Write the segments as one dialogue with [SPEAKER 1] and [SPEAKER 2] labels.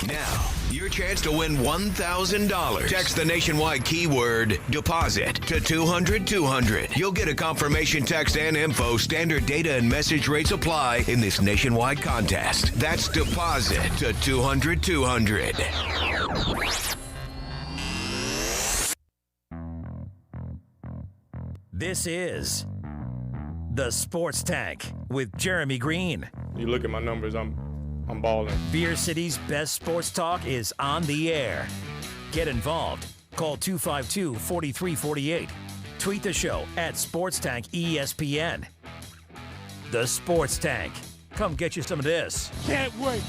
[SPEAKER 1] Now, your chance to win $1,000. Text the nationwide keyword deposit to 200-200. You'll get a confirmation text and info. Standard data and message rates apply in this nationwide contest. That's deposit to 200-200.
[SPEAKER 2] This is the Sports Tank with Jeremy Greene.
[SPEAKER 3] You look at my numbers, I'm balling.
[SPEAKER 2] Beer City's best sports talk is on the air. Get involved. Call 252-4348. Tweet the show at SportsTankESPN. The Sports Tank. Come get you some of this.
[SPEAKER 3] Can't wait.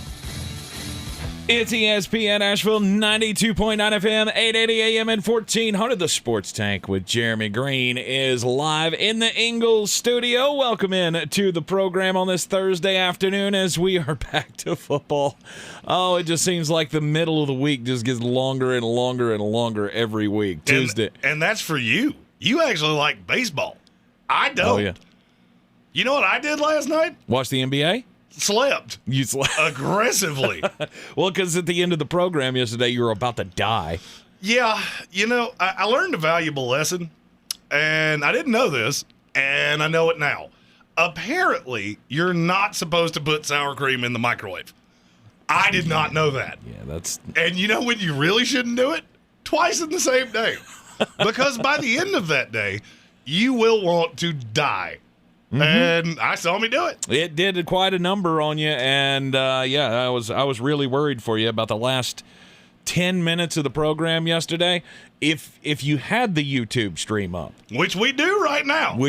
[SPEAKER 4] It's ESPN Asheville, 92.9 FM, 880 AM, and 1400. The Sports Tank with Jeremy Greene is live in the Ingalls studio. Welcome in to the program on this Thursday afternoon as we are back to football. Oh, it just seems like the middle of the week just gets longer and longer and longer every week. Tuesday.
[SPEAKER 5] And that's for you. You actually like baseball. I don't.
[SPEAKER 4] Oh, yeah.
[SPEAKER 5] You know what I did last night?
[SPEAKER 4] Watch the NBA?
[SPEAKER 5] Slept.
[SPEAKER 4] You slept.
[SPEAKER 5] Aggressively.
[SPEAKER 4] Well, because at the end of the program yesterday, you were about to die.
[SPEAKER 5] Yeah. You know, I learned a valuable lesson, and I didn't know this, and I know it now. Apparently, you're not supposed to put sour cream in the microwave. I did not know that.
[SPEAKER 4] Yeah, that's...
[SPEAKER 5] And you know when you really shouldn't do it? Twice in the same day. Because by the end of that day, you will want to die. Mm-hmm. And I saw me do it.
[SPEAKER 4] It did quite a number on you, and I was really worried for you about the last 10 minutes of the program yesterday. If you had the YouTube stream up,
[SPEAKER 5] which we do right now,
[SPEAKER 4] we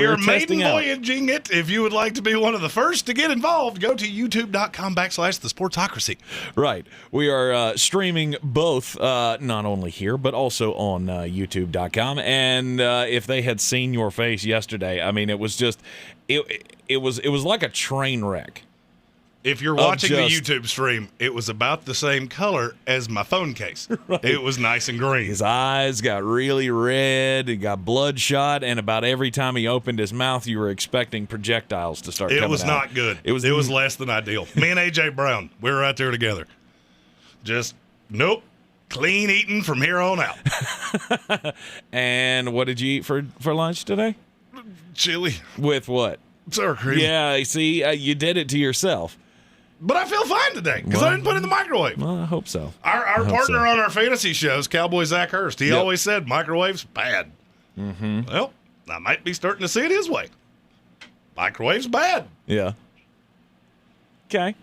[SPEAKER 5] are maiden voyaging it. If you would like to be one of the first to get involved, go to youtube.com/thesportsocracy.
[SPEAKER 4] Right, we are streaming both, not only here but also on youtube.com. And if they had seen your face yesterday, I mean, it was just it was like a train wreck.
[SPEAKER 5] If you're watching the YouTube stream, it was about the same color as my phone case. Right. It was nice and green.
[SPEAKER 4] His eyes got really red. He got bloodshot, and about every time he opened his mouth, you were expecting projectiles to start coming out.
[SPEAKER 5] It was not good. It was less than ideal. Me and A.J. Brown, we were right there together. Just, nope, clean eating from here on out.
[SPEAKER 4] And what did you eat for lunch today?
[SPEAKER 5] Chili.
[SPEAKER 4] With what?
[SPEAKER 5] Sour cream.
[SPEAKER 4] Yeah, see, you did it to yourself.
[SPEAKER 5] But I feel fine today because I didn't put it in the microwave.
[SPEAKER 4] Well, I hope so.
[SPEAKER 5] Our partner on our fantasy shows, Cowboy Zach Hurst, he always said microwaves bad.
[SPEAKER 4] Mm-hmm.
[SPEAKER 5] Well, I might be starting to see it his way. Microwaves bad.
[SPEAKER 4] Yeah. Okay.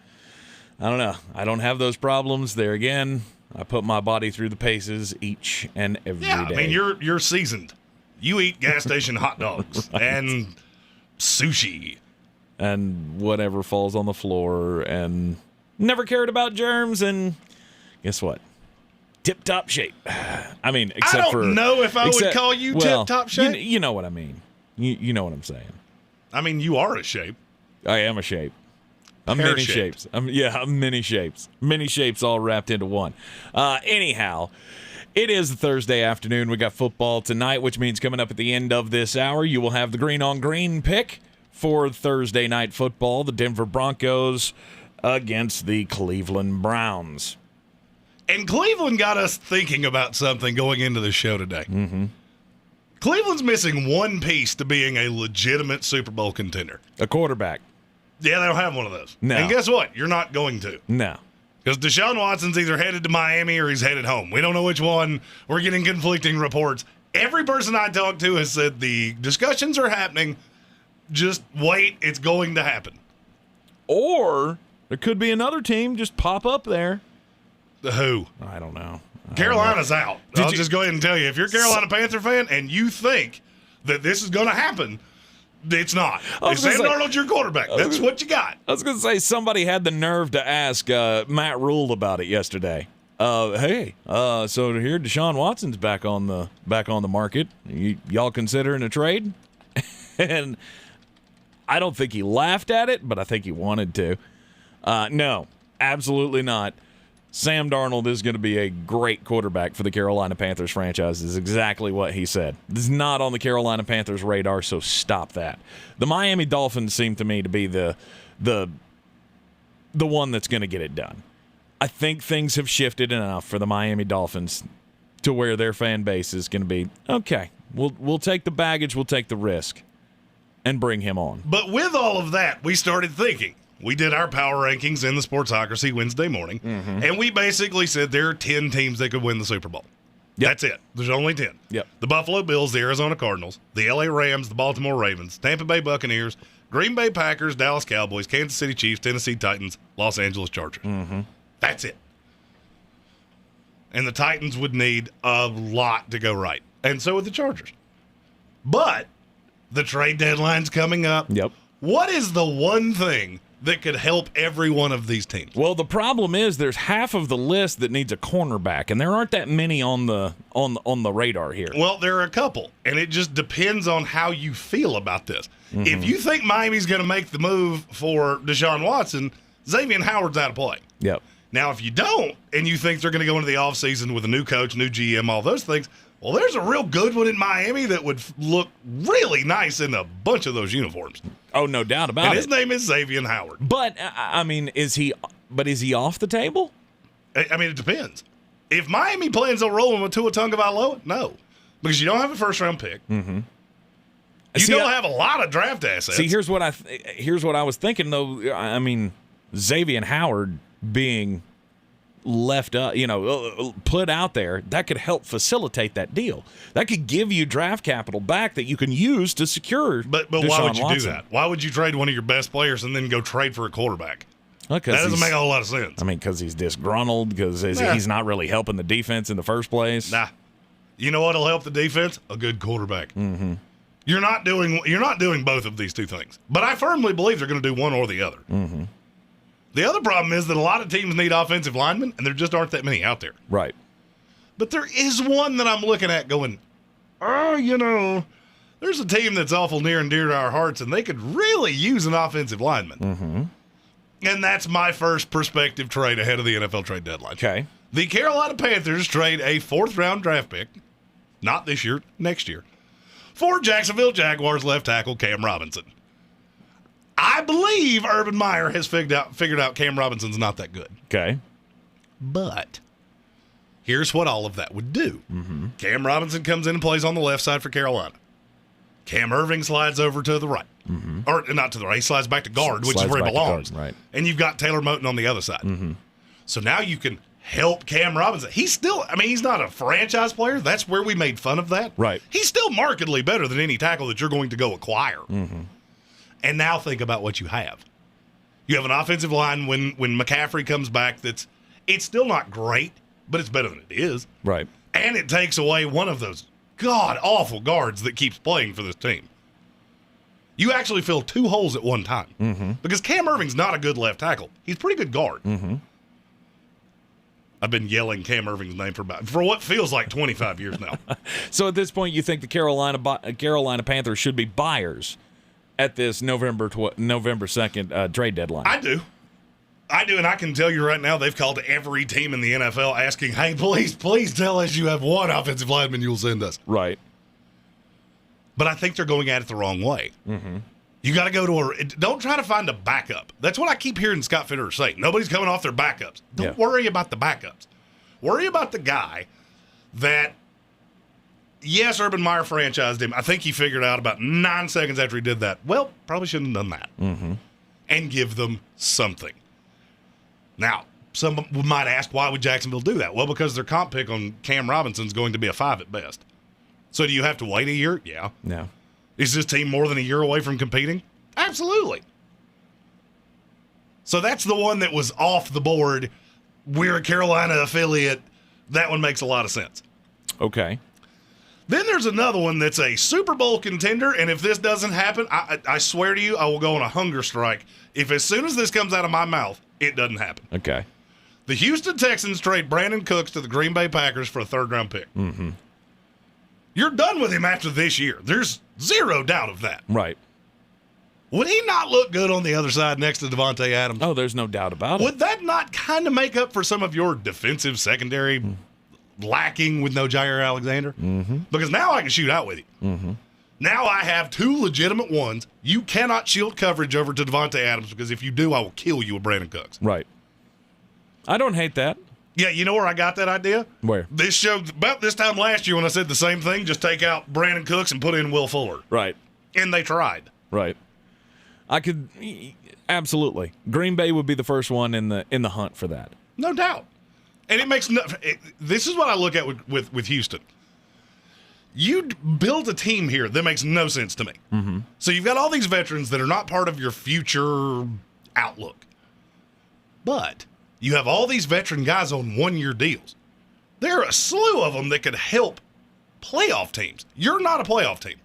[SPEAKER 4] I don't know. I don't have those problems. There again, I put my body through the paces each and every day.
[SPEAKER 5] I mean, you're seasoned. You eat gas station hot dogs and sushi.
[SPEAKER 4] And whatever falls on the floor, and never cared about germs, and guess what? Tip-top shape. I mean, except for...
[SPEAKER 5] I don't know if I would call you tip-top shape.
[SPEAKER 4] You know what I mean. You know what I'm saying.
[SPEAKER 5] I mean, you are a shape.
[SPEAKER 4] I am a shape. I'm many shapes. I'm many shapes. Many shapes all wrapped into one. Anyhow, it is Thursday afternoon. We got football tonight, which means coming up at the end of this hour, you will have the Green on Green pick for Thursday night football, the Denver Broncos against the Cleveland Browns.
[SPEAKER 5] And Cleveland got us thinking about something going into the show today.
[SPEAKER 4] Mm-hmm.
[SPEAKER 5] Cleveland's missing one piece to being a legitimate Super Bowl contender.
[SPEAKER 4] A quarterback.
[SPEAKER 5] Yeah, they don't have one of those.
[SPEAKER 4] No.
[SPEAKER 5] And guess what? You're not going to.
[SPEAKER 4] No.
[SPEAKER 5] Because Deshaun Watson's either headed to Miami or he's headed home. We don't know which one. We're getting conflicting reports. Every person I talked to has said the discussions are happening. Just wait, it's going to happen.
[SPEAKER 4] Or there could be another team just pop up there.
[SPEAKER 5] Who?
[SPEAKER 4] I don't know.
[SPEAKER 5] Carolina's out. I'll just go ahead and tell you. If you're a Carolina Panther fan and you think that this is going to happen, it's not. If Sam Darnold's your quarterback, that's what you got.
[SPEAKER 4] I was going to say, somebody had the nerve to ask Matt Rule about it yesterday. So here Deshaun Watson's back on the market. Y'all considering a trade? And I don't think he laughed at it, but I think he wanted to. No, absolutely not. Sam Darnold is going to be a great quarterback for the Carolina Panthers franchise, is exactly what he said. This is not on the Carolina Panthers radar, so stop that. The Miami Dolphins seem to me to be the one that's going to get it done. I think things have shifted enough for the Miami Dolphins to where their fan base is going to be, okay, we'll take the baggage, we'll take the risk, and bring him on.
[SPEAKER 5] But with all of that, we started thinking. We did our power rankings in the Sportsocracy Wednesday morning, and we basically said there are 10 teams that could win the Super Bowl.
[SPEAKER 4] Yep.
[SPEAKER 5] That's it. There's only 10.
[SPEAKER 4] Yep.
[SPEAKER 5] The Buffalo Bills, the Arizona Cardinals, the LA Rams, the Baltimore Ravens, Tampa Bay Buccaneers, Green Bay Packers, Dallas Cowboys, Kansas City Chiefs, Tennessee Titans, Los Angeles Chargers. That's it. And the Titans would need a lot to go right. And so would the Chargers. But the trade deadline's coming up.
[SPEAKER 4] Yep.
[SPEAKER 5] What is the one thing that could help every one of these teams?
[SPEAKER 4] Well, the problem is there's half of the list that needs a cornerback, and there aren't that many on the radar here.
[SPEAKER 5] Well, there are a couple, and it just depends on how you feel about this. If you think Miami's going to make the move for Deshaun Watson, Savion Howard's out of play.
[SPEAKER 4] Yep.
[SPEAKER 5] Now, if you don't, and you think they're going to go into the offseason with a new coach, new GM, all those things, well, there's a real good one in Miami that would look really nice in a bunch of those uniforms.
[SPEAKER 4] Oh, no doubt about
[SPEAKER 5] And
[SPEAKER 4] it.
[SPEAKER 5] his name is Savion Howard.
[SPEAKER 4] But, I mean, is he off the table?
[SPEAKER 5] I mean, it depends. If Miami plans on rolling with Tua Tagovailoa, no. Because you don't have a first-round pick. You don't have a lot of draft assets.
[SPEAKER 4] See, here's what I was thinking, though. I mean, Savion Howard being left up, put out there, that could help facilitate that deal. That could give you draft capital back that you can use to secure.
[SPEAKER 5] But
[SPEAKER 4] Deshaun
[SPEAKER 5] why would you
[SPEAKER 4] Watson.
[SPEAKER 5] do that? Why would you trade one of your best players and then go trade for a quarterback?
[SPEAKER 4] Well,
[SPEAKER 5] That doesn't make a whole lot of sense.
[SPEAKER 4] I mean, because he's disgruntled, because he's not really helping the defense in the first place.
[SPEAKER 5] Nah. You know what'll help the defense? A good quarterback. You're not doing both of these two things. But I firmly believe they're going to do one or the other. The other problem is that a lot of teams need offensive linemen, and there just aren't that many out there.
[SPEAKER 4] Right.
[SPEAKER 5] But there is one that I'm looking at going, there's a team that's awful near and dear to our hearts, and they could really use an offensive lineman. And that's my first prospective trade ahead of the NFL trade deadline.
[SPEAKER 4] Okay.
[SPEAKER 5] The Carolina Panthers trade a 4th-round draft pick, not this year, next year, for Jacksonville Jaguars left tackle Cam Robinson. I believe Urban Meyer has figured out Cam Robinson's not that good.
[SPEAKER 4] Okay.
[SPEAKER 5] But here's what all of that would do. Cam Robinson comes in and plays on the left side for Carolina. Cam Irving slides over to the right. Or not to the right. He slides back to guard, which is where he belongs.
[SPEAKER 4] Right.
[SPEAKER 5] And you've got Taylor Moton on the other side. So now you can help Cam Robinson. He's not a franchise player. That's where we made fun of that.
[SPEAKER 4] Right.
[SPEAKER 5] He's still markedly better than any tackle that you're going to go acquire. And now think about what you have. You have an offensive line when McCaffrey comes back it's still not great, but it's better than it is.
[SPEAKER 4] Right.
[SPEAKER 5] And it takes away one of those god-awful guards that keeps playing for this team. You actually fill 2 holes at one time. Because Cam Irving's not a good left tackle. He's a pretty good guard. I've been yelling Cam Irving's name for what feels like 25 years now.
[SPEAKER 4] So at this point, you think the Carolina Panthers should be buyers at this November 2nd trade deadline?
[SPEAKER 5] I do, and I can tell you right now, they've called every team in the NFL asking, hey, please tell us you have one offensive lineman you'll send us.
[SPEAKER 4] Right.
[SPEAKER 5] But I think they're going at it the wrong way. You got to go to don't try to find a backup. That's what I keep hearing Scott Fitterer say. Nobody's coming off their backups. Don't worry about the backups. Worry about the guy that, yes, Urban Meyer franchised him. I think he figured out about 9 seconds after he did that. Well, probably shouldn't have done that. And give them something. Now, some might ask, why would Jacksonville do that? Well, because their comp pick on Cam Robinson is going to be a 5 at best. So do you have to wait a year? Yeah.
[SPEAKER 4] No.
[SPEAKER 5] Is this team more than a year away from competing? Absolutely. So that's the one that was off the board. We're a Carolina affiliate. That one makes a lot of sense.
[SPEAKER 4] Okay.
[SPEAKER 5] Then there's another one that's a Super Bowl contender, and if this doesn't happen, I swear to you, I will go on a hunger strike. If as soon as this comes out of my mouth, it doesn't happen.
[SPEAKER 4] Okay.
[SPEAKER 5] The Houston Texans trade Brandon Cooks to the Green Bay Packers for a 3rd-round pick. You're done with him after this year. There's zero doubt of that.
[SPEAKER 4] Right.
[SPEAKER 5] Would he not look good on the other side next to Devontae Adams?
[SPEAKER 4] Oh, there's no doubt about it.
[SPEAKER 5] Would that not kind of make up for some of your defensive secondary lacking with no Jair Alexander? Because now I can shoot out with you. Now I have 2 legitimate ones. You cannot shield coverage over to Devontae Adams because if you do, I will kill you with Brandon Cooks.
[SPEAKER 4] Right. I don't hate that.
[SPEAKER 5] Yeah, you know where I got that idea?
[SPEAKER 4] Where?
[SPEAKER 5] This show, about this time last year when I said the same thing, just take out Brandon Cooks and put in Will Fuller.
[SPEAKER 4] Right.
[SPEAKER 5] And they tried.
[SPEAKER 4] Right. I could absolutely. Green Bay would be the first one in the hunt for that.
[SPEAKER 5] No doubt. And it makes this is what I look at with Houston. You build a team here that makes no sense to me. Mm-hmm. So you've got all these veterans that are not part of your future outlook. But you have all these veteran guys on one-year deals. There are a slew of them that could help playoff teams. You're not a playoff team.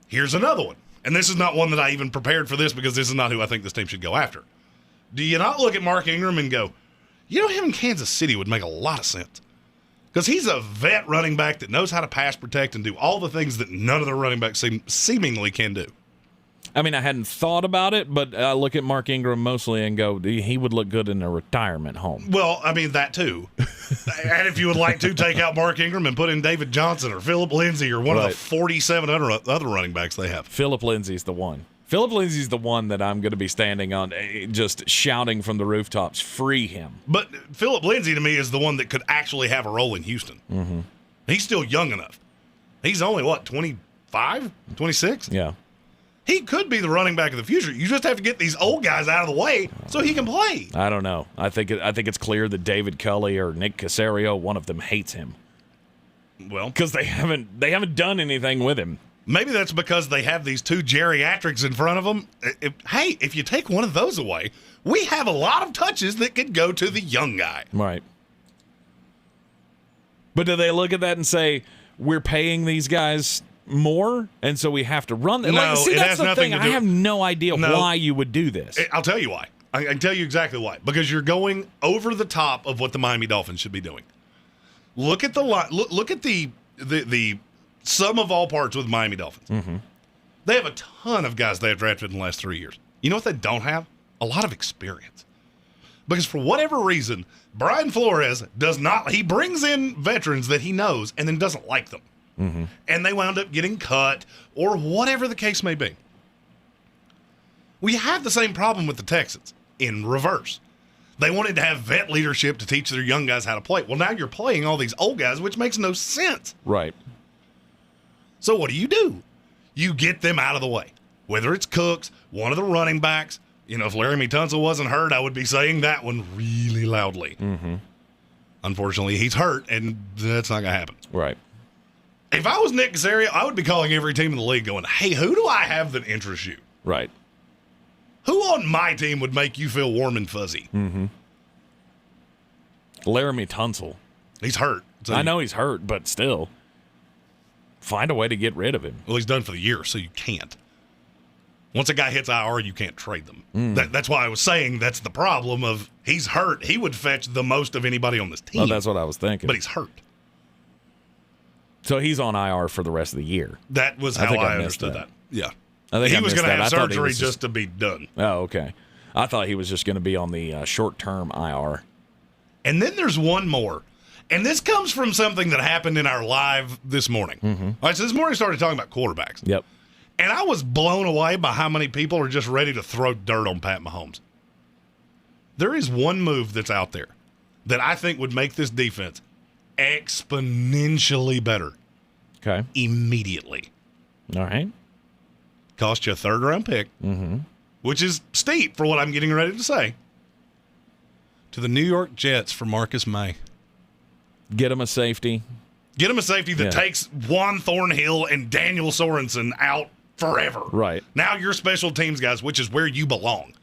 [SPEAKER 5] Here's another one. And this is not one that I even prepared for this because this is not who I think this team should go after. Do you not look at Mark Ingram and go, him in Kansas City would make a lot of sense? Because he's a vet running back that knows how to pass protect and do all the things that none of the running backs seemingly can do.
[SPEAKER 4] I mean, I hadn't thought about it, but I look at Mark Ingram mostly and go, he would look good in a retirement home.
[SPEAKER 5] Well, I mean, that too. And if you would like to take out Mark Ingram and put in David Johnson or Philip Lindsay or one of the 47 other running backs they have.
[SPEAKER 4] Philip Lindsay's the one. Philip Lindsay's the one that I'm going to be standing on, just shouting from the rooftops, free him.
[SPEAKER 5] But Philip Lindsay, to me, is the one that could actually have a role in Houston. Mm-hmm. He's still young enough. He's only, 25, 26?
[SPEAKER 4] Yeah.
[SPEAKER 5] He could be the running back of the future. You just have to get these old guys out of the way so he can play.
[SPEAKER 4] I don't know. I think it's clear that David Culley or Nick Caserio, one of them, hates him.
[SPEAKER 5] Well,
[SPEAKER 4] because they haven't done anything with him.
[SPEAKER 5] Maybe that's because they have these two geriatrics in front of them. If you take one of those away, we have a lot of touches that could go to the young guy.
[SPEAKER 4] Right. But do they look at that and say, we're paying these guys more, and so we have to run?
[SPEAKER 5] No,
[SPEAKER 4] that's
[SPEAKER 5] it has
[SPEAKER 4] the
[SPEAKER 5] nothing
[SPEAKER 4] thing.
[SPEAKER 5] to do.
[SPEAKER 4] I have no idea why you would do this.
[SPEAKER 5] I'll tell you why. I can tell you exactly why. Because you're going over the top of what the Miami Dolphins should be doing. Look at the look at the sum of all parts with Miami Dolphins. Mm-hmm. They have a ton of guys they have drafted in the last 3 years. You know what they don't have? A lot of experience. Because for whatever reason, Brian Flores does not. He brings in veterans that he knows and then doesn't like them. Mm-hmm. And they wound up getting cut or whatever the case may be. We have the same problem with the Texans in reverse. They wanted to have vet leadership to teach their young guys how to play. Well, now you're playing all these old guys, which makes no sense.
[SPEAKER 4] Right.
[SPEAKER 5] So what do? You get them out of the way. Whether it's Cooks, one of the running backs. If Laramie Tunsil wasn't hurt, I would be saying that one really loudly. Mm-hmm. Unfortunately, he's hurt, and that's not going to happen.
[SPEAKER 4] Right.
[SPEAKER 5] If I was Nick Caserio, I would be calling every team in the league going, hey, who do I have that interests you?
[SPEAKER 4] Right.
[SPEAKER 5] Who on my team would make you feel warm and fuzzy?
[SPEAKER 4] Mm-hmm. Laramie Tunsil.
[SPEAKER 5] He's hurt.
[SPEAKER 4] I know he's hurt, but still. Find a way to get rid of him.
[SPEAKER 5] Well, he's done for the year, so you can't. Once a guy hits IR, you can't trade them. That's why I was saying that's the problem of he's hurt. He would fetch the most of anybody on this team.
[SPEAKER 4] Well, that's what I was thinking.
[SPEAKER 5] But he's hurt.
[SPEAKER 4] So he's on IR for the rest of the year.
[SPEAKER 5] That was how I understood that. Yeah. He was going to have surgery just to be done.
[SPEAKER 4] Oh, okay. I thought he was just going to be on the short-term IR.
[SPEAKER 5] And then there's one more. And this comes from something that happened in our live this morning. Mm-hmm. All right, so this morning we started talking about quarterbacks.
[SPEAKER 4] Yep.
[SPEAKER 5] And I was blown away by how many people are just ready to throw dirt on Pat Mahomes. There is one move that's out there that I think would make this defense exponentially better.
[SPEAKER 4] Okay.
[SPEAKER 5] Immediately.
[SPEAKER 4] All right.
[SPEAKER 5] Cost you a third-round pick, which is steep for what I'm getting ready to say, to the New York Jets for Marcus May.
[SPEAKER 4] Get him a safety.
[SPEAKER 5] Get him a safety that takes Juan Thornhill and Daniel Sorensen out forever.
[SPEAKER 4] Right.
[SPEAKER 5] Now you're special teams guys, which is where you belong.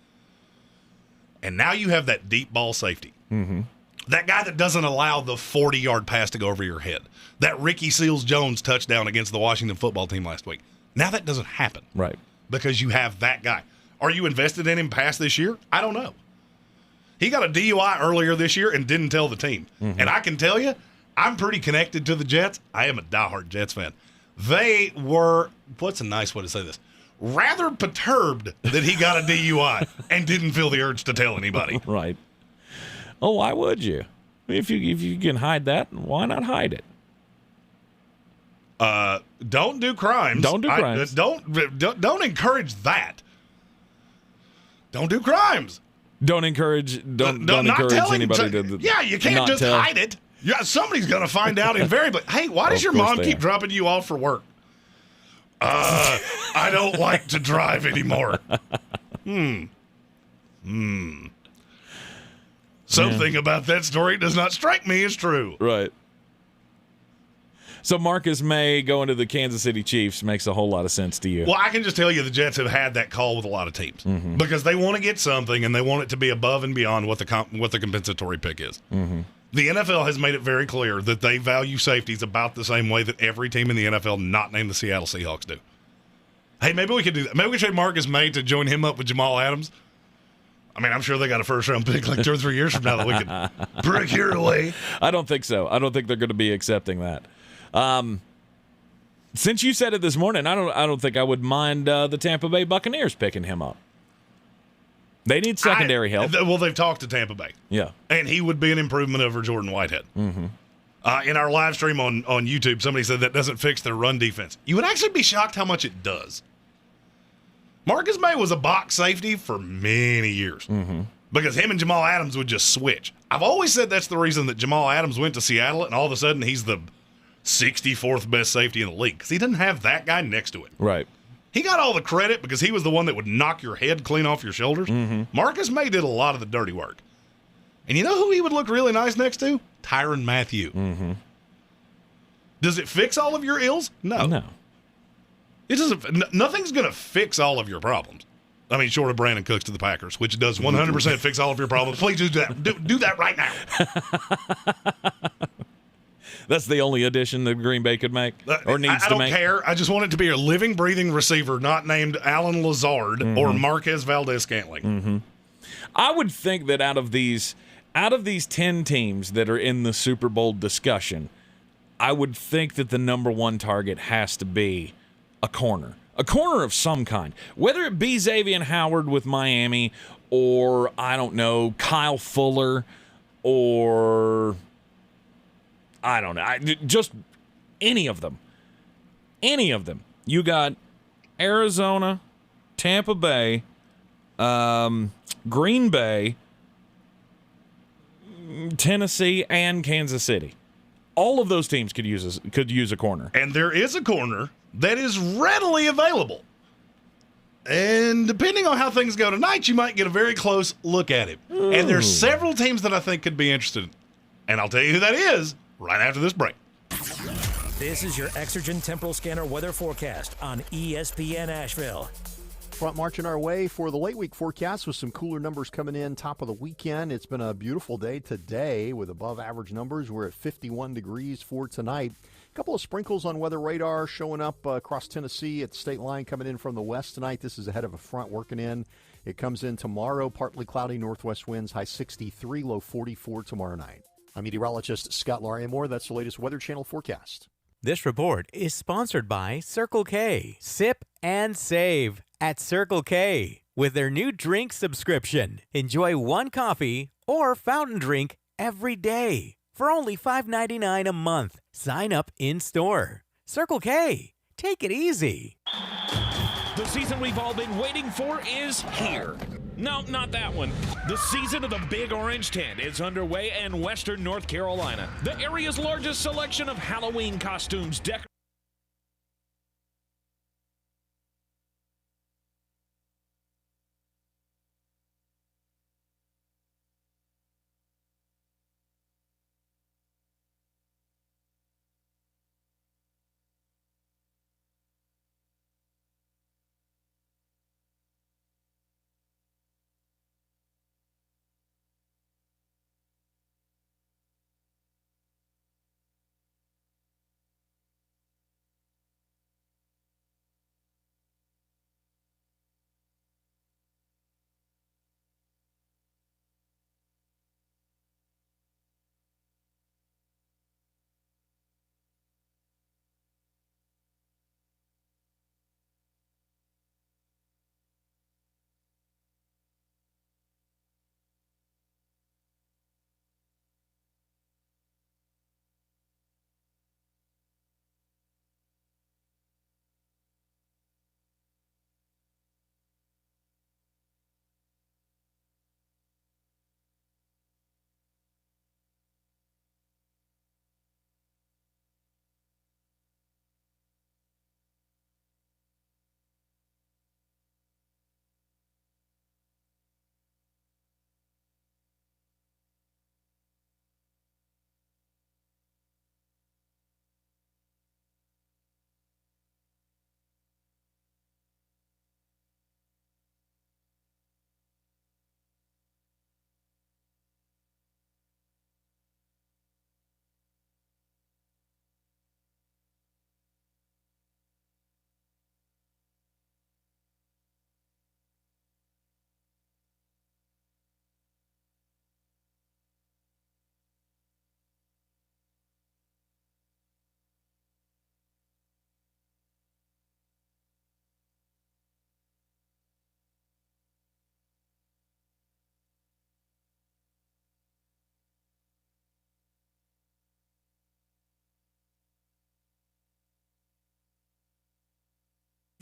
[SPEAKER 5] And now you have that deep ball safety. Mm-hmm. That guy that doesn't allow the 40-yard pass to go over your head. That Ricky Seals-Jones touchdown against the Washington football team last week. Now that doesn't happen.
[SPEAKER 4] Right.
[SPEAKER 5] Because you have that guy. Are you invested in him past this year? I don't know. He got a DUI earlier this year and didn't tell the team. Mm-hmm. And I can tell you, I'm pretty connected to the Jets. I am a diehard Jets fan. They were, what's a nice way to say this, rather perturbed that he got a DUI and didn't feel the urge to tell anybody.
[SPEAKER 4] Right. Oh, why would you? If you can hide that, why not hide it?
[SPEAKER 5] Don't do crimes.
[SPEAKER 4] Don't do crimes.
[SPEAKER 5] Don't encourage that. Don't do crimes.
[SPEAKER 4] Don't encourage
[SPEAKER 5] not
[SPEAKER 4] encourage
[SPEAKER 5] telling,
[SPEAKER 4] anybody to.
[SPEAKER 5] Yeah, you can't
[SPEAKER 4] not
[SPEAKER 5] just
[SPEAKER 4] tell.
[SPEAKER 5] hide it. Yeah, somebody's going to find out invariably. Hey, why does your mom keep dropping you off for work? I don't like to drive anymore. Something about that story does not strike me as true.
[SPEAKER 4] Right. So Marcus May going to the Kansas City Chiefs makes a whole lot of sense to you.
[SPEAKER 5] Well, I can just tell you the Jets have had that call with a lot of teams because they want to get something and they want it to be above and beyond what the compensatory pick is. The NFL has made it very clear that they value safeties about the same way that every team in the NFL not named the Seattle Seahawks do. Hey, maybe we could do that. Maybe we trade Marcus May to join him up with Jamal Adams. I mean, I'm sure they got a first-round pick like 2 or 3 years from now that we can procure away.
[SPEAKER 4] I don't think so. I don't think they're going to be accepting that. Since you said it this morning, I don't think I would mind the Tampa Bay Buccaneers picking him up. They need secondary help.
[SPEAKER 5] Well, they've talked to Tampa Bay.
[SPEAKER 4] Yeah.
[SPEAKER 5] And he would be an improvement over Jordan Whitehead. In our live stream on YouTube, somebody said that doesn't fix their run defense. You would actually be shocked how much it does. Marcus May was a box safety for many years because him and Jamal Adams would just switch. I've always said that's the reason that Jamal Adams went to Seattle and all of a sudden he's the 64th best safety in the league because he didn't have that guy next to him.
[SPEAKER 4] Right.
[SPEAKER 5] He got all the credit because he was the one that would knock your head clean off your shoulders. Marcus May did a lot of the dirty work. And you know who he would look really nice next to? Tyrann Mathieu. Does it fix all of your ills? No. It doesn't. Nothing's going to fix all of your problems. I mean, short of Brandon Cooks to the Packers, which does 100% fix all of your problems. Please do that. Do that right now.
[SPEAKER 4] That's the only addition that Green Bay could make or needs to make.
[SPEAKER 5] I don't care. I just want it to be a living, breathing receiver, not named Alan Lazard or Marquez Valdez-Scantling.
[SPEAKER 4] I would think that out of these 10 teams that are in the Super Bowl discussion, I would think that the number one target has to be a corner of some kind, whether it be Savion Howard with Miami or, I don't know, Kyle Fuller or, I don't know, just any of them. Any of them. You got Arizona, Tampa Bay, Green Bay, Tennessee, and Kansas City. All of those teams could use a corner.
[SPEAKER 5] And there is a corner that is readily available. And depending on how things go tonight, you might get a very close look at him. Ooh. And there's several teams that I think could be interested. And I'll tell you who that is right after this break.
[SPEAKER 2] This is your Exergen Temporal Scanner weather forecast on ESPN Asheville.
[SPEAKER 6] Front marching our way for the late week forecast with some cooler numbers coming in top of the weekend. It's been a beautiful day today with above average numbers. We're at 51 degrees for tonight. A couple of sprinkles on weather radar showing up across Tennessee at the state line coming in from the west tonight. This is ahead of a front working in. It comes in tomorrow, partly cloudy northwest winds, high 63, low 44 tomorrow night. I'm meteorologist Scott Larimore. That's the latest Weather Channel forecast.
[SPEAKER 7] This report is sponsored by Circle K. Sip and save at Circle K with their new drink subscription. Enjoy one coffee or fountain drink every day for only $5.99 a month. Sign up in-store. Circle K. Take it easy.
[SPEAKER 8] The season we've all been waiting for is here. No, not that one. The season of the Big Orange Tent is underway in western North Carolina. The area's largest selection of Halloween costumes,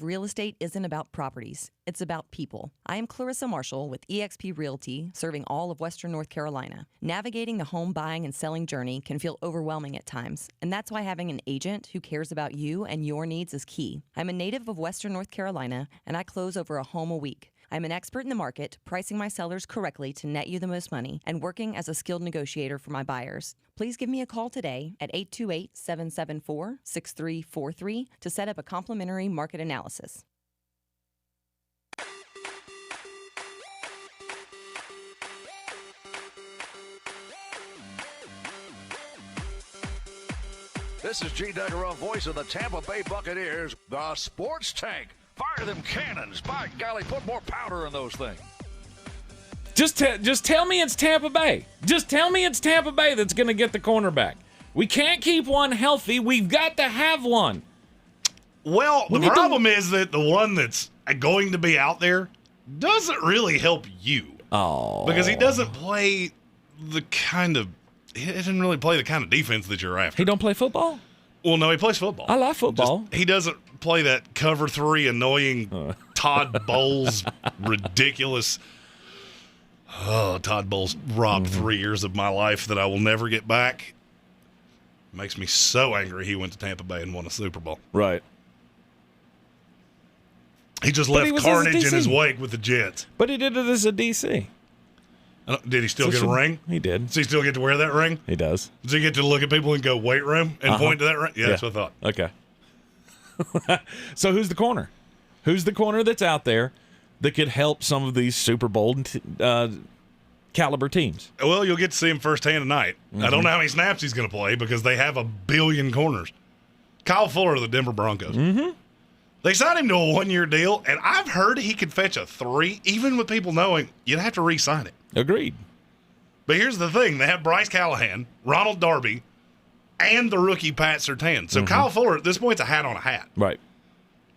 [SPEAKER 9] Real estate isn't about properties. It's about people. I am Clarissa Marshall with eXp Realty, serving all of Western North Carolina. Navigating the home buying and selling journey can feel overwhelming at times, and that's why having an agent who cares about you and your needs is key. I'm a native of Western North Carolina, and I close over a home a week. I'm an expert in the market, pricing my sellers correctly to net you the most money, and working as a skilled negotiator for my buyers. Please give me a call today at 828-774-6343 to set up a complimentary market analysis.
[SPEAKER 10] This is G. Duggarove, voice of the Tampa Bay Buccaneers, the Sports Tank. Fire them cannons. By golly, put more powder in those things.
[SPEAKER 4] Just tell me it's Tampa Bay. Just tell me it's Tampa Bay that's going to get the cornerback. We can't keep one healthy. We've got to have one.
[SPEAKER 5] Well, the problem is that the one that's going to be out there doesn't really help you.
[SPEAKER 4] Oh.
[SPEAKER 5] Because he doesn't play the kind of he doesn't really play the kind of defense that you're after.
[SPEAKER 4] He don't play football?
[SPEAKER 5] Well, no, he plays football.
[SPEAKER 4] I like football.
[SPEAKER 5] He doesn't play that cover 3 annoying Todd Bowles ridiculous. Oh, Todd Bowles robbed 3 years of my life that I will never get back. Makes me so angry he went to Tampa Bay and won a Super Bowl.
[SPEAKER 4] Right.
[SPEAKER 5] He just left carnage in his wake with the Jets.
[SPEAKER 4] But he did it as a DC.
[SPEAKER 5] Did he still get a ring?
[SPEAKER 4] He did.
[SPEAKER 5] Does he still get to wear that ring?
[SPEAKER 4] He does.
[SPEAKER 5] Does he get to look at people and go, weight room, and point to that ring? Yeah, that's what I thought.
[SPEAKER 4] Okay. So who's the corner? Who's the corner that's out there that could help some of these Super Bowl caliber teams?
[SPEAKER 5] Well, you'll get to see him firsthand tonight. I don't know how many snaps he's going to play because they have a billion corners. Kyle Fuller of the Denver Broncos.
[SPEAKER 4] Mm-hmm.
[SPEAKER 5] They signed him to a 1-year deal, and I've heard he could fetch a 3, even with people knowing you'd have to re-sign it.
[SPEAKER 4] Agreed.
[SPEAKER 5] But here's the thing. They have Bryce Callahan, Ronald Darby, and the rookie Pat Surtain. So Kyle Fuller, at this point, is a hat on a hat.
[SPEAKER 4] Right.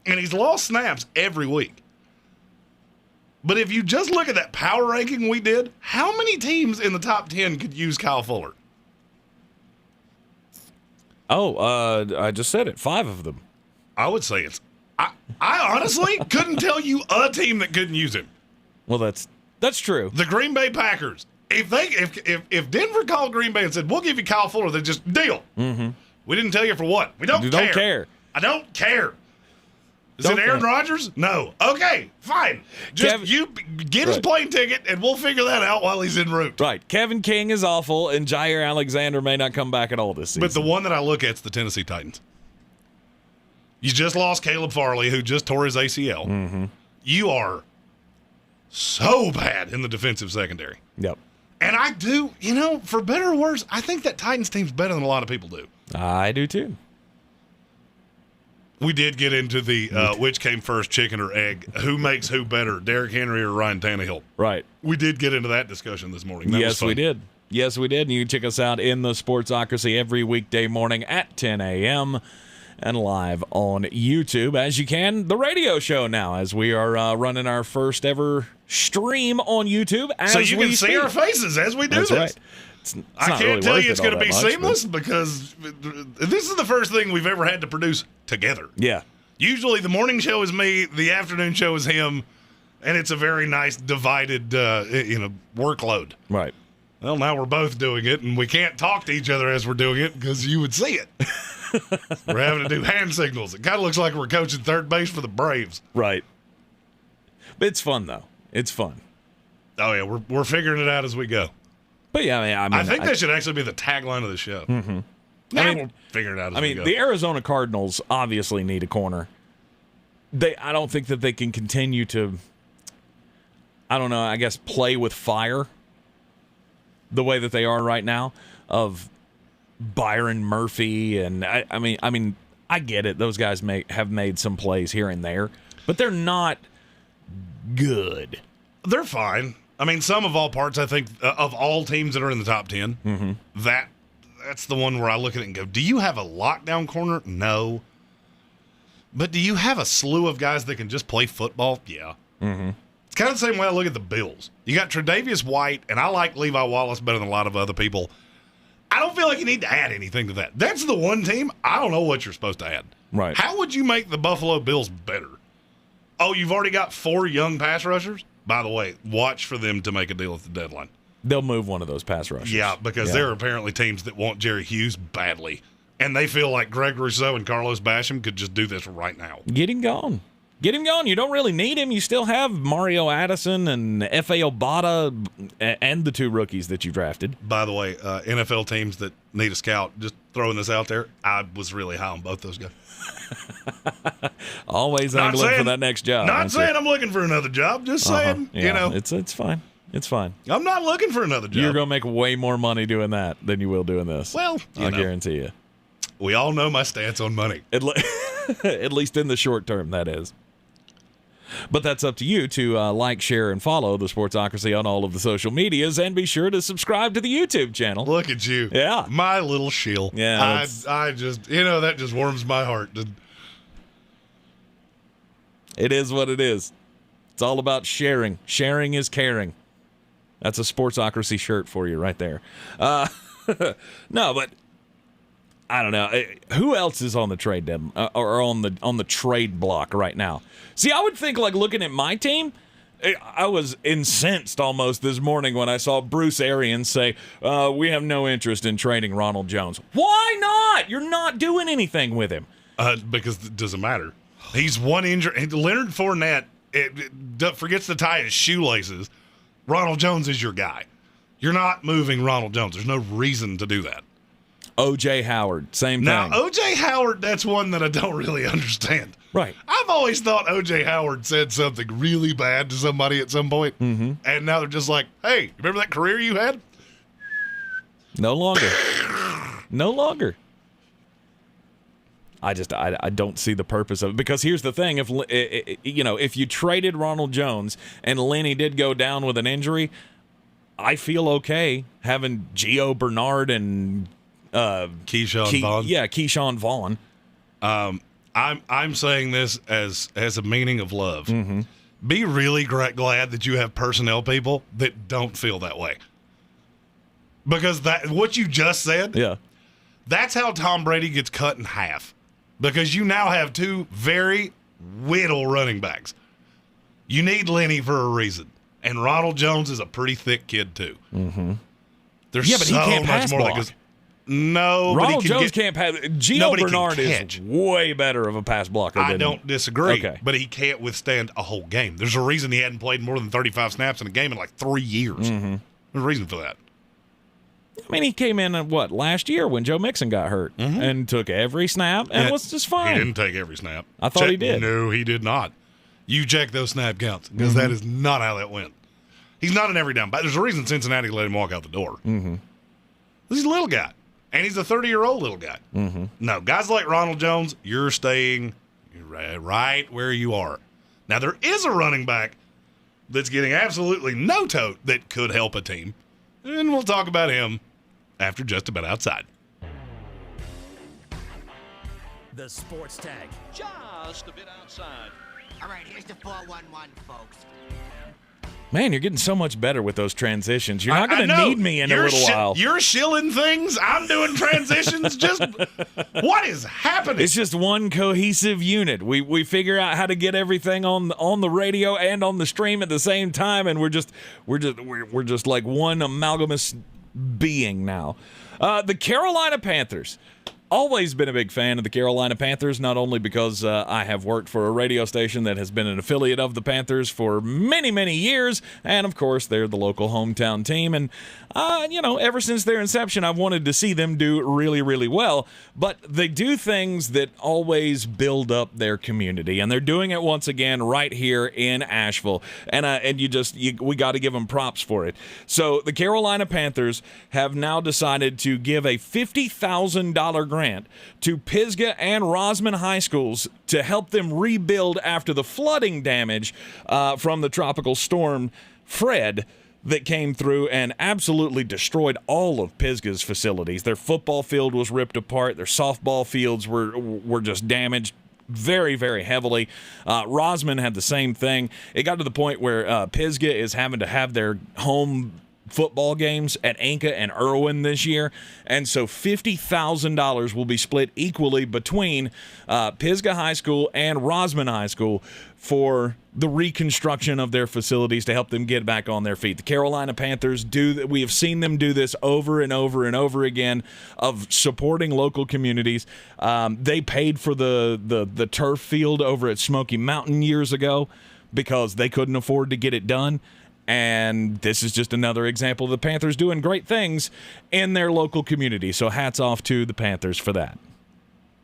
[SPEAKER 5] And he's lost snaps every week. But if you just look at that power ranking we did, how many teams in the top 10 could use Kyle Fuller?
[SPEAKER 4] Oh, I just said it. 5 of them.
[SPEAKER 5] I would say it's... I honestly couldn't tell you a team that couldn't use him.
[SPEAKER 4] Well, that's true.
[SPEAKER 5] The Green Bay Packers. If Denver called Green Bay and said, we'll give you Kyle Fuller, they just deal.
[SPEAKER 4] Mm-hmm.
[SPEAKER 5] We didn't tell you for what. We don't care. I don't care. Is it Aaron Rodgers? No. Okay, fine. Just you get his plane ticket, and we'll figure that out while he's en route.
[SPEAKER 4] Right. Kevin King is awful, and Jair Alexander may not come back at all this season.
[SPEAKER 5] But the one that I look at is the Tennessee Titans. You just lost Caleb Farley, who just tore his ACL.
[SPEAKER 4] Mm-hmm.
[SPEAKER 5] You are so bad in the defensive secondary.
[SPEAKER 4] Yep.
[SPEAKER 5] And I do, for better or worse, I think that Titans team's better than a lot of people do.
[SPEAKER 4] I do too.
[SPEAKER 5] We did get into the which came first, chicken or egg. Who makes who better, Derrick Henry or Ryan Tannehill?
[SPEAKER 4] Right.
[SPEAKER 5] We did get into that discussion this morning.
[SPEAKER 4] Yes, we did. Yes, we did. And you can check us out in the Sportsocracy every weekday morning at 10 a.m. and live on YouTube, as you can the radio show now, as we are running our first ever stream on YouTube.
[SPEAKER 5] So you can see our faces as we do this.
[SPEAKER 4] Right.
[SPEAKER 5] I can't tell you it's going to be seamless because this is the first thing we've ever had to produce together.
[SPEAKER 4] Yeah.
[SPEAKER 5] Usually the morning show is me, the afternoon show is him, and it's a very nice divided workload.
[SPEAKER 4] Right.
[SPEAKER 5] Well, now we're both doing it, and we can't talk to each other as we're doing it because you would see it. We're having to do hand signals. It kind of looks like we're coaching third base for the Braves.
[SPEAKER 4] Right. But it's fun, though. It's fun.
[SPEAKER 5] Oh, yeah. We're figuring it out as we go.
[SPEAKER 4] But, yeah, I
[SPEAKER 5] think that should actually be the tagline of the show.
[SPEAKER 4] Mm-hmm.
[SPEAKER 5] We'll figure it out as we go.
[SPEAKER 4] The Arizona Cardinals obviously need a corner. I don't think that they can continue to, play with fire the way that they are right now of Byron Murphy. And, I get it. Those guys have made some plays here and there, but they're not good.
[SPEAKER 5] They're fine. Some of all parts, I think, of all teams that are in the top 10, that's the one where I look at it and go, do you have a lockdown corner? No. But do you have a slew of guys that can just play football? Yeah.
[SPEAKER 4] Mm-hmm.
[SPEAKER 5] It's kind of the same way I look at the Bills. You got Tre'Davious White, and I like Levi Wallace better than a lot of other people. I don't feel like you need to add anything to that. That's the one team, I don't know what you're supposed to add.
[SPEAKER 4] Right.
[SPEAKER 5] How would you make the Buffalo Bills better? Oh, you've already got 4 young pass rushers? By the way, watch for them to make a deal at the deadline.
[SPEAKER 4] They'll move one of those pass rushers.
[SPEAKER 5] Yeah, because there are apparently teams that want Jerry Hughes badly. And they feel like Greg Rousseau and Carlos Basham could just do this right now.
[SPEAKER 4] Get him gone. Get him gone. You don't really need him. You still have Mario Addison and F.A. Obata and the 2 rookies that you drafted.
[SPEAKER 5] By the way, NFL teams that need a scout, just throwing this out there, I was really high on both those guys.
[SPEAKER 4] Always angling for that next job.
[SPEAKER 5] Not saying I'm looking for another job. Just saying,
[SPEAKER 4] It's fine. It's fine.
[SPEAKER 5] I'm not looking for another job.
[SPEAKER 4] You're going to make way more money doing that than you will doing this.
[SPEAKER 5] Well,
[SPEAKER 4] I'll guarantee you.
[SPEAKER 5] We all know my stance on money.
[SPEAKER 4] At least in the short term, that is. But that's up to you to like, share, and follow the Sportsocracy on all of the social medias, and be sure to subscribe to the YouTube channel.
[SPEAKER 5] Look at you.
[SPEAKER 4] Yeah.
[SPEAKER 5] My little shill.
[SPEAKER 4] Yeah.
[SPEAKER 5] I just, that just warms my heart.
[SPEAKER 4] It is what it is. It's all about sharing. Sharing is caring. That's a Sportsocracy shirt for you right there. No, but I don't know. Who else is on the trade or on the trade block right now? See, I would think, like, looking at my team, I was incensed almost this morning when I saw Bruce Arians say, we have no interest in trading Ronald Jones. Why not? You're not doing anything with him.
[SPEAKER 5] Because it doesn't matter. He's one injury. Leonard Fournette forgets to tie his shoelaces. Ronald Jones is your guy. You're not moving Ronald Jones. There's no reason to do that.
[SPEAKER 4] O.J. Howard, same thing.
[SPEAKER 5] Now, O.J. Howard, that's one that I don't really understand.
[SPEAKER 4] Right.
[SPEAKER 5] I've always thought O.J. Howard said something really bad to somebody at some point, and now they're just like, hey, remember that career you had?
[SPEAKER 4] No longer. No longer. I don't see the purpose of it, because here's the thing: if you traded Ronald Jones and Lenny did go down with an injury, I feel okay having Gio Bernard and
[SPEAKER 5] Keyshawn Vaughn.
[SPEAKER 4] Yeah, Keyshawn Vaughn.
[SPEAKER 5] I'm saying this as a meaning of love. Be really glad that you have personnel people that don't feel that way, because what you just said, that's how Tom Brady gets cut in half. Because you now have 2 very whittle running backs. You need Lenny for a reason. And Ronald Jones is a pretty thick kid, too. There's
[SPEAKER 4] but he can't pass block.
[SPEAKER 5] No,
[SPEAKER 4] Ronald
[SPEAKER 5] but
[SPEAKER 4] Jones can't pass. Gio Bernard is way better of a pass blocker than
[SPEAKER 5] I don't disagree,
[SPEAKER 4] okay.
[SPEAKER 5] But he can't withstand a whole game. There's a reason he hadn't played more than 35 snaps in a game in like 3 years. There's a reason for that.
[SPEAKER 4] I mean, he came in last year when Joe Mixon got hurt and took every snap and was just fine.
[SPEAKER 5] He didn't take every snap.
[SPEAKER 4] I thought he did.
[SPEAKER 5] No, he did not. You check those snap counts, because that is not how that went. He's not an every down back. There's a reason Cincinnati let him walk out the door. He's a little guy, and he's a 30-year-old little guy. No, guys like Ronald Jones, you're staying right where you are. Now, there is a running back that's getting absolutely no tote that could help a team. And we'll talk about him after Just About Outside.
[SPEAKER 2] The Sports Tag.
[SPEAKER 10] Just a bit outside.
[SPEAKER 11] All right, here's the 411, folks.
[SPEAKER 4] Man, you're getting so much better with those transitions. You're not going to need me in a little while.
[SPEAKER 5] You're shilling things. I'm doing transitions. Just what is happening?
[SPEAKER 4] It's just one cohesive unit. We figure out how to get everything on the radio and on the stream at the same time, and we're just like one amalgamous being now. The Carolina Panthers. Always been a big fan of the Carolina Panthers, not only because I have worked for a radio station that has been an affiliate of the Panthers for many, many years, and of course they're the local hometown team, and ever since their inception I've wanted to see them do really, really well, but they do things that always build up their community, and they're doing it once again right here in Asheville, and we got to give them props for it. So the Carolina Panthers have now decided to give a $50,000 grant to Pisgah and Rosman High Schools to help them rebuild after the flooding damage from the tropical storm Fred that came through and absolutely destroyed all of Pisgah's facilities. Their football field was ripped apart. Their softball fields were just damaged very, very heavily. Rosman had the same thing. It got to the point where Pisgah is having to have their home football games at Inca and Irwin this year, and so $50,000 will be split equally between Pisgah High School and Rosman High School for the reconstruction of their facilities to help them get back on their feet. The Carolina Panthers we have seen them do this over and over and over again of supporting local communities. They paid for the turf field over at Smoky Mountain years ago because they couldn't afford to get it done. And this is just another example of the Panthers doing great things in their local community. So hats off to the Panthers for that.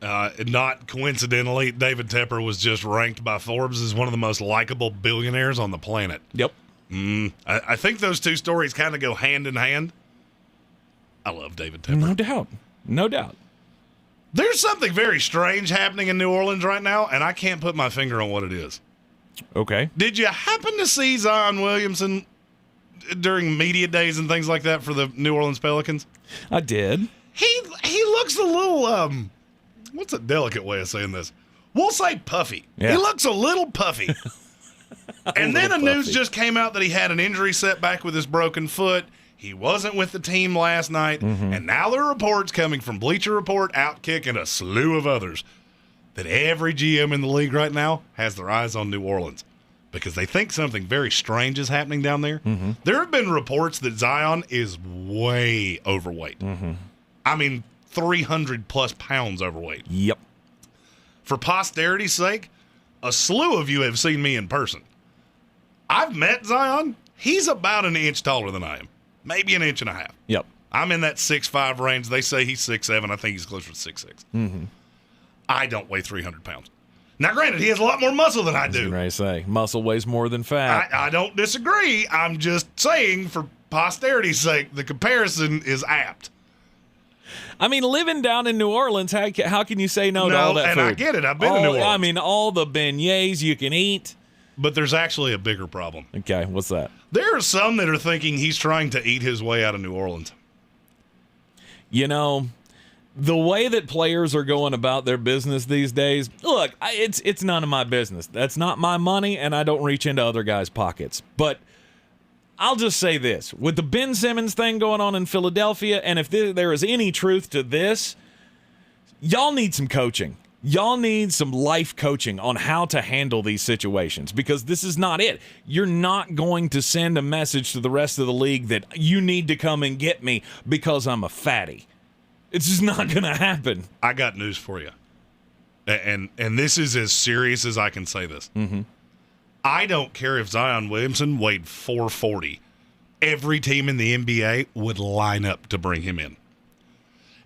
[SPEAKER 5] Not coincidentally, David Tepper was just ranked by Forbes as one of the most likable billionaires on the planet.
[SPEAKER 4] Yep.
[SPEAKER 5] I think those two stories kind of go hand in hand. I love David Tepper.
[SPEAKER 4] No doubt. No doubt.
[SPEAKER 5] There's something very strange happening in New Orleans right now, and I can't put my finger on what it is.
[SPEAKER 4] Okay.
[SPEAKER 5] Did you happen to see Zion Williamson during media days and things like that for the New Orleans Pelicans?
[SPEAKER 4] I did.
[SPEAKER 5] He looks a little what's a delicate way of saying this? We'll say puffy.
[SPEAKER 4] Yeah.
[SPEAKER 5] He looks a little puffy. And then news just came out that he had an injury setback with his broken foot. He wasn't with the team last night. And now there are reports coming from Bleacher Report, Outkick, and a slew of others that every GM in the league right now has their eyes on New Orleans because they think something very strange is happening down there. There have been reports that Zion is way overweight. I mean, 300-plus pounds overweight.
[SPEAKER 4] Yep.
[SPEAKER 5] For posterity's sake, a slew of you have seen me in person. I've met Zion. He's about an inch taller than I am, maybe an inch and a half.
[SPEAKER 4] Yep.
[SPEAKER 5] I'm in that 6'5" range. They say he's 6'7". I think he's closer to 6'6". I don't weigh 300 pounds. Now, granted, he has a lot more muscle than I do.
[SPEAKER 4] I say muscle weighs more than fat.
[SPEAKER 5] I don't disagree. I'm just saying, for posterity's sake, the comparison is apt.
[SPEAKER 4] I mean, living down in New Orleans, how can you say no to all that food?
[SPEAKER 5] And I get it. I've been to New Orleans.
[SPEAKER 4] I mean, all the beignets you can eat.
[SPEAKER 5] But there's actually a bigger problem.
[SPEAKER 4] Okay, what's that?
[SPEAKER 5] There are some that are thinking he's trying to eat his way out of New Orleans.
[SPEAKER 4] You know, the way that players are going about their business these days, look, it's none of my business. That's not my money, and I don't reach into other guys' pockets. But I'll just say this. With the Ben Simmons thing going on in Philadelphia, and if there is any truth to this, y'all need some coaching. Y'all need some life coaching on how to handle these situations because this is not it. You're not going to send a message to the rest of the league that you need to come and get me because I'm a fatty. It's just not going to happen.
[SPEAKER 5] I got news for you. And this is as serious as I can say this. I don't care if Zion Williamson weighed 440. Every team in the NBA would line up to bring him in.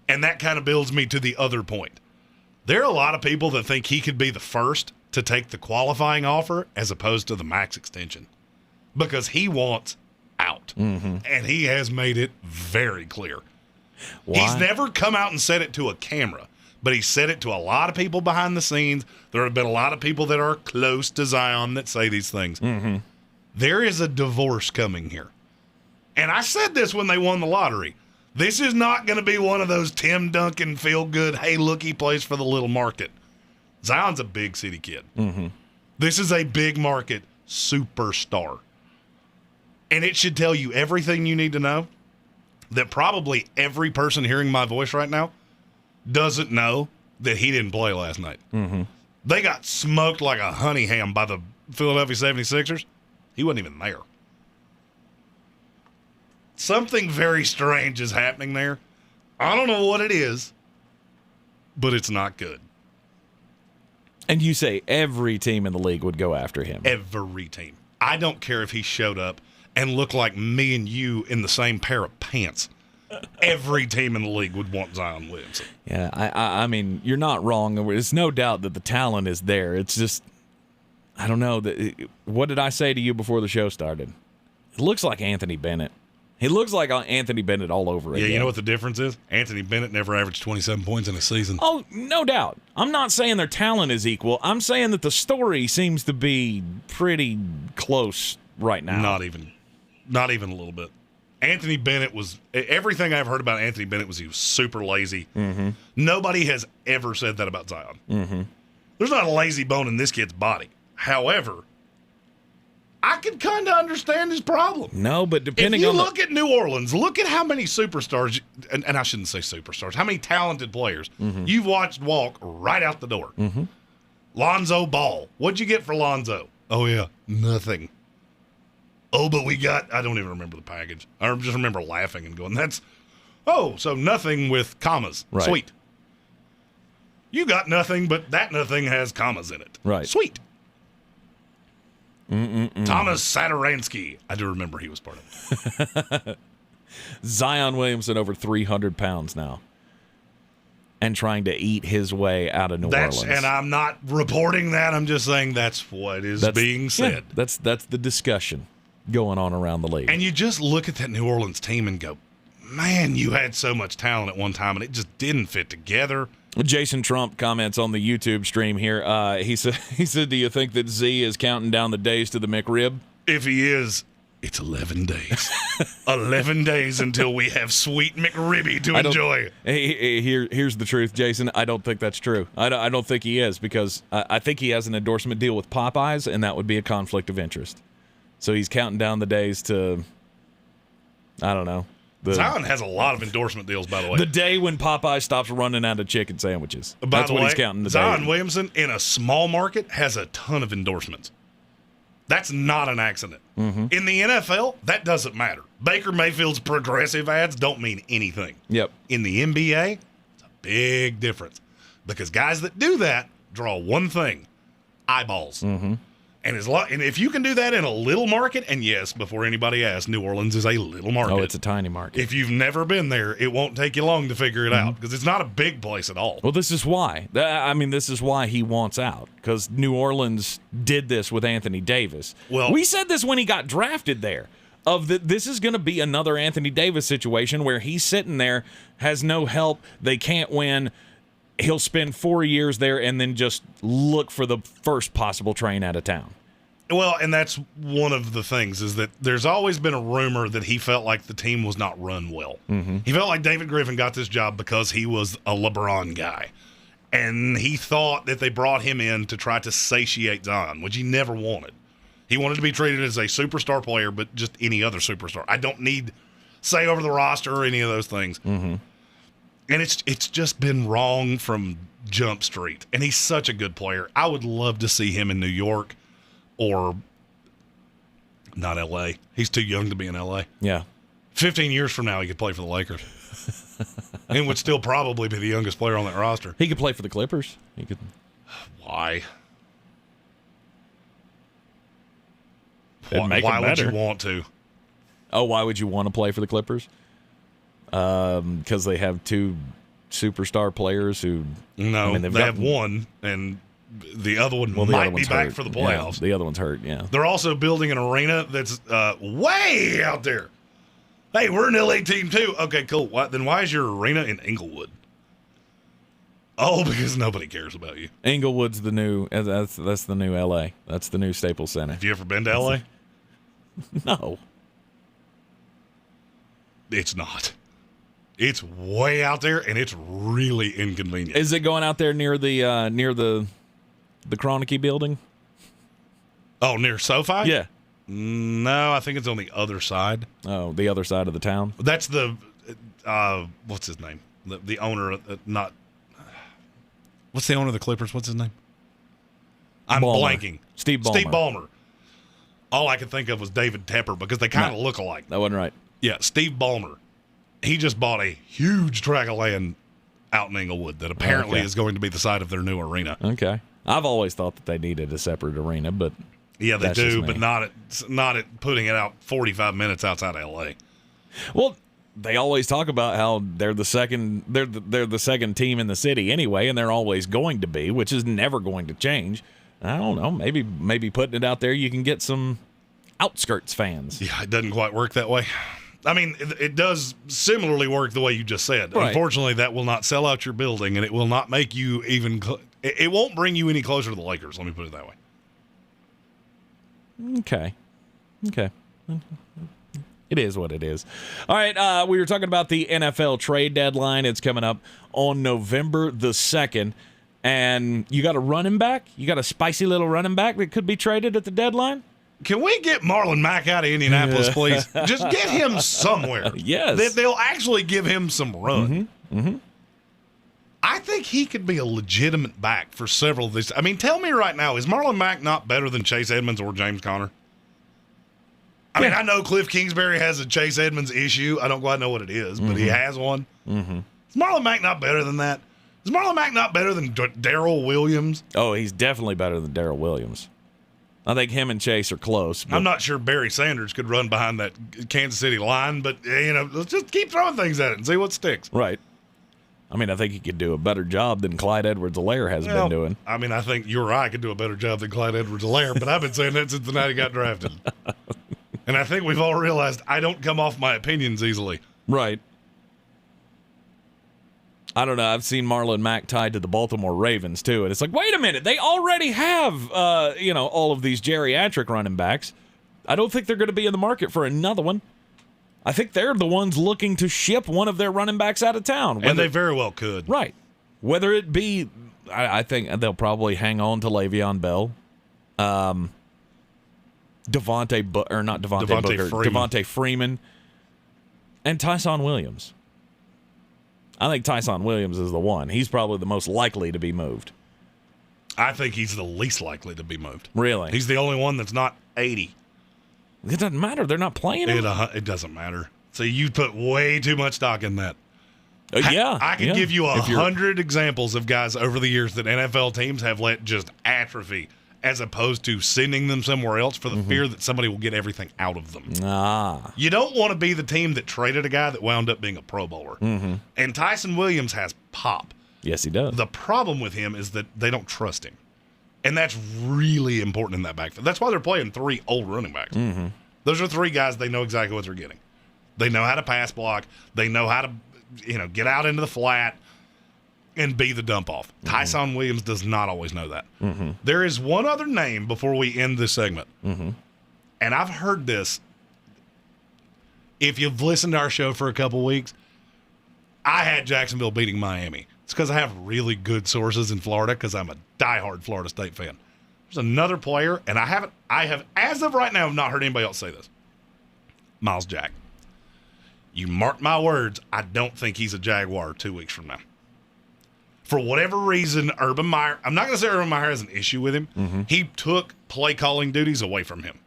[SPEAKER 5] And that kind of builds me to the other point. There are a lot of people that think he could be the first to take the qualifying offer as opposed to the max extension because he wants out. And he has made it very clear.
[SPEAKER 4] Why?
[SPEAKER 5] He's never come out and said it to a camera, but he said it to a lot of people behind the scenes. There have been a lot of people that are close to Zion that say these things. There is a divorce coming here. And I said this when they won the lottery. This is not going to be one of those Tim Duncan feel-good, hey, look, he plays for the little market. Zion's a big city kid. This is a big market superstar. And it should tell you everything you need to know that probably every person hearing my voice right now doesn't know that he didn't play last night. They got smoked like a honey ham by the Philadelphia 76ers. He wasn't even there. Something very strange is happening there. I don't know what it is, but it's not good.
[SPEAKER 4] And you say every team in the league would go after him.
[SPEAKER 5] Every team. I don't care if he showed up and looked like me and you in the same pair of pants. Every team in the league would want Zion Williamson.
[SPEAKER 4] Yeah, I mean, you're not wrong. There's no doubt that the talent is there. It's just, I don't know. What did I say to you before the show started? It looks like Anthony Bennett. He looks like Anthony Bennett all over again.
[SPEAKER 5] Yeah, you know what the difference is? Anthony Bennett never averaged 27 points in a season.
[SPEAKER 4] Oh, no doubt. I'm not saying their talent is equal. I'm saying that the story seems to be pretty close right now.
[SPEAKER 5] Not even a little bit. Anthony Bennett was – everything I've heard about Anthony Bennett was he was super lazy. Nobody has ever said that about Zion. There's not a lazy bone in this kid's body. However, I could kind of understand his problem.
[SPEAKER 4] No, but depending
[SPEAKER 5] if you
[SPEAKER 4] on
[SPEAKER 5] look at New Orleans, look at how many superstars, and I shouldn't say superstars, how many talented players you've watched walk right out the door. Lonzo Ball. What'd you get for Lonzo? Oh, yeah, nothing. Oh, but we got, I don't even remember the package. I just remember laughing and going, so nothing with commas.
[SPEAKER 4] Right.
[SPEAKER 5] Sweet. You got nothing, but that nothing has commas in it.
[SPEAKER 4] Right.
[SPEAKER 5] Sweet. Thomas Sadaransky. I do remember he was part of it.
[SPEAKER 4] Zion Williamson over 300 pounds now and trying to eat his way out of New Orleans.
[SPEAKER 5] And I'm not reporting that. I'm just saying that's what is being said.
[SPEAKER 4] Yeah, that's the discussion going on around the league.
[SPEAKER 5] And you just look at that New Orleans team and go, man, you had so much talent at one time, and it just didn't fit together.
[SPEAKER 4] Jason Trump comments on the YouTube stream here. He said, do you think that Z is counting down the days to the McRib?
[SPEAKER 5] If he is, it's 11 days. 11 days until we have sweet McRibby to enjoy.
[SPEAKER 4] Here's the truth, Jason. I don't think that's true. I don't think he is, because I think he has an endorsement deal with Popeyes, and that would be a conflict of interest. So he's counting down the days to, I don't know.
[SPEAKER 5] Zion has a lot of endorsement deals, by the way.
[SPEAKER 4] The day when Popeye stops running out of chicken sandwiches. That's what he's counting today.
[SPEAKER 5] Zion Williamson, in a small market, has a ton of endorsements. That's not an accident. In the NFL, that doesn't matter. Baker Mayfield's progressive ads don't mean anything.
[SPEAKER 4] Yep.
[SPEAKER 5] In the NBA, it's a big difference. Because guys that do that draw one thing, eyeballs. And if you can do that in a little market, and yes, before anybody asks, New Orleans is a little market.
[SPEAKER 4] Oh, it's a tiny market.
[SPEAKER 5] If you've never been there, it won't take you long to figure it out, because it's not a big place at all.
[SPEAKER 4] Well, this is why. This is why he wants out, because New Orleans did this with Anthony Davis.
[SPEAKER 5] Well,
[SPEAKER 4] we said this when he got drafted there. This is going to be another Anthony Davis situation where he's sitting there, has no help, they can't win. He'll spend 4 years there and then just look for the first possible train out of town.
[SPEAKER 5] Well, and that's one of the things, is that there's always been a rumor that he felt like the team was not run well. He felt like David Griffin got this job because he was a LeBron guy. And he thought that they brought him in to try to satiate Zion, which he never wanted. He wanted to be treated as a superstar player, but just any other superstar. I don't need say over the roster or any of those things. And it's just been wrong from Jump Street. And he's such a good player. I would love to see him in New York or not L.A. He's too young to be in L.A.
[SPEAKER 4] Yeah.
[SPEAKER 5] 15 years from now, he could play for the Lakers. And would still probably be the youngest player on that roster.
[SPEAKER 4] He could play for the Clippers. He could.
[SPEAKER 5] Why?
[SPEAKER 4] Why
[SPEAKER 5] would you want to?
[SPEAKER 4] Oh, why would you want to play for the Clippers? Because they have two superstar players who.
[SPEAKER 5] No, they have one, and the other one might be back for the playoffs.
[SPEAKER 4] Yeah, the other one's hurt, yeah.
[SPEAKER 5] They're also building an arena that's way out there. Hey, we're an LA team too. Okay, cool. Then why is your arena in Inglewood? Oh, because nobody cares about you.
[SPEAKER 4] Inglewood's the new. That's the new LA. That's the new Staples Center.
[SPEAKER 5] Have you ever been to LA?
[SPEAKER 4] No.
[SPEAKER 5] It's not. It's way out there, and it's really inconvenient.
[SPEAKER 4] Is it going out there near the Kroenke building?
[SPEAKER 5] Oh, near SoFi?
[SPEAKER 4] Yeah.
[SPEAKER 5] No, I think it's on the other side.
[SPEAKER 4] Oh, the other side of the town?
[SPEAKER 5] That's the, what's his name? The owner, what's the owner of the Clippers? What's his name? I'm blanking.
[SPEAKER 4] Steve Ballmer.
[SPEAKER 5] Steve Ballmer. All I could think of was David Tepper, because they kind of look alike.
[SPEAKER 4] That wasn't right.
[SPEAKER 5] Yeah, Steve Ballmer. He just bought a huge tract of land out in Inglewood that apparently is going to be the site of their new arena.
[SPEAKER 4] Okay. I've always thought that they needed a separate arena, but
[SPEAKER 5] yeah, they do, but not at putting it out 45 minutes outside L.A.
[SPEAKER 4] Well, they always talk about how they're the second team in the city anyway, and they're always going to be, which is never going to change. I don't know. Maybe putting it out there, you can get some outskirts fans.
[SPEAKER 5] Yeah, it doesn't quite work that way. I mean, it does similarly work the way you just said.
[SPEAKER 4] Right.
[SPEAKER 5] Unfortunately, that will not sell out your building, and it will not make you even it won't bring you any closer to the Lakers, let me put it that way.
[SPEAKER 4] Okay. It is what it is. All right, we were talking about the NFL trade deadline. It's coming up on November the 2nd, and you got a running back? You got a spicy little running back that could be traded at the deadline?
[SPEAKER 5] Can we get Marlon Mack out of Indianapolis, please? Just get him somewhere.
[SPEAKER 4] Yes.
[SPEAKER 5] They'll actually give him some run. I think he could be a legitimate back for several of these. I mean, tell me right now, is Marlon Mack not better than Chase Edmonds or James Conner? I mean, I know Cliff Kingsbury has a Chase Edmonds issue. I don't quite know what it is, but he has one. Is Marlon Mack not better than that? Is Marlon Mack not better than Darrell Williams?
[SPEAKER 4] Oh, he's definitely better than Darrell Williams. I think him and Chase are close.
[SPEAKER 5] I'm not sure Barry Sanders could run behind that Kansas City line, but, let's just keep throwing things at it and see what sticks.
[SPEAKER 4] Right. I mean, I think he could do a better job than Clyde Edwards-Helaire has been doing.
[SPEAKER 5] I mean, I think you or I could do a better job than Clyde Edwards-Helaire, but I've been saying that since the night he got drafted. And I think we've all realized I don't come off my opinions easily.
[SPEAKER 4] Right. I don't know. I've seen Marlon Mack tied to the Baltimore Ravens, too. And it's like, wait a minute. They already have, all of these geriatric running backs. I don't think they're going to be in the market for another one. I think they're the ones looking to ship one of their running backs out of town.
[SPEAKER 5] And they very well could.
[SPEAKER 4] Right. Whether it be, I think they'll probably hang on to Le'Veon Bell. Devontae Freeman. And Tyson Williams. I think Tyson Williams is the one. He's probably the most likely to be moved.
[SPEAKER 5] I think he's the least likely to be moved.
[SPEAKER 4] Really?
[SPEAKER 5] He's the only one that's not 80.
[SPEAKER 4] It doesn't matter. They're not playing him.
[SPEAKER 5] It doesn't matter. So you put way too much stock in that. I could give you 100 examples of guys over the years that NFL teams have let just atrophy as opposed to sending them somewhere else for the fear that somebody will get everything out of them. You don't want to be the team that traded a guy that wound up being a Pro Bowler. And Tyson Williams has pop.
[SPEAKER 4] Yes, he does.
[SPEAKER 5] The problem with him is that they don't trust him. And that's really important in that backfield. That's why they're playing 3 old running backs. Those are 3 guys they know exactly what they're getting. They know how to pass block. They know how to, get out into the flat and be the dump off. Tyson Williams does not always know that. There is one other name before we end this segment. And I've heard this. If you've listened to our show for a couple weeks, I had Jacksonville beating Miami. It's because I have really good sources in Florida because I'm a diehard Florida State fan. There's another player, and I have, as of right now, not heard anybody else say this. Miles Jack. You mark my words, I don't think he's a Jaguar 2 weeks from now. For whatever reason, Urban Meyer, I'm not going to say Urban Meyer has an issue with him. He took play calling duties away from him.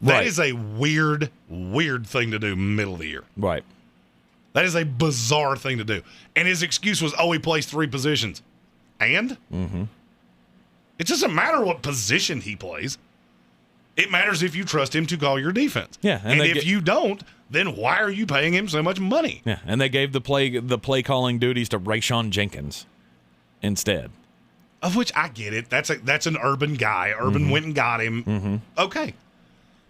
[SPEAKER 5] That is a weird, weird thing to do middle of the year.
[SPEAKER 4] Right.
[SPEAKER 5] That is a bizarre thing to do. And his excuse was, he plays 3 positions. And? It doesn't matter what position he plays. It matters if you trust him to call your defense.
[SPEAKER 4] Yeah,
[SPEAKER 5] and if you don't, then why are you paying him so much money?
[SPEAKER 4] Yeah, and they gave the play calling duties to Rayshawn Jenkins instead.
[SPEAKER 5] Of which I get it. That's an Urban guy. Urban went and got him. Okay.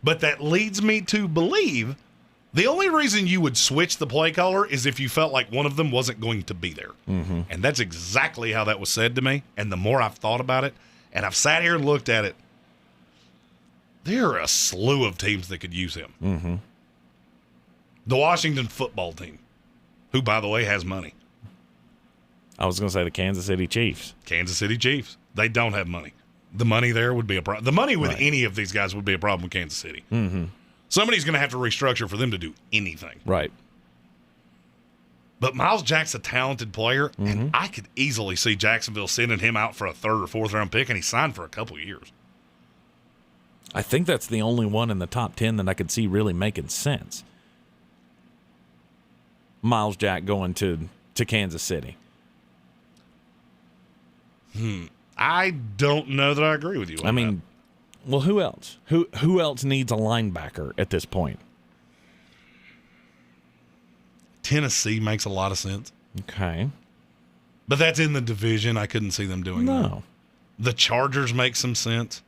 [SPEAKER 5] But that leads me to believe the only reason you would switch the play caller is if you felt like one of them wasn't going to be there. And that's exactly how that was said to me. And the more I've thought about it, and I've sat here and looked at it, there are a slew of teams that could use him. The Washington football team, who, by the way, has money.
[SPEAKER 4] I was going to say the Kansas City Chiefs.
[SPEAKER 5] Kansas City Chiefs. They don't have money. The money there would be a problem. The money with any of these guys would be a problem with Kansas City. Somebody's going to have to restructure for them to do anything.
[SPEAKER 4] Right.
[SPEAKER 5] But Miles Jack's a talented player, and I could easily see Jacksonville sending him out for a 3rd or 4th round pick, and he signed for a couple of years.
[SPEAKER 4] I think that's the only one in the top 10 that I could see really making sense. Miles Jack going to Kansas City.
[SPEAKER 5] I don't know that I agree with you on that.
[SPEAKER 4] Well, who else? Who else needs a linebacker at this point?
[SPEAKER 5] Tennessee makes a lot of sense.
[SPEAKER 4] Okay.
[SPEAKER 5] But that's in the division. I couldn't see them doing that.
[SPEAKER 4] No.
[SPEAKER 5] The Chargers make some sense.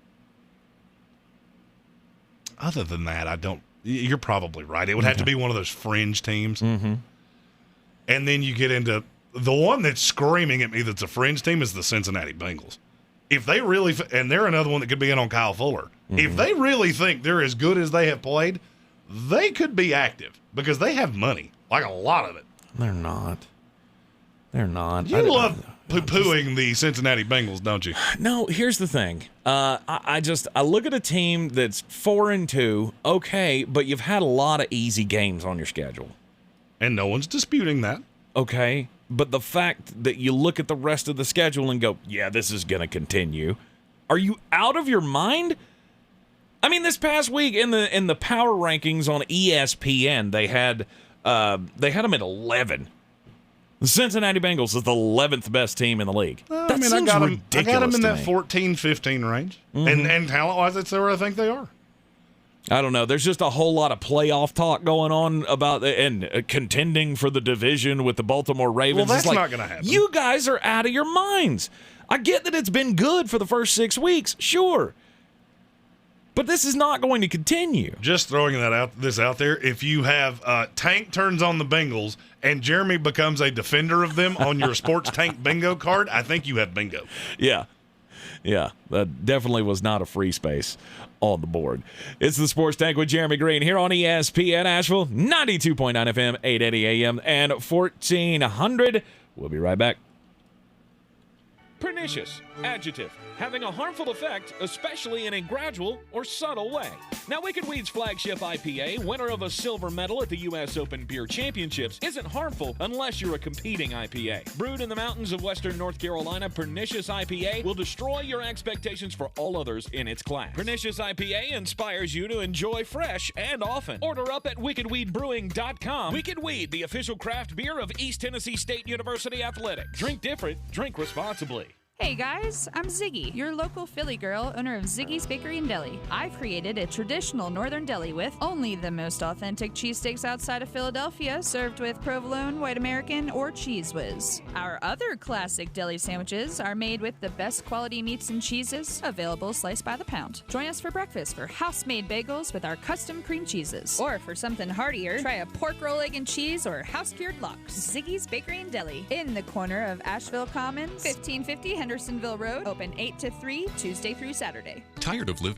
[SPEAKER 5] Other than that, I don't. You're probably right. It would have to be one of those fringe teams. And then you get into the one that's screaming at me that's a fringe team is the Cincinnati Bengals. If they really, and they're another one that could be in on Kyle Fuller. If they really think they're as good as they have played, they could be active because they have money, like a lot of it.
[SPEAKER 4] They're not. They're not.
[SPEAKER 5] You love poo-pooing the Cincinnati Bengals, don't you?
[SPEAKER 4] No, here's the thing. I look at a team that's 4-2, okay, but you've had a lot of easy games on your schedule.
[SPEAKER 5] And no one's disputing that.
[SPEAKER 4] Okay, but the fact that you look at the rest of the schedule and go, yeah, this is going to continue. Are you out of your mind? I mean, this past week in the power rankings on ESPN, they had them at 11. The Cincinnati Bengals is the 11th best team in the league.
[SPEAKER 5] I got them in that 14-15 range. Mm-hmm. And talent-wise, that's where I think they are.
[SPEAKER 4] I don't know. There's just a whole lot of playoff talk going on about and contending for the division with the Baltimore Ravens.
[SPEAKER 5] Well, that's not going to happen.
[SPEAKER 4] You guys are out of your minds. I get that it's been good for the first 6 weeks, sure. But this is not going to continue.
[SPEAKER 5] Just throwing this out there, if you have Tank turns on the Bengals and Jeremy becomes a defender of them on your Sports Tank bingo card, I think you have bingo.
[SPEAKER 4] Yeah, that definitely was not a free space on the board. It's the Sports Tank with Jeremy Greene here on ESPN Asheville, 92.9 FM, 880 AM, and 1400. We'll be right back.
[SPEAKER 8] Pernicious, adjective, having a harmful effect, especially in a gradual or subtle way. Now, Wicked Weed's flagship IPA, winner of a silver medal at the U.S. Open Beer Championships, isn't harmful unless you're a competing IPA. Brewed in the mountains of western North Carolina, Pernicious IPA will destroy your expectations for all others in its class. Pernicious IPA inspires you to enjoy fresh and often. Order up at wickedweedbrewing.com. Wicked Weed, the official craft beer of East Tennessee State University Athletics. Drink different, drink responsibly.
[SPEAKER 12] Hey guys, I'm Ziggy, your local Philly girl, owner of Ziggy's Bakery and Deli. I've created a traditional northern deli with only the most authentic cheesesteaks outside of Philadelphia, served with provolone, white American, or Cheese Whiz. Our other classic deli sandwiches are made with the best quality meats and cheeses, available sliced by the pound. Join us for breakfast for house-made bagels with our custom cream cheeses. Or for something heartier, try a pork roll, egg, and cheese or house-cured lox. Ziggy's Bakery and Deli, in the corner of Asheville Commons, 1550 Hendersonville Road, open 8 to 3, Tuesday through Saturday.
[SPEAKER 13] Tired of living?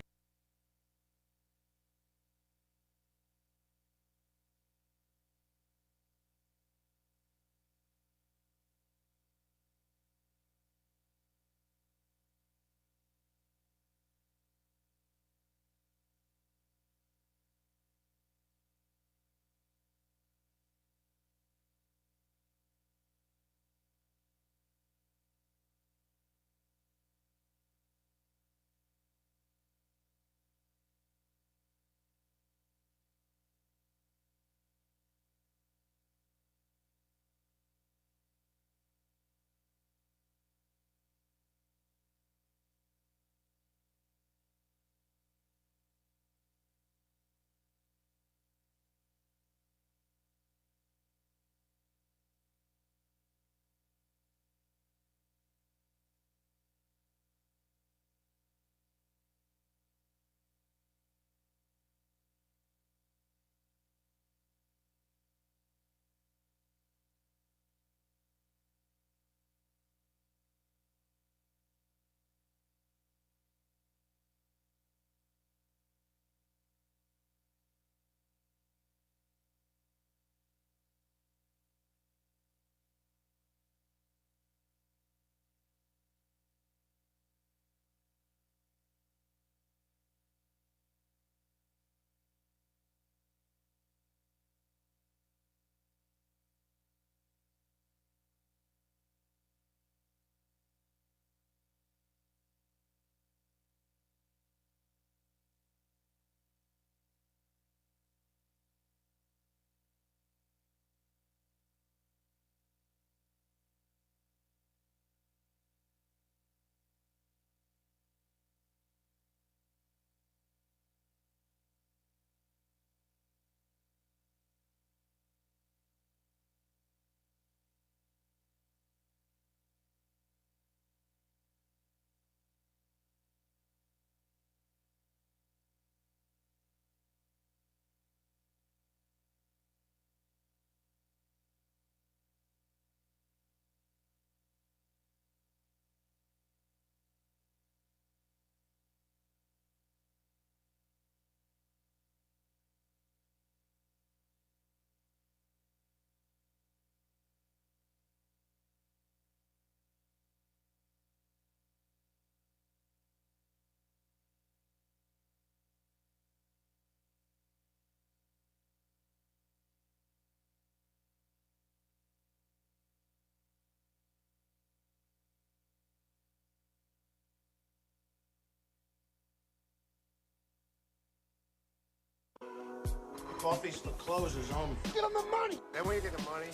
[SPEAKER 13] coffee's for closers only. Get them the money. Then when you get the money,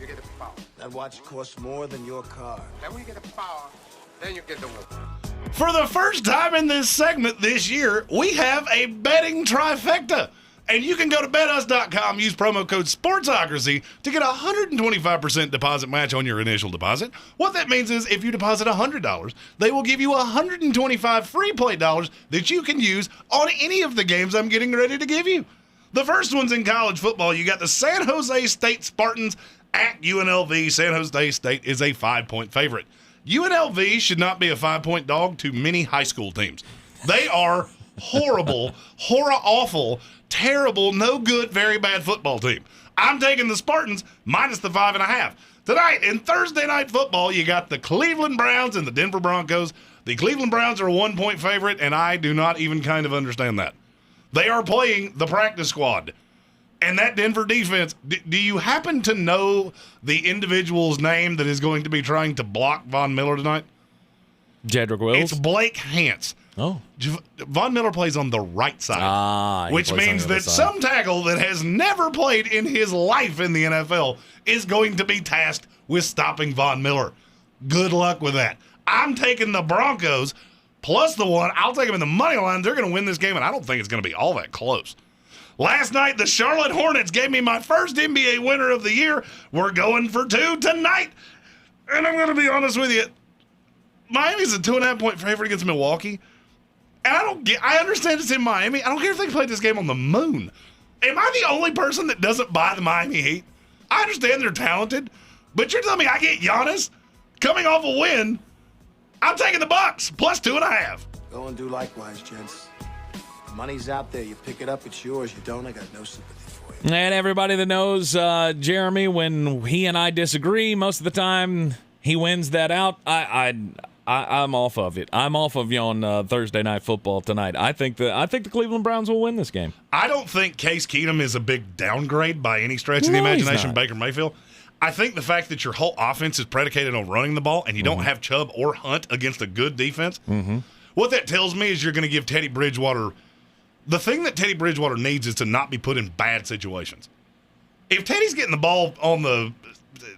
[SPEAKER 13] you get the power. That watch costs more than your car. Then when you get the power, then you get the woman.
[SPEAKER 5] For the first time in this segment this year, we have a betting trifecta. And you can go to betus.com, use promo code SPORTSOCRACY to get a 125% deposit match on your initial deposit. What that means is if you deposit $100, they will give you 125 free play dollars that you can use on any of the games I'm getting ready to give you. The first one's in college football. You got the San Jose State Spartans at UNLV. San Jose State is a 5-point favorite. UNLV should not be a 5-point dog to many high school teams. They are horrible, awful, terrible, no good, very bad football team. I'm taking the Spartans minus the 5.5. Tonight in Thursday Night Football, you got the Cleveland Browns and the Denver Broncos. The Cleveland Browns are a 1-point favorite, and I do not even kind of understand that. They are playing the practice squad. And that Denver defense, do you happen to know the individual's name that is going to be trying to block Von Miller tonight?
[SPEAKER 4] Jedrick Wills?
[SPEAKER 5] It's Blake Hance.
[SPEAKER 4] Oh.
[SPEAKER 5] Von Miller plays on the right side, which means that some tackle that has never played in his life in the NFL is going to be tasked with stopping Von Miller. Good luck with that. I'm taking the Broncos plus the 1. I'll take them in the money line. They're going to win this game, and I don't think it's going to be all that close. Last night, the Charlotte Hornets gave me my first NBA winner of the year. We're going for 2 tonight. And I'm going to be honest with you. Miami's a 2.5-point favorite against Milwaukee. And I understand it's in Miami. I don't care if they played this game on the moon. Am I the only person that doesn't buy the Miami Heat? I understand they're talented, but you're telling me I get Giannis coming off a win. I'm taking the Bucks plus 2.5.
[SPEAKER 13] Go and do likewise, gents. The money's out there. You pick it up, it's yours. You don't, I got no sympathy for you.
[SPEAKER 4] And everybody that knows Jeremy, when he and I disagree, most of the time he wins that out. I'm off of it. I'm off of you on Thursday Night Football tonight. I think the Cleveland Browns will win this game.
[SPEAKER 5] I don't think Case Keenum is a big downgrade by any stretch of the imagination, Baker Mayfield. I think the fact that your whole offense is predicated on running the ball and you don't have Chubb or Hunt against a good defense, what that tells me is you're going to give Teddy Bridgewater – the thing that Teddy Bridgewater needs is to not be put in bad situations. If Teddy's getting the ball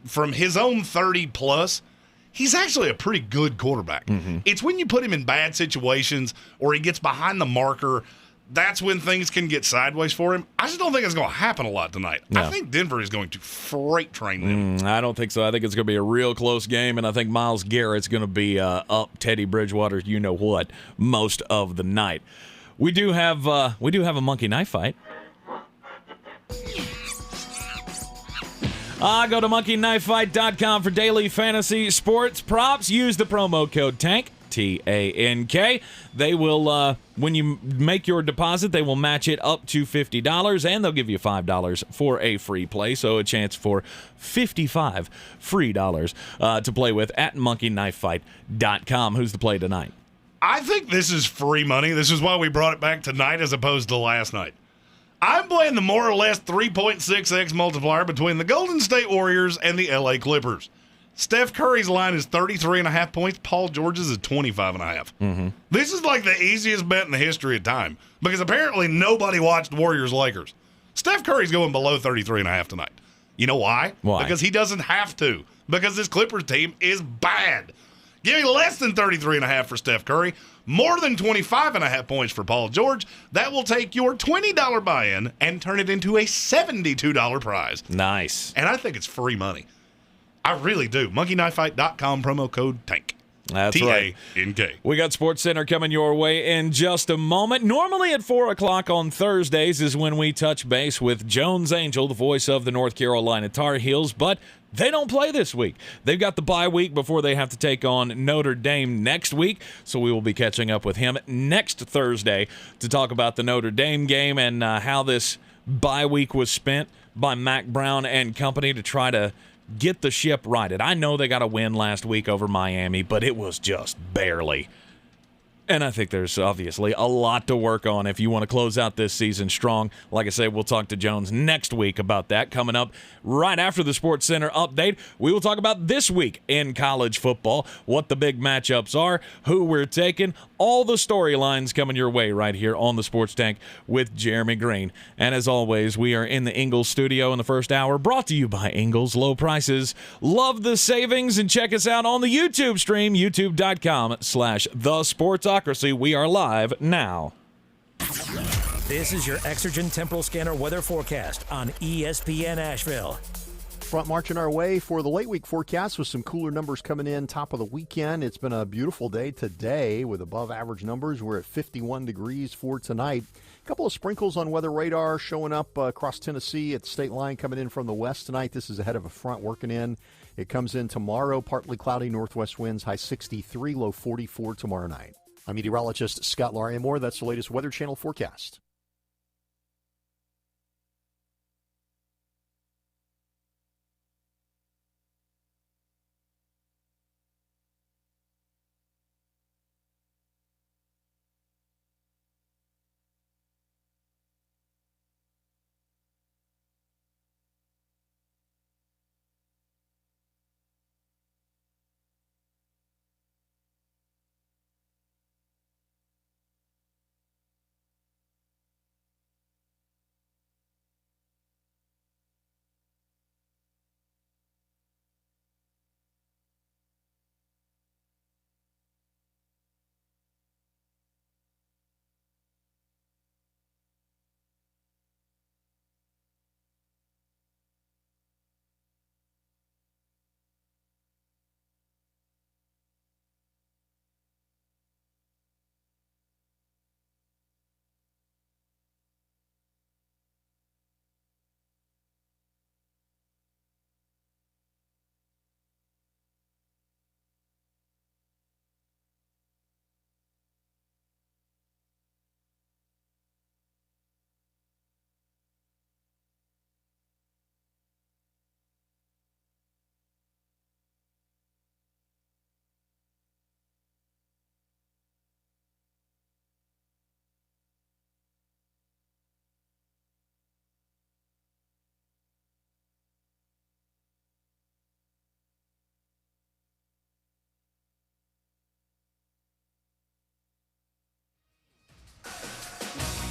[SPEAKER 5] from his own 30-plus – he's actually a pretty good quarterback. It's when you put him in bad situations or he gets behind the marker, that's when things can get sideways for him. I just don't think it's going to happen a lot tonight. No. I think Denver is going to freight train them.
[SPEAKER 4] I don't think so. I think it's going to be a real close game, and I think Myles Garrett's going to be up Teddy Bridgewater, you-know-what, most of the night. We do have a monkey knife fight. Go to monkeyknifefight.com for daily fantasy sports props. Use the promo code TANK, T-A-N-K. They will, when you make your deposit, they will match it up to $50, and they'll give you $5 for a free play, so a chance for $55 free dollars to play with at monkeyknifefight.com. Who's the play tonight?
[SPEAKER 5] I think this is free money. This is why we brought it back tonight as opposed to last night. I'm playing the more or less 3.6x multiplier between the Golden State Warriors and the LA Clippers. Steph Curry's line is 33.5 points. Paul George's is 25.5. This is like the easiest bet in the history of time because apparently nobody watched Warriors-Lakers. Steph Curry's going below 33.5 tonight. You know why?
[SPEAKER 4] Why?
[SPEAKER 5] Because he doesn't have to. Because this Clippers team is bad. Give me less than 33.5 for Steph Curry. More than 25.5 points for Paul George. That will take your $20 buy-in and turn it into a $72 prize.
[SPEAKER 4] Nice.
[SPEAKER 5] And I think it's free money. I really do. monkeyknifefight.com, promo code TANK.
[SPEAKER 4] That's
[SPEAKER 5] T-A-N-K.
[SPEAKER 4] right. We got Sportscenter coming your way in just a moment. Normally at 4 o'clock on Thursdays is when we touch base with Jones Angell, the voice of the North Carolina Tar Heels, but they don't play this week. They've got the bye week before they have to take on Notre Dame next week, so we will be catching up with him next Thursday to talk about the Notre Dame game and how this bye week was spent by Mac Brown and company to try to get the ship righted. I know they got a win last week over Miami, but it was just barely. And I think there's obviously a lot to work on if you want to close out this season strong. Like I say, we'll talk to Jones next week about that. Coming up right after the Sportscenter update, we will talk about this week in college football, what the big matchups are, who we're taking, all the storylines coming your way right here on the Sports Tank with Jeremy Greene. And as always, we are in the Ingles studio in the first hour, brought to you by Ingles Low Prices. Love the savings, and check us out on the YouTube stream, youtube.com/thesportsocracy. We are live now.
[SPEAKER 2] This is your Exergen Temporal Scanner weather forecast on ESPN Asheville.
[SPEAKER 6] Front marching our way for the late week forecast with some cooler numbers coming in top of the weekend. It's been a beautiful day today with above average numbers. We're at 51 degrees for tonight. A couple of sprinkles on weather radar showing up across Tennessee at the state line coming in from the west tonight. This is ahead of a front working in. It comes in tomorrow, partly cloudy, northwest winds, high 63, low 44 tomorrow night. I'm meteorologist Scott Larimore. That's the latest Weather Channel forecast.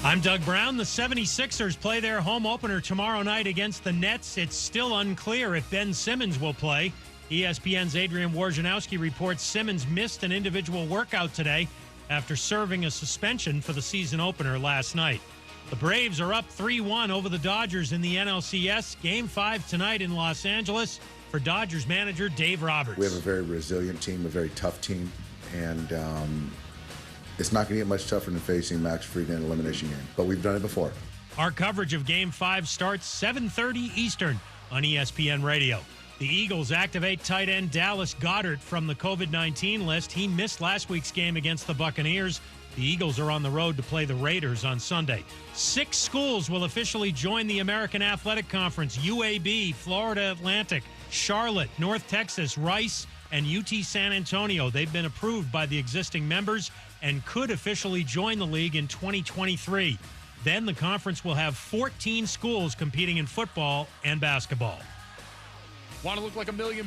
[SPEAKER 14] I'm Doug Brown. The 76ers play their home opener tomorrow night against the Nets. It's still unclear if Ben Simmons will play. ESPN's Adrian Wojnarowski reports Simmons missed an individual workout today after serving a suspension for the season opener last night. The Braves are up 3-1 over the Dodgers in the NLCS. Game 5 tonight in Los Angeles for Dodgers manager Dave Roberts.
[SPEAKER 15] We have a very resilient team, a very tough team, and it's not going to get much tougher than facing Max Fried in an elimination game, but we've done it before.
[SPEAKER 14] Our coverage of Game 5 starts 7:30 Eastern on ESPN Radio. The Eagles activate tight end Dallas Goedert from the COVID-19 list. He missed last week's game against the Buccaneers. The Eagles are on the road to play the Raiders on Sunday. 6 schools will officially join the American Athletic Conference: UAB, Florida Atlantic, Charlotte, North Texas, Rice, and UT San Antonio. They've been approved by the existing members and could officially join the league in 2023. Then the conference will have 14 schools competing in football and basketball.
[SPEAKER 16] Want to look like $1 million?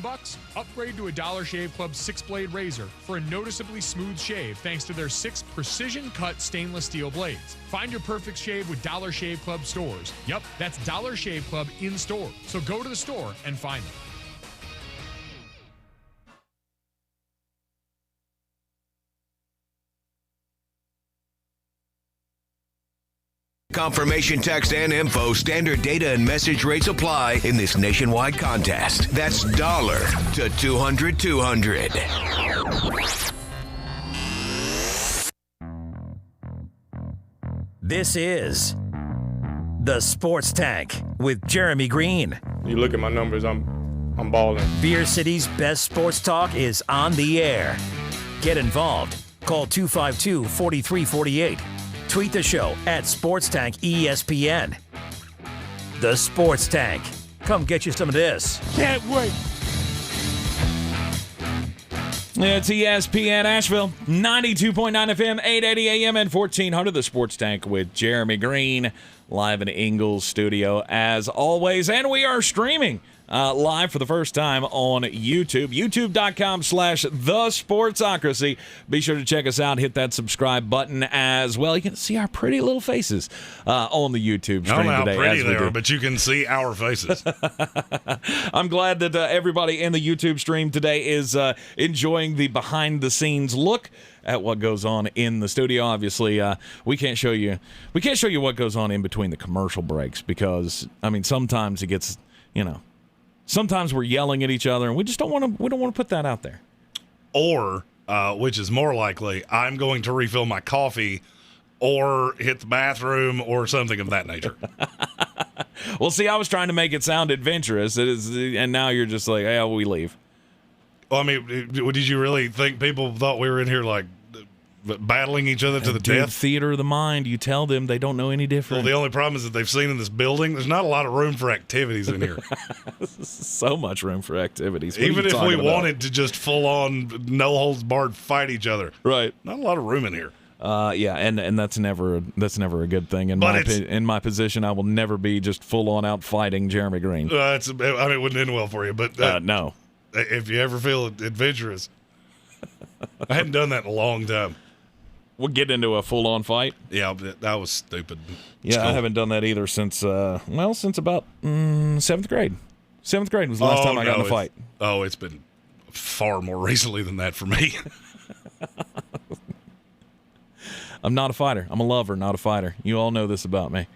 [SPEAKER 16] Upgrade to a Dollar Shave Club 6-blade razor for a noticeably smooth shave thanks to their 6 precision-cut stainless steel blades. Find your perfect shave with Dollar Shave Club stores. Yup, that's Dollar Shave Club in store. So go to the store and find them.
[SPEAKER 1] Confirmation text and info, standard data and message rates apply in this nationwide contest. That's dollar to 200-200.
[SPEAKER 2] This is the Sports Tank with Jeremy Greene.
[SPEAKER 3] You look at my numbers, I'm balling.
[SPEAKER 2] Beer City's best sports talk is on the air. Get involved. Call 252-4348. Tweet the show at SportsTankESPN. The Sports Tank. Come get you some of this.
[SPEAKER 16] Can't wait.
[SPEAKER 4] It's ESPN Asheville, 92.9 FM, 880 AM, and 1400, the Sports Tank with Jeremy Greene, live in Ingles studio as always. And we are streaming live for the first time on YouTube, youtube.com/thesportsocracy. Be sure to check us out. Hit that subscribe button as well. You can see our pretty little faces on the YouTube stream today.
[SPEAKER 5] I don't know how pretty they are, but you can see our faces.
[SPEAKER 4] I'm glad that everybody in the YouTube stream today is enjoying the behind-the-scenes look at what goes on in the studio. Obviously, we can't show you what goes on in between the commercial breaks because, I mean, sometimes it gets, sometimes we're yelling at each other, and we just don't want to put that out there.
[SPEAKER 5] Or, which is more likely, I'm going to refill my coffee or hit the bathroom or something of that nature.
[SPEAKER 4] Well, see, I was trying to make it sound adventurous, and now you're just like, hey, we leave.
[SPEAKER 5] Well, I mean, did you really think people thought we were in here like battling each other to the death?
[SPEAKER 4] Theater of the mind. You tell them, they don't know any different.
[SPEAKER 5] Well, the only problem is that they've seen in this building, there's not a lot of room for activities in here.
[SPEAKER 4] So much room for activities.
[SPEAKER 5] Even if we wanted to just full on, no holds barred fight each other,
[SPEAKER 4] right?
[SPEAKER 5] Not a lot of room in here.
[SPEAKER 4] Yeah, and that's never a good thing. In my position, I will never be just full on out fighting Jeremy Greene.
[SPEAKER 5] It wouldn't end well for you, but
[SPEAKER 4] no.
[SPEAKER 5] If you ever feel adventurous, I hadn't done that in a long time.
[SPEAKER 4] We'll get into a full on fight.
[SPEAKER 5] Yeah, that was stupid.
[SPEAKER 4] Yeah, I haven't done that either since about 7th grade. 7th grade was the last time I got in a fight.
[SPEAKER 5] It's been far more recently than that for me.
[SPEAKER 4] I'm not a fighter. I'm a lover, not a fighter. You all know this about me.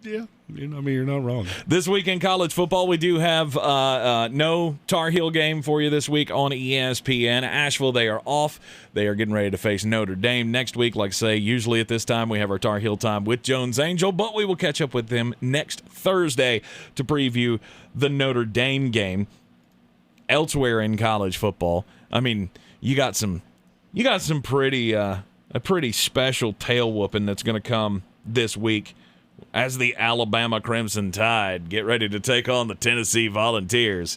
[SPEAKER 5] Yeah, you're not wrong.
[SPEAKER 4] This week in college football, we do have no Tar Heel game for you this week on ESPN. Asheville, they are off. They are getting ready to face Notre Dame next week. Like I say, usually at this time we have our Tar Heel time with Jones Angel, but we will catch up with them next Thursday to preview the Notre Dame game. Elsewhere in college football, I mean, you got some pretty a pretty special tail whooping that's going to come this week as the Alabama Crimson Tide get ready to take on the Tennessee Volunteers.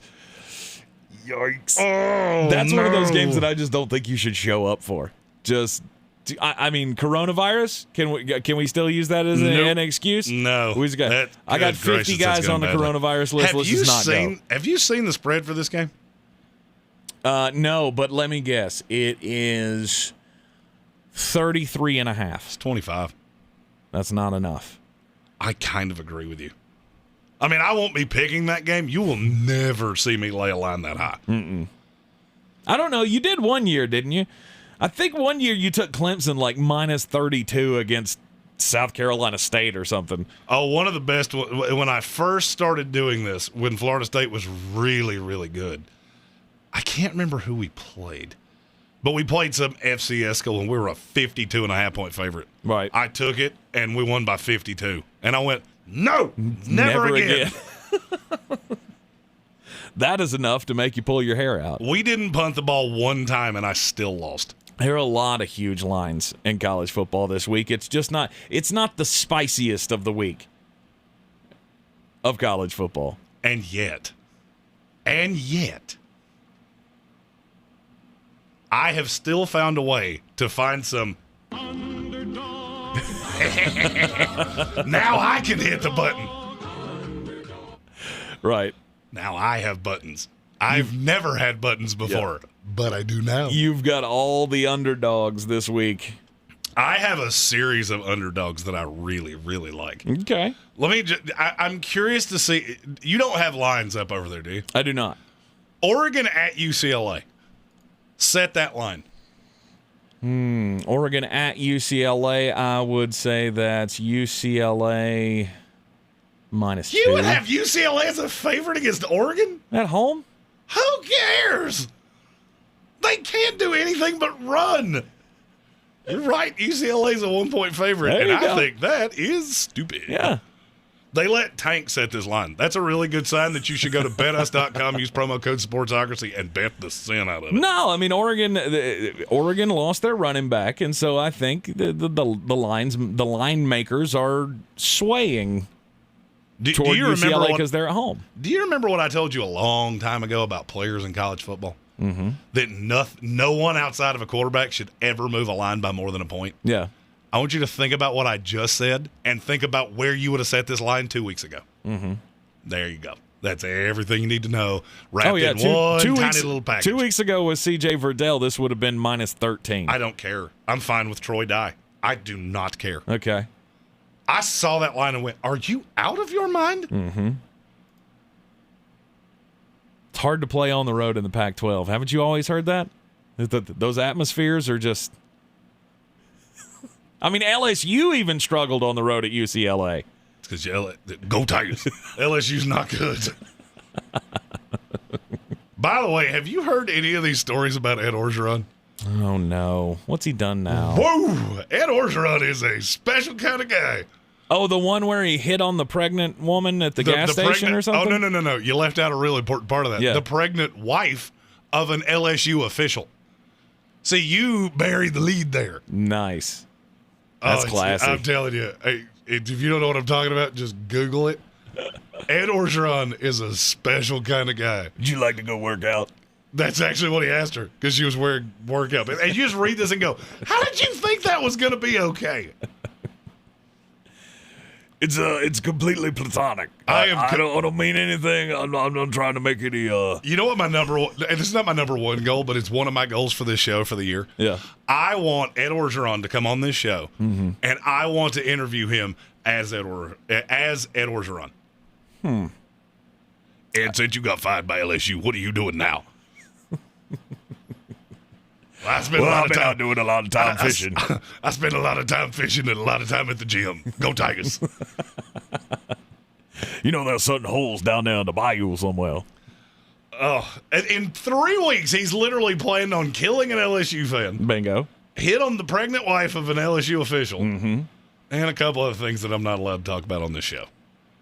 [SPEAKER 4] Yikes.
[SPEAKER 5] Oh,
[SPEAKER 4] that's one of those games that I just don't think you should show up for. I mean, coronavirus? Can we still use that as an excuse?
[SPEAKER 5] No.
[SPEAKER 4] I got 50 guys on the coronavirus list. Let's just not go.
[SPEAKER 5] Have you seen the spread for this game?
[SPEAKER 4] No, but let me guess. It is 33.5.
[SPEAKER 5] It's 25.
[SPEAKER 4] That's not enough.
[SPEAKER 5] I kind of agree with you. I mean, I won't be picking that game. You will never see me lay a line that high.
[SPEAKER 4] I don't know. You did one year, didn't you? I think one year you took Clemson like minus 32 against South Carolina State or something.
[SPEAKER 5] Oh, one of the best. When I first started doing this, when Florida State was really, really good, I can't remember who we played. But we played some FCS school, and we were a 52.5-point favorite.
[SPEAKER 4] Right.
[SPEAKER 5] I took it, and we won by 52. And I went, no, never again.
[SPEAKER 4] That is enough to make you pull your hair out.
[SPEAKER 5] We didn't punt the ball one time, and I still lost.
[SPEAKER 4] There are a lot of huge lines in college football this week. It's just not – it's not the spiciest of the week of college football.
[SPEAKER 5] And yet, I have still found a way to find some underdog. Now I can hit the button.
[SPEAKER 4] Right.
[SPEAKER 5] Now I have buttons. I've never had buttons before, but I do now.
[SPEAKER 4] You've got all the underdogs this week.
[SPEAKER 5] I have a series of underdogs that I really, really like.
[SPEAKER 4] Okay.
[SPEAKER 5] I'm curious to see. You don't have lines up over there, do you?
[SPEAKER 4] I do not.
[SPEAKER 5] Oregon at UCLA. Set that line.
[SPEAKER 4] Oregon at UCLA. I would say that's UCLA minus 2.
[SPEAKER 5] You would have UCLA as a favorite against Oregon?
[SPEAKER 4] At home?
[SPEAKER 5] Who cares? They can't do anything but run. You're right. UCLA's a 1-point favorite, and I think that is stupid.
[SPEAKER 4] Yeah.
[SPEAKER 5] They let Tank set this line. That's a really good sign that you should go to betus.com, use promo code Sportsocracy, and bet the sin out of it.
[SPEAKER 4] No, I mean, Oregon lost their running back, and so I think the line makers are swaying toward UCLA because they're at home.
[SPEAKER 5] Do you remember what I told you a long time ago about players in college football? that no one outside of a quarterback should ever move a line by more than a point.
[SPEAKER 4] Yeah.
[SPEAKER 5] I want you to think about what I just said and think about where you would have set this line 2 weeks ago. There you go. That's everything you need to know. Wrapped in one tiny little package.
[SPEAKER 4] 2 weeks ago with C.J. Verdell, this would have been minus 13.
[SPEAKER 5] I don't care. I'm fine with Troy Dye. I do not care.
[SPEAKER 4] Okay.
[SPEAKER 5] I saw that line and went, are you out of your mind?
[SPEAKER 4] It's hard to play on the road in the Pac-12. Haven't you always heard that? Those atmospheres are just... I mean, LSU even struggled on the road at UCLA.
[SPEAKER 5] It's because go Tigers. LSU's not good. By the way, have you heard any of these stories about Ed Orgeron?
[SPEAKER 4] Oh, no. What's he done now?
[SPEAKER 5] Whoa! Ed Orgeron is a special kind of guy.
[SPEAKER 4] Oh, the one where he hit on the pregnant woman at the gas station or something?
[SPEAKER 5] Oh, no. You left out a really important part of that.
[SPEAKER 4] Yeah.
[SPEAKER 5] The pregnant wife of an LSU official. See, you buried the lead there.
[SPEAKER 4] Nice. That's classic.
[SPEAKER 5] I'm telling you. Hey, if you don't know what I'm talking about, just Google it. Ed Orgeron is a special kind of guy.
[SPEAKER 4] Would you like to go work out?
[SPEAKER 5] That's actually what he asked her because she was wearing workout. And you just read this and go, how did you think that was going to be okay?
[SPEAKER 4] It's completely platonic. I don't mean anything. I'm not trying to make any.
[SPEAKER 5] You know what my number one? This is not my number one goal, but it's one of my goals for this show for the year.
[SPEAKER 4] Yeah.
[SPEAKER 5] I want Ed Orgeron to come on this show, and I want to interview him as Ed Orgeron. And since you got fired by LSU, what are you doing now? I've been out
[SPEAKER 4] doing a lot of time fishing.
[SPEAKER 5] I spend a lot of time fishing and a lot of time at the gym. Go Tigers.
[SPEAKER 4] You know there's certain holes down there in the bayou somewhere.
[SPEAKER 5] Oh, in 3 weeks, he's literally planning on killing an LSU fan.
[SPEAKER 4] Bingo.
[SPEAKER 5] Hit on the pregnant wife of an LSU official. And a couple other things that I'm not allowed to talk about on this show.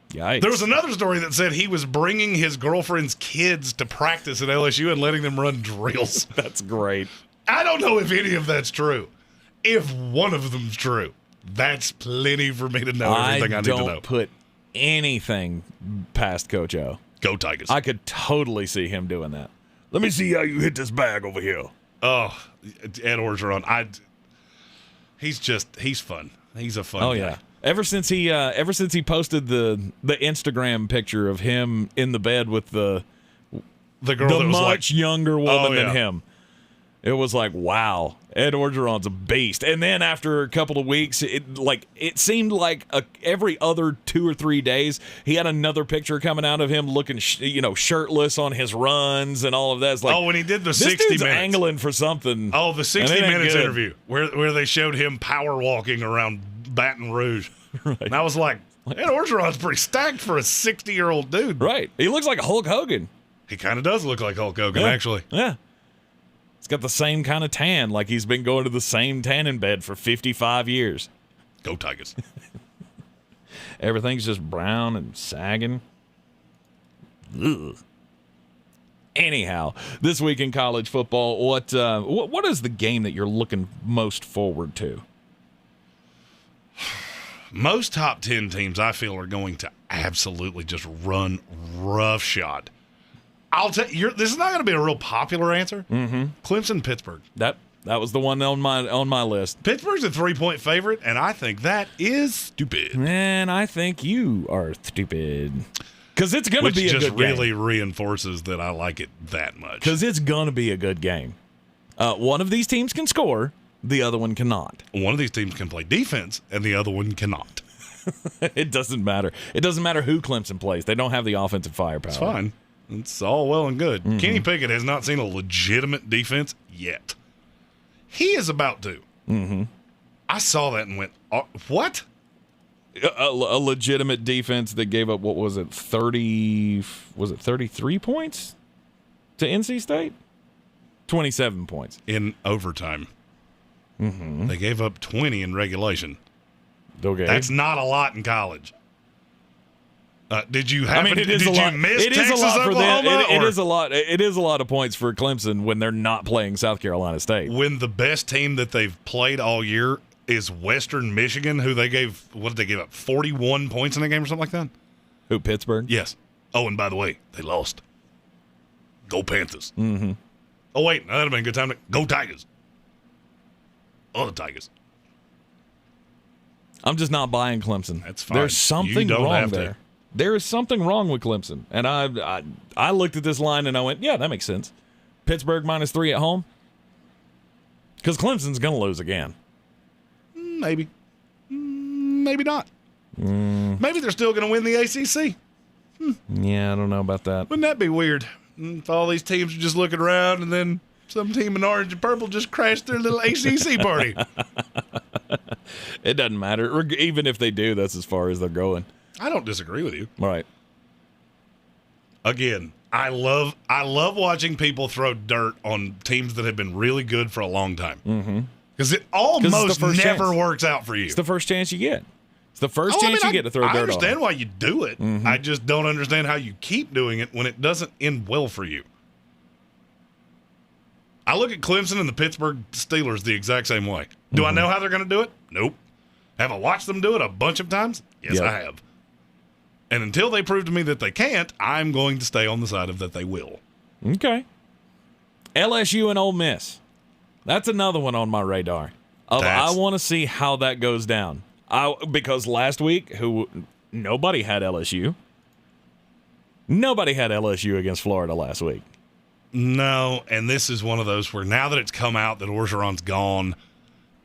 [SPEAKER 4] Yikes.
[SPEAKER 5] There was another story that said he was bringing his girlfriend's kids to practice at LSU and letting them run drills.
[SPEAKER 4] That's great.
[SPEAKER 5] I don't know if any of that's true. If one of them's true, that's plenty for me to know everything I need to know.
[SPEAKER 4] I don't put anything past Coach O.
[SPEAKER 5] Go Tigers.
[SPEAKER 4] I could totally see him doing that. Let me see how you hit this bag over here.
[SPEAKER 5] Oh, Ed Orgeron. He's fun. He's a fun guy.
[SPEAKER 4] Yeah. Ever since he posted the Instagram picture of him in the bed with the
[SPEAKER 5] girl that was
[SPEAKER 4] much younger woman than him. It was like, wow, Ed Orgeron's a beast. And then after a couple of weeks, it seemed like every other 2 or 3 days, he had another picture coming out of him looking, shirtless on his runs and all of that. It's like,
[SPEAKER 5] when he did the 60
[SPEAKER 4] this dude's
[SPEAKER 5] minutes,
[SPEAKER 4] angling for something.
[SPEAKER 5] Oh, the 60 Minutes interview where they showed him power walking around Baton Rouge.
[SPEAKER 4] Right.
[SPEAKER 5] And I was like, Ed Orgeron's pretty stacked for a 60-year-old dude.
[SPEAKER 4] Right. He looks like Hulk Hogan.
[SPEAKER 5] He kind of does look like Hulk Hogan, actually.
[SPEAKER 4] Yeah. He's got the same kind of tan, like he's been going to the same tanning bed for 55 years.
[SPEAKER 5] Go Tigers.
[SPEAKER 4] Everything's just brown and sagging. Ugh. Anyhow, this week in college football, what is the game that you're looking most forward to?
[SPEAKER 5] Most top 10 teams, I feel, are going to absolutely just run roughshod. I'll tell you, this is not going to be a real popular answer. Clemson, Pittsburgh.
[SPEAKER 4] That was the one on my list.
[SPEAKER 5] Pittsburgh's a 3-point favorite, and I think that is stupid.
[SPEAKER 4] Man, I think you are stupid. Because it's going to be a good game.
[SPEAKER 5] Which just really reinforces that I like it that much.
[SPEAKER 4] Because it's going to be a good game. One of these teams can score. The other one cannot.
[SPEAKER 5] One of these teams can play defense, and the other one cannot.
[SPEAKER 4] It doesn't matter. It doesn't matter who Clemson plays. They don't have the offensive firepower.
[SPEAKER 5] It's fine. It's all well and good. Kenny Pickett has not seen a legitimate defense yet. He is about to. I saw that and went, what?
[SPEAKER 4] A legitimate defense that gave up, what was it, 33 points to NC State? 27 points.
[SPEAKER 5] In overtime. They gave up 20 in regulation.
[SPEAKER 4] Okay.
[SPEAKER 5] That's not a lot in college. Did you miss
[SPEAKER 4] it is
[SPEAKER 5] Texas,
[SPEAKER 4] a lot for them.
[SPEAKER 5] Oklahoma?
[SPEAKER 4] It is a lot. It is a lot of points for Clemson when they're not playing South Carolina State.
[SPEAKER 5] When the best team that they've played all year is Western Michigan, who they gave, what did they give up, 41 points in a game or something like that?
[SPEAKER 4] Who, Pittsburgh?
[SPEAKER 5] Yes. Oh, and by the way, they lost. Go Panthers. Oh, wait, that would have been a good time to go Tigers. Oh, the Tigers.
[SPEAKER 4] I'm just not buying Clemson.
[SPEAKER 5] That's fine.
[SPEAKER 4] There's something wrong there. There is something wrong with Clemson. And I looked at this line and I went, yeah, that makes sense. Pittsburgh -3 at home. Because Clemson's going to lose again.
[SPEAKER 5] Maybe. Maybe not. Maybe they're still going to win the ACC.
[SPEAKER 4] Yeah, I don't know about that.
[SPEAKER 5] Wouldn't that be weird? If all these teams are just looking around and then some team in orange and purple just crashed their little ACC party.
[SPEAKER 4] It doesn't matter. Even if they do, that's as far as they're going.
[SPEAKER 5] I don't disagree with you.
[SPEAKER 4] Right.
[SPEAKER 5] Again, I love watching people throw dirt on teams that have been really good for a long time. Because it almost never works out for you.
[SPEAKER 4] It's the first chance you get. It's the first chance you get to throw dirt on.
[SPEAKER 5] I understand why you do it. I just don't understand how you keep doing it when it doesn't end well for you. I look at Clemson and the Pittsburgh Steelers the exact same way. Do I know how they're going to do it? Nope. Have I watched them do it a bunch of times? Yes, I have. And until they prove to me that they can't, I'm going to stay on the side of that they will.
[SPEAKER 4] Okay. LSU and Ole Miss. That's another one on my radar. I want to see how that goes down. Because last week, nobody had LSU. Nobody had LSU against Florida last week.
[SPEAKER 5] No, and this is one of those where now that it's come out that Orgeron's gone,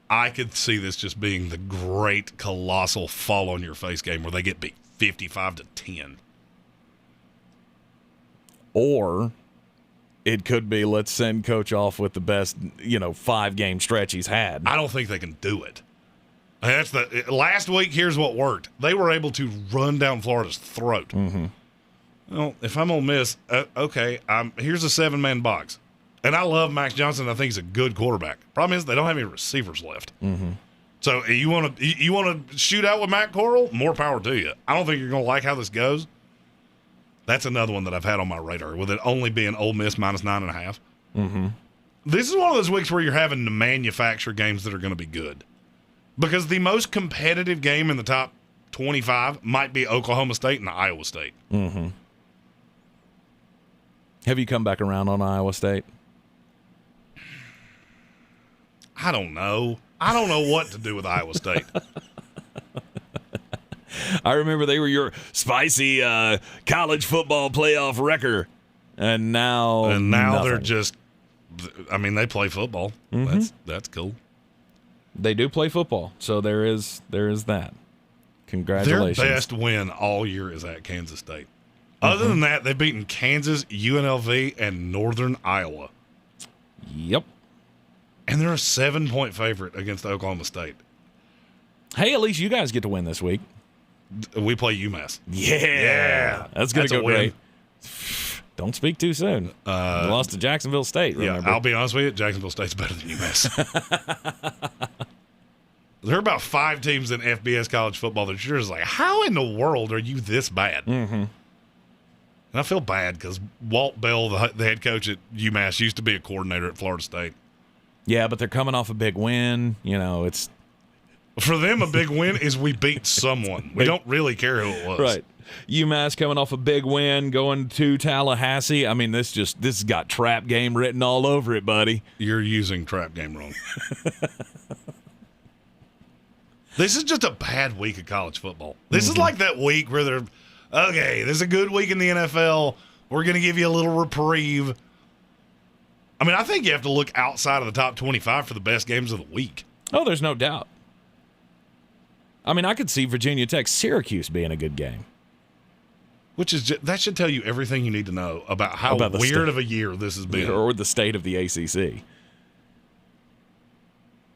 [SPEAKER 5] I could see this just being the great, colossal fall-on-your-face game where they get beat 55-10.
[SPEAKER 4] Or it could be, let's send Coach off with the best, 5-game stretch he's had.
[SPEAKER 5] I don't think they can do it. That's last week, here's what worked. They were able to run down Florida's throat. Well, if I'm Ole Miss, okay, here's a 7-man box. And I love Max Johnson. I think he's a good quarterback. Problem is they don't have any receivers left. So you want to shoot out with Matt Corral? More power to you. I don't think you're going to like how this goes. That's another one that I've had on my radar, with it only being Ole Miss -9.5. This is one of those weeks where you're having to manufacture games that are going to be good. Because the most competitive game in the top 25 might be Oklahoma State and Iowa State.
[SPEAKER 4] Have you come back around on Iowa State?
[SPEAKER 5] I don't know. I don't know what to do with Iowa State.
[SPEAKER 4] I remember they were your spicy college football playoff wrecker. And now
[SPEAKER 5] they're just, they play football. That's cool.
[SPEAKER 4] They do play football, so there is that. Congratulations.
[SPEAKER 5] Their best win all year is at Kansas State. Other than that, they've beaten Kansas, UNLV, and Northern Iowa.
[SPEAKER 4] Yep.
[SPEAKER 5] And they're a 7-point favorite against Oklahoma State.
[SPEAKER 4] Hey, at least you guys get to win this week.
[SPEAKER 5] We play UMass.
[SPEAKER 4] Yeah. That's going to go great. Don't speak too soon. We lost to Jacksonville State, remember?
[SPEAKER 5] Yeah, I'll be honest with you. Jacksonville State's better than UMass. There are about 5 teams in FBS college football that you're just like, how in the world are you this bad? And I feel bad because Walt Bell, the head coach at UMass, used to be a coordinator at Florida State.
[SPEAKER 4] Yeah, but they're coming off a big win. It's
[SPEAKER 5] for them, a big win is we beat someone. We don't really care who it was.
[SPEAKER 4] Right. UMass coming off a big win, going to Tallahassee. This has got trap game written all over it, buddy.
[SPEAKER 5] You're using trap game wrong. This is just a bad week of college football. This is like that week where they're, okay, this is a good week in the NFL. We're going to give you a little reprieve. I think you have to look outside of the top 25 for the best games of the week.
[SPEAKER 4] Oh, there's no doubt. I could see Virginia Tech Syracuse being a good game.
[SPEAKER 5] That should tell you everything you need to know about how weird of a year this has been.
[SPEAKER 4] Or the state of the ACC.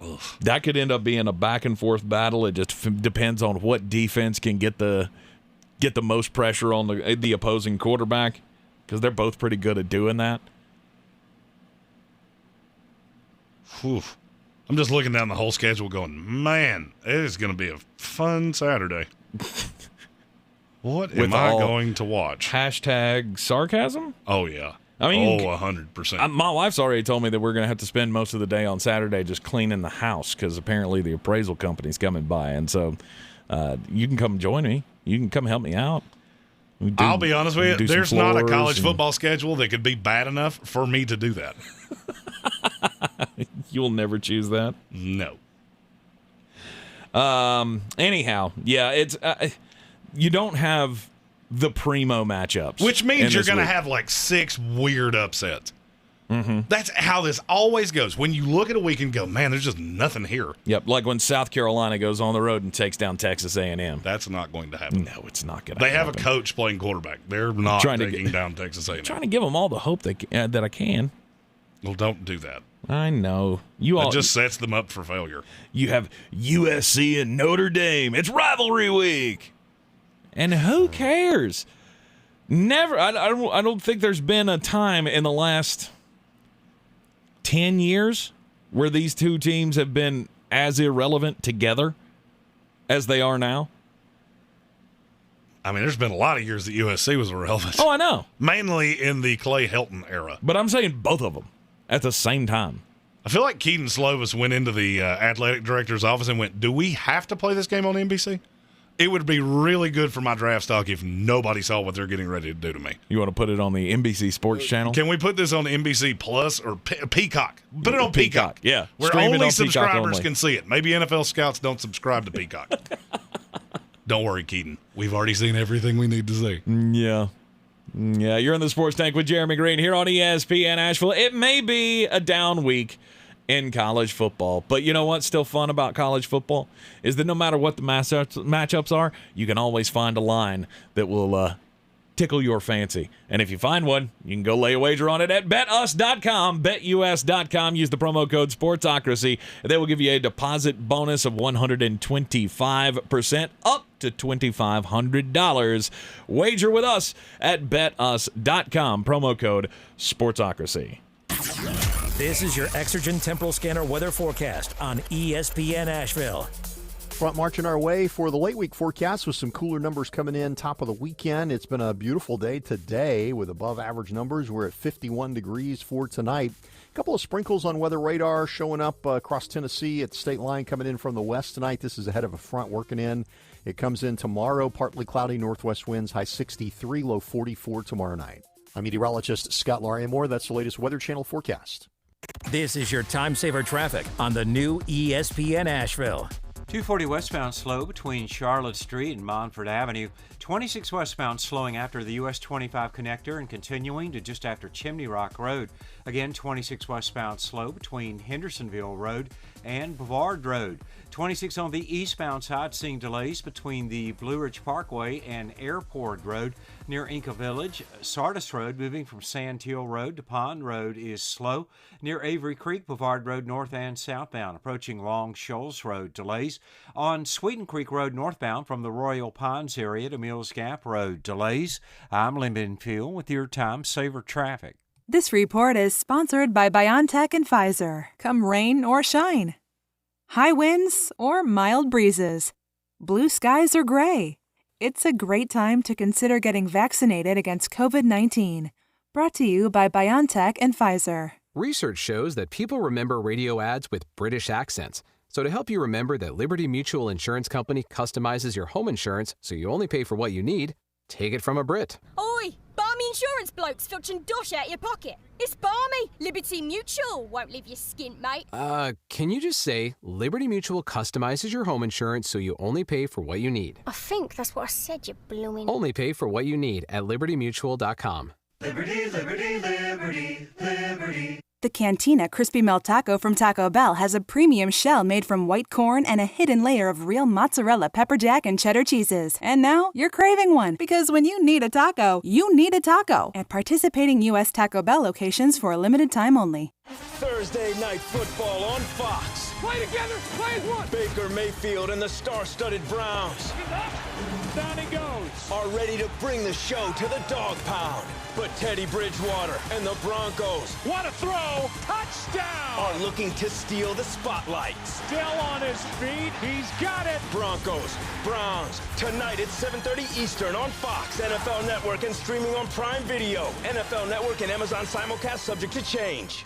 [SPEAKER 4] Ugh. That could end up being a back-and-forth battle. It just depends on what defense can get the most pressure on the opposing quarterback, because they're both pretty good at doing that.
[SPEAKER 5] Whew. I'm just looking down the whole schedule going, man, it is going to be a fun Saturday. What am I going to watch?
[SPEAKER 4] Hashtag sarcasm?
[SPEAKER 5] Oh, yeah.
[SPEAKER 4] 100%. My wife's already told me that we're going to have to spend most of the day on Saturday just cleaning the house because apparently the appraisal company's coming by. And so you can come join me. You can come help me out.
[SPEAKER 5] I'll be honest with you, there's not a college
[SPEAKER 4] and
[SPEAKER 5] football schedule that could be bad enough for me to do that.
[SPEAKER 4] You'll never choose that?
[SPEAKER 5] No.
[SPEAKER 4] Anyhow, yeah, it's you don't have the primo matchups.
[SPEAKER 5] Which means you're going to have like 6 weird upsets.
[SPEAKER 4] Mm-hmm.
[SPEAKER 5] That's how this always goes. When you look at a week and go, man, there's just nothing here.
[SPEAKER 4] Yep, like when South Carolina goes on the road and takes down Texas A&M.
[SPEAKER 5] That's not going to happen.
[SPEAKER 4] No, it's not going to happen.
[SPEAKER 5] They have a coach playing quarterback. They're not taking down Texas A&M.
[SPEAKER 4] Trying to give them all the hope that I can.
[SPEAKER 5] Well, don't do that.
[SPEAKER 4] I know.
[SPEAKER 5] It just sets them up for failure.
[SPEAKER 4] You have USC and Notre Dame. It's rivalry week. And who cares? Never. I don't think there's been a time in the last 10 years where these two teams have been as irrelevant together as they are now.
[SPEAKER 5] I mean, there's been a lot of years that USC was irrelevant.
[SPEAKER 4] Oh, I know.
[SPEAKER 5] Mainly in the Clay Helton era.
[SPEAKER 4] But I'm saying both of them at the same time.
[SPEAKER 5] I feel like Keaton Slovis went into the athletic director's office and went, do we have to play this game on NBC? It would be really good for my draft stock if nobody saw what they're getting ready to do to me.
[SPEAKER 4] You want to put it on the NBC Sports channel?
[SPEAKER 5] Can we put this on NBC Plus or Peacock? Put it on Peacock.
[SPEAKER 4] Yeah.
[SPEAKER 5] Where only subscribers can see it. Maybe NFL scouts don't subscribe to Peacock. Don't worry, Keaton. We've already seen everything we need to see.
[SPEAKER 4] Yeah. Yeah, you're in the Sports Tank with Jeremy Greene here on ESPN Asheville. It may be a down week in college football, but you know what's still fun about college football is that no matter what the matchups are, you can always find a line that will tickle your fancy. And if you find one, you can go lay a wager on it at betus.com, betus.com. Use the promo code Sportsocracy, and they will give you a deposit bonus of 125% up to $2,500. Wager with us at betus.com, promo code Sportsocracy.
[SPEAKER 2] This is your Exergen Temporal Scanner weather forecast on ESPN Asheville.
[SPEAKER 6] Front marching our way for the late week forecast with some cooler numbers coming in top of the weekend. It's been a beautiful day today with above average numbers. We're at 51 degrees for tonight. A couple of sprinkles on weather radar showing up across Tennessee at the state line coming in from the west tonight. This is ahead of a front working in. It comes in tomorrow, partly cloudy northwest winds, high 63, low 44 tomorrow night. I'm meteorologist Scott Larimore. That's the latest Weather Channel forecast.
[SPEAKER 2] This is your time saver traffic on the new ESPN Asheville.
[SPEAKER 17] 240 westbound slow between Charlotte Street and Montford Avenue. 26 westbound slowing after the US 25 connector and continuing to just after Chimney Rock Road. Again, 26 westbound slow between Hendersonville Road and Bavard Road. 26 on the eastbound side, seeing delays between the Blue Ridge Parkway and Airport Road near Inca Village. Sardis Road moving from Sandhill Road to Pond Road is slow. Near Avery Creek, Bavard Road north and southbound. Approaching Long Shoals Road, delays. On Sweeten Creek Road northbound from the Royal Pines area to Mills Gap Road, delays. I'm Lynn Benfield with your Time Saver Traffic.
[SPEAKER 18] This report is sponsored by BioNTech and Pfizer. Come rain or shine. High winds or mild breezes. Blue skies or gray. It's a great time to consider getting vaccinated against COVID-19. Brought to you by BioNTech and Pfizer.
[SPEAKER 19] Research shows that people remember radio ads with British accents. So to help you remember that Liberty Mutual Insurance Company customizes your home insurance so you only pay for what you need, take it from a Brit.
[SPEAKER 20] Oi! Barmy insurance blokes filching dosh out your pocket. It's Barmy. Liberty Mutual won't leave you skint, mate.
[SPEAKER 19] Can you just say Liberty Mutual customizes your home insurance so you only pay for what you need?
[SPEAKER 20] I think that's what I said, you blooming...
[SPEAKER 19] Only pay for what you need at libertymutual.com.
[SPEAKER 21] Liberty, liberty, liberty, liberty.
[SPEAKER 18] The Cantina Crispy Melt Taco from Taco Bell has a premium shell made from white corn and a hidden layer of real mozzarella, pepper jack, and cheddar cheeses. And now you're craving one, because when you need a taco, you need a taco. At participating U.S. Taco Bell locations for a limited time only.
[SPEAKER 22] Thursday night football on Fox.
[SPEAKER 21] Play together, play as one.
[SPEAKER 22] Baker Mayfield and the star-studded Browns.
[SPEAKER 21] Down he goes.
[SPEAKER 22] Are ready to bring the show to the dog pound. But Teddy Bridgewater and the Broncos,
[SPEAKER 21] what a throw, touchdown,
[SPEAKER 22] are looking to steal the spotlight.
[SPEAKER 21] Still on his feet, he's got it.
[SPEAKER 22] Broncos, Browns, tonight at 7:30 Eastern on Fox, NFL Network, and streaming on Prime Video. NFL Network and Amazon simulcast subject to change.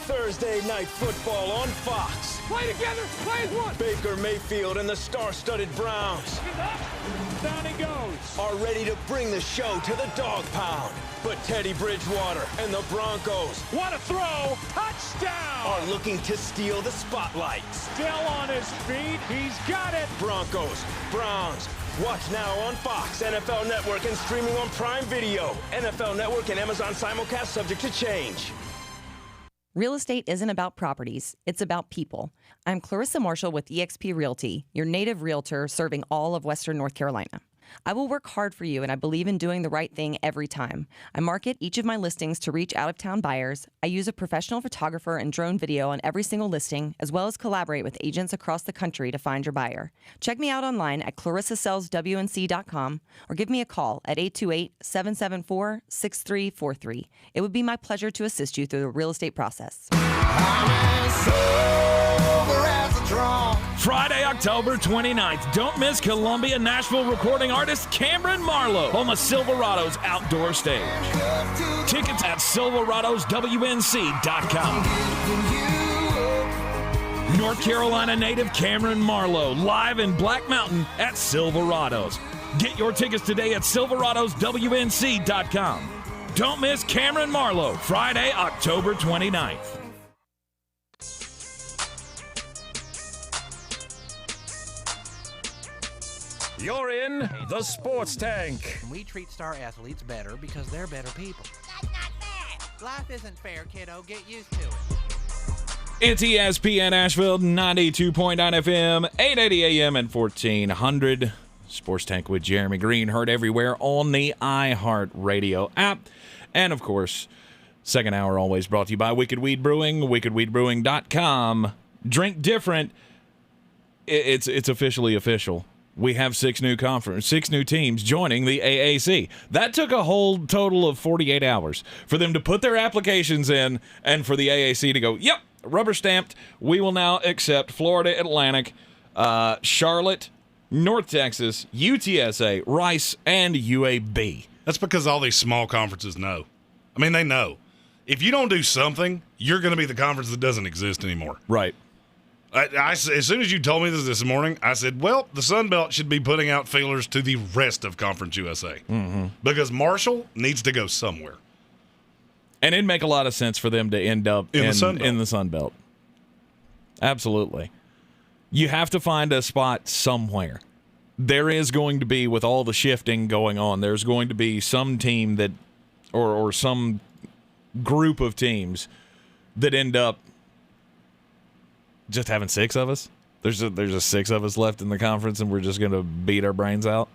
[SPEAKER 22] Thursday Night Football on Fox.
[SPEAKER 21] Play together, play as one.
[SPEAKER 22] Baker Mayfield and the star-studded Browns
[SPEAKER 21] Down he goes.
[SPEAKER 22] are ready to bring the show to the dog pound. But Teddy Bridgewater and the Broncos,
[SPEAKER 21] What a throw. Touchdown.
[SPEAKER 22] are looking to steal the spotlight.
[SPEAKER 21] Still on his feet. He's got it.
[SPEAKER 22] Broncos, Browns. Watch now on Fox, NFL Network, and streaming on Prime Video. NFL Network and Amazon simulcast subject to change.
[SPEAKER 7] Real estate isn't about properties, it's about people. I'm Clarissa Marshall with eXp Realty, your native realtor serving all of Western North Carolina. I will work hard for you, and I believe in doing the right thing every time. I market each of my listings to reach out-of-town buyers. I use a professional photographer and drone video on every single listing, as well as collaborate with agents across the country to find your buyer. Check me out online at clarissasellswnc.com or give me a call at 828-774-6343. It would be my pleasure to assist you through the real estate process.
[SPEAKER 8] Friday, October 29th. Don't miss Columbia, Nashville recording artist Cameron Marlowe on the Silverado's outdoor stage. Tickets at silverados.wnc.com. North Carolina native Cameron Marlowe live in Black Mountain at Silverado's. Get your tickets today at silverados.wnc.com. Don't miss Cameron Marlowe, Friday, October 29th. You're in the Sports Tank.
[SPEAKER 11] We treat star athletes better because they're better people. That's not fair. Life isn't fair, kiddo. Get used to it.
[SPEAKER 4] It's ESPN Asheville, 92.9 FM, 880 AM, and 1400. Sports Tank with Jeremy Greene, heard everywhere on the iHeartRadio app. And, of course, second hour always brought to you by Wicked Weed Brewing, wickedweedbrewing.com. Drink different. It's officially official. We have six new teams joining the AAC. That took a whole total of 48 hours for them to put their applications in and for the AAC to go, yep, rubber stamped. We will now accept Florida Atlantic, Charlotte, North Texas, UTSA, Rice, and UAB.
[SPEAKER 5] That's because all these small conferences know. I mean, they know. If you don't do something, you're going to be the conference that doesn't exist anymore.
[SPEAKER 4] Right.
[SPEAKER 5] As soon as you told me this morning, I said, well, the Sun Belt should be putting out feelers to the rest of Conference USA.
[SPEAKER 4] Mm-hmm.
[SPEAKER 5] Because Marshall needs to go somewhere.
[SPEAKER 4] And it'd make a lot of sense for them to end up in the Sun Belt. Absolutely. You have to find a spot somewhere. There is going to be, with all the shifting going on, there's going to be some team that, or some group of teams that end up just having six of us. There's just six of us left in the conference, and we're just going to beat our brains out.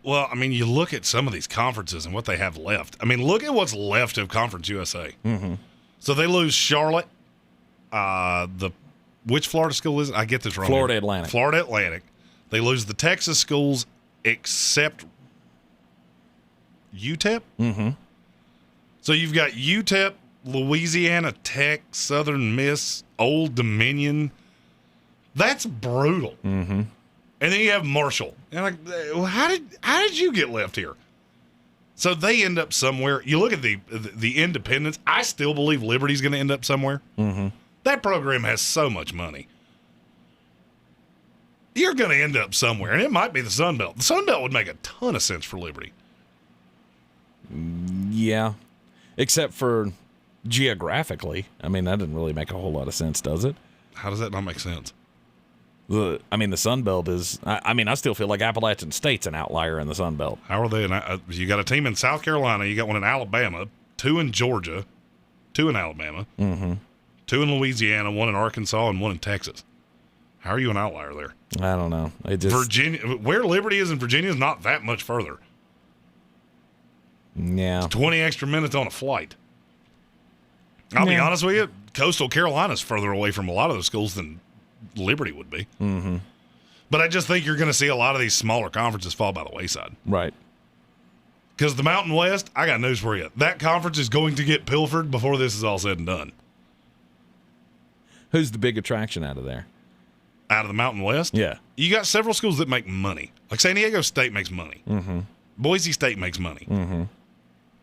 [SPEAKER 5] Well, I mean, you look at some of these conferences and what they have left. I mean, look at what's left of Conference USA.
[SPEAKER 4] Mm-hmm.
[SPEAKER 5] So they lose Charlotte. Which Florida school is it? I get this wrong.
[SPEAKER 4] Florida Atlantic.
[SPEAKER 5] Florida Atlantic. They lose the Texas schools except UTEP.
[SPEAKER 4] Mm-hmm.
[SPEAKER 5] So you've got UTEP, Louisiana Tech, Southern Miss, Old Dominion. That's brutal.
[SPEAKER 4] Mm-hmm.
[SPEAKER 5] And then you have Marshall. And how did you get left here? So they end up somewhere. You look at the independents. I still believe Liberty's going to end up somewhere.
[SPEAKER 4] Mm-hmm.
[SPEAKER 5] That program has so much money. You're going to end up somewhere, and it might be the Sun Belt. The Sun Belt would make a ton of sense for Liberty.
[SPEAKER 4] Yeah, except for geographically. I mean, that doesn't really make a whole lot of sense, does it?
[SPEAKER 5] How does that not make sense?
[SPEAKER 4] The Sun Belt is. I still feel like Appalachian State's an outlier in the Sun Belt.
[SPEAKER 5] How are they? You got a team in South Carolina. You got one in Alabama, two in Georgia, two in Alabama,
[SPEAKER 4] mm-hmm.
[SPEAKER 5] two in Louisiana, one in Arkansas, and one in Texas. How are you an outlier there?
[SPEAKER 4] I don't know.
[SPEAKER 5] Virginia, where Liberty is in Virginia, is not that much further.
[SPEAKER 4] Yeah,
[SPEAKER 5] it's 20 extra minutes on a flight. I'll be honest with you, Coastal Carolina's further away from a lot of those schools than Liberty would be.
[SPEAKER 4] Mm-hmm.
[SPEAKER 5] But I just think you're going to see a lot of these smaller conferences fall by the wayside.
[SPEAKER 4] Right.
[SPEAKER 5] Because the Mountain West, I got news for you. That conference is going to get pilfered before this is all said and done.
[SPEAKER 4] Who's the big attraction out of there?
[SPEAKER 5] Out of the Mountain West?
[SPEAKER 4] Yeah.
[SPEAKER 5] You got several schools that make money. Like San Diego State makes money.
[SPEAKER 4] Mm-hmm.
[SPEAKER 5] Boise State makes money.
[SPEAKER 4] Mm-hmm.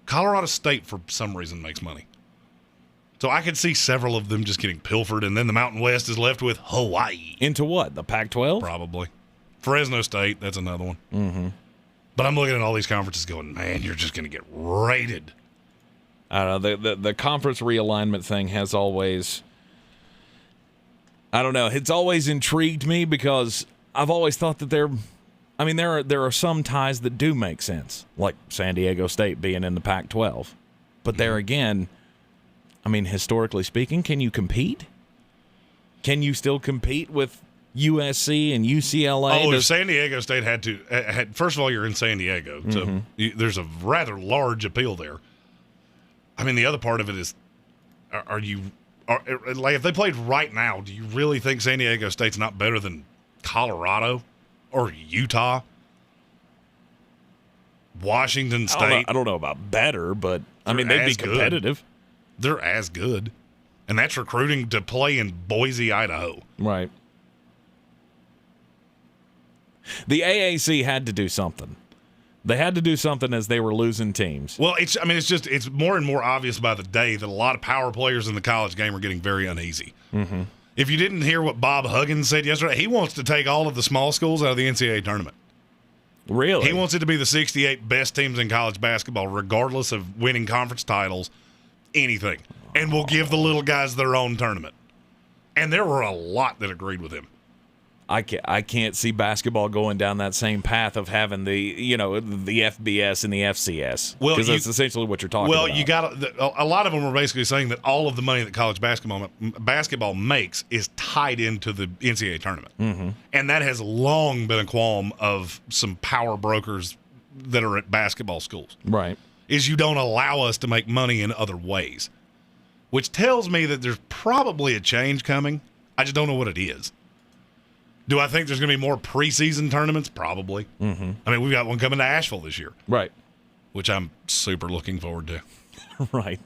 [SPEAKER 5] Colorado State, for some reason, makes money. So I could see several of them just getting pilfered, and then the Mountain West is left with Hawaii.
[SPEAKER 4] Into what? The Pac-12?
[SPEAKER 5] Probably. Fresno State, that's another one.
[SPEAKER 4] Mm-hmm.
[SPEAKER 5] But I'm looking at all these conferences going, man, you're just going to get raided.
[SPEAKER 4] I don't know. The conference realignment thing has always, I don't know, it's always intrigued me because I've always thought that there are some ties that do make sense, like San Diego State being in the Pac-12. But there again, I mean, historically speaking, can you compete? Can you still compete with USC and UCLA?
[SPEAKER 5] Oh, if San Diego State had first of all, you're in San Diego, so there's a rather large appeal there. I mean, the other part of it is, like if they played right now, do you really think San Diego State's not better than Colorado or Utah? Washington State?
[SPEAKER 4] I don't know about better, but I mean, they'd be competitive.
[SPEAKER 5] Good. They're as good. And that's recruiting to play in Boise, Idaho.
[SPEAKER 4] Right. The AAC had to do something. They had to do something as they were losing teams.
[SPEAKER 5] Well, it's more and more obvious by the day that a lot of power players in the college game are getting very uneasy.
[SPEAKER 4] Mm-hmm.
[SPEAKER 5] If you didn't hear what Bob Huggins said yesterday, he wants to take all of the small schools out of the NCAA tournament.
[SPEAKER 4] Really?
[SPEAKER 5] He wants it to be the 68 best teams in college basketball, regardless of winning conference titles, anything. And we'll give the little guys their own tournament. And there were a lot that agreed with him.
[SPEAKER 4] I can't see basketball going down that same path of having the FBS and the FCS, because that's essentially what you're talking about.
[SPEAKER 5] Well, you got a lot of them are basically saying that all of the money that college basketball makes is tied into the NCAA tournament, and that has long been a qualm of some power brokers that are at basketball schools.
[SPEAKER 4] Right,
[SPEAKER 5] is you don't allow us to make money in other ways, which tells me that there's probably a change coming. I just don't know what it is. Do I think there's going to be more preseason tournaments? Probably.
[SPEAKER 4] Mm-hmm.
[SPEAKER 5] I mean, we've got one coming to Asheville this year.
[SPEAKER 4] Right.
[SPEAKER 5] Which I'm super looking forward to.
[SPEAKER 4] Right.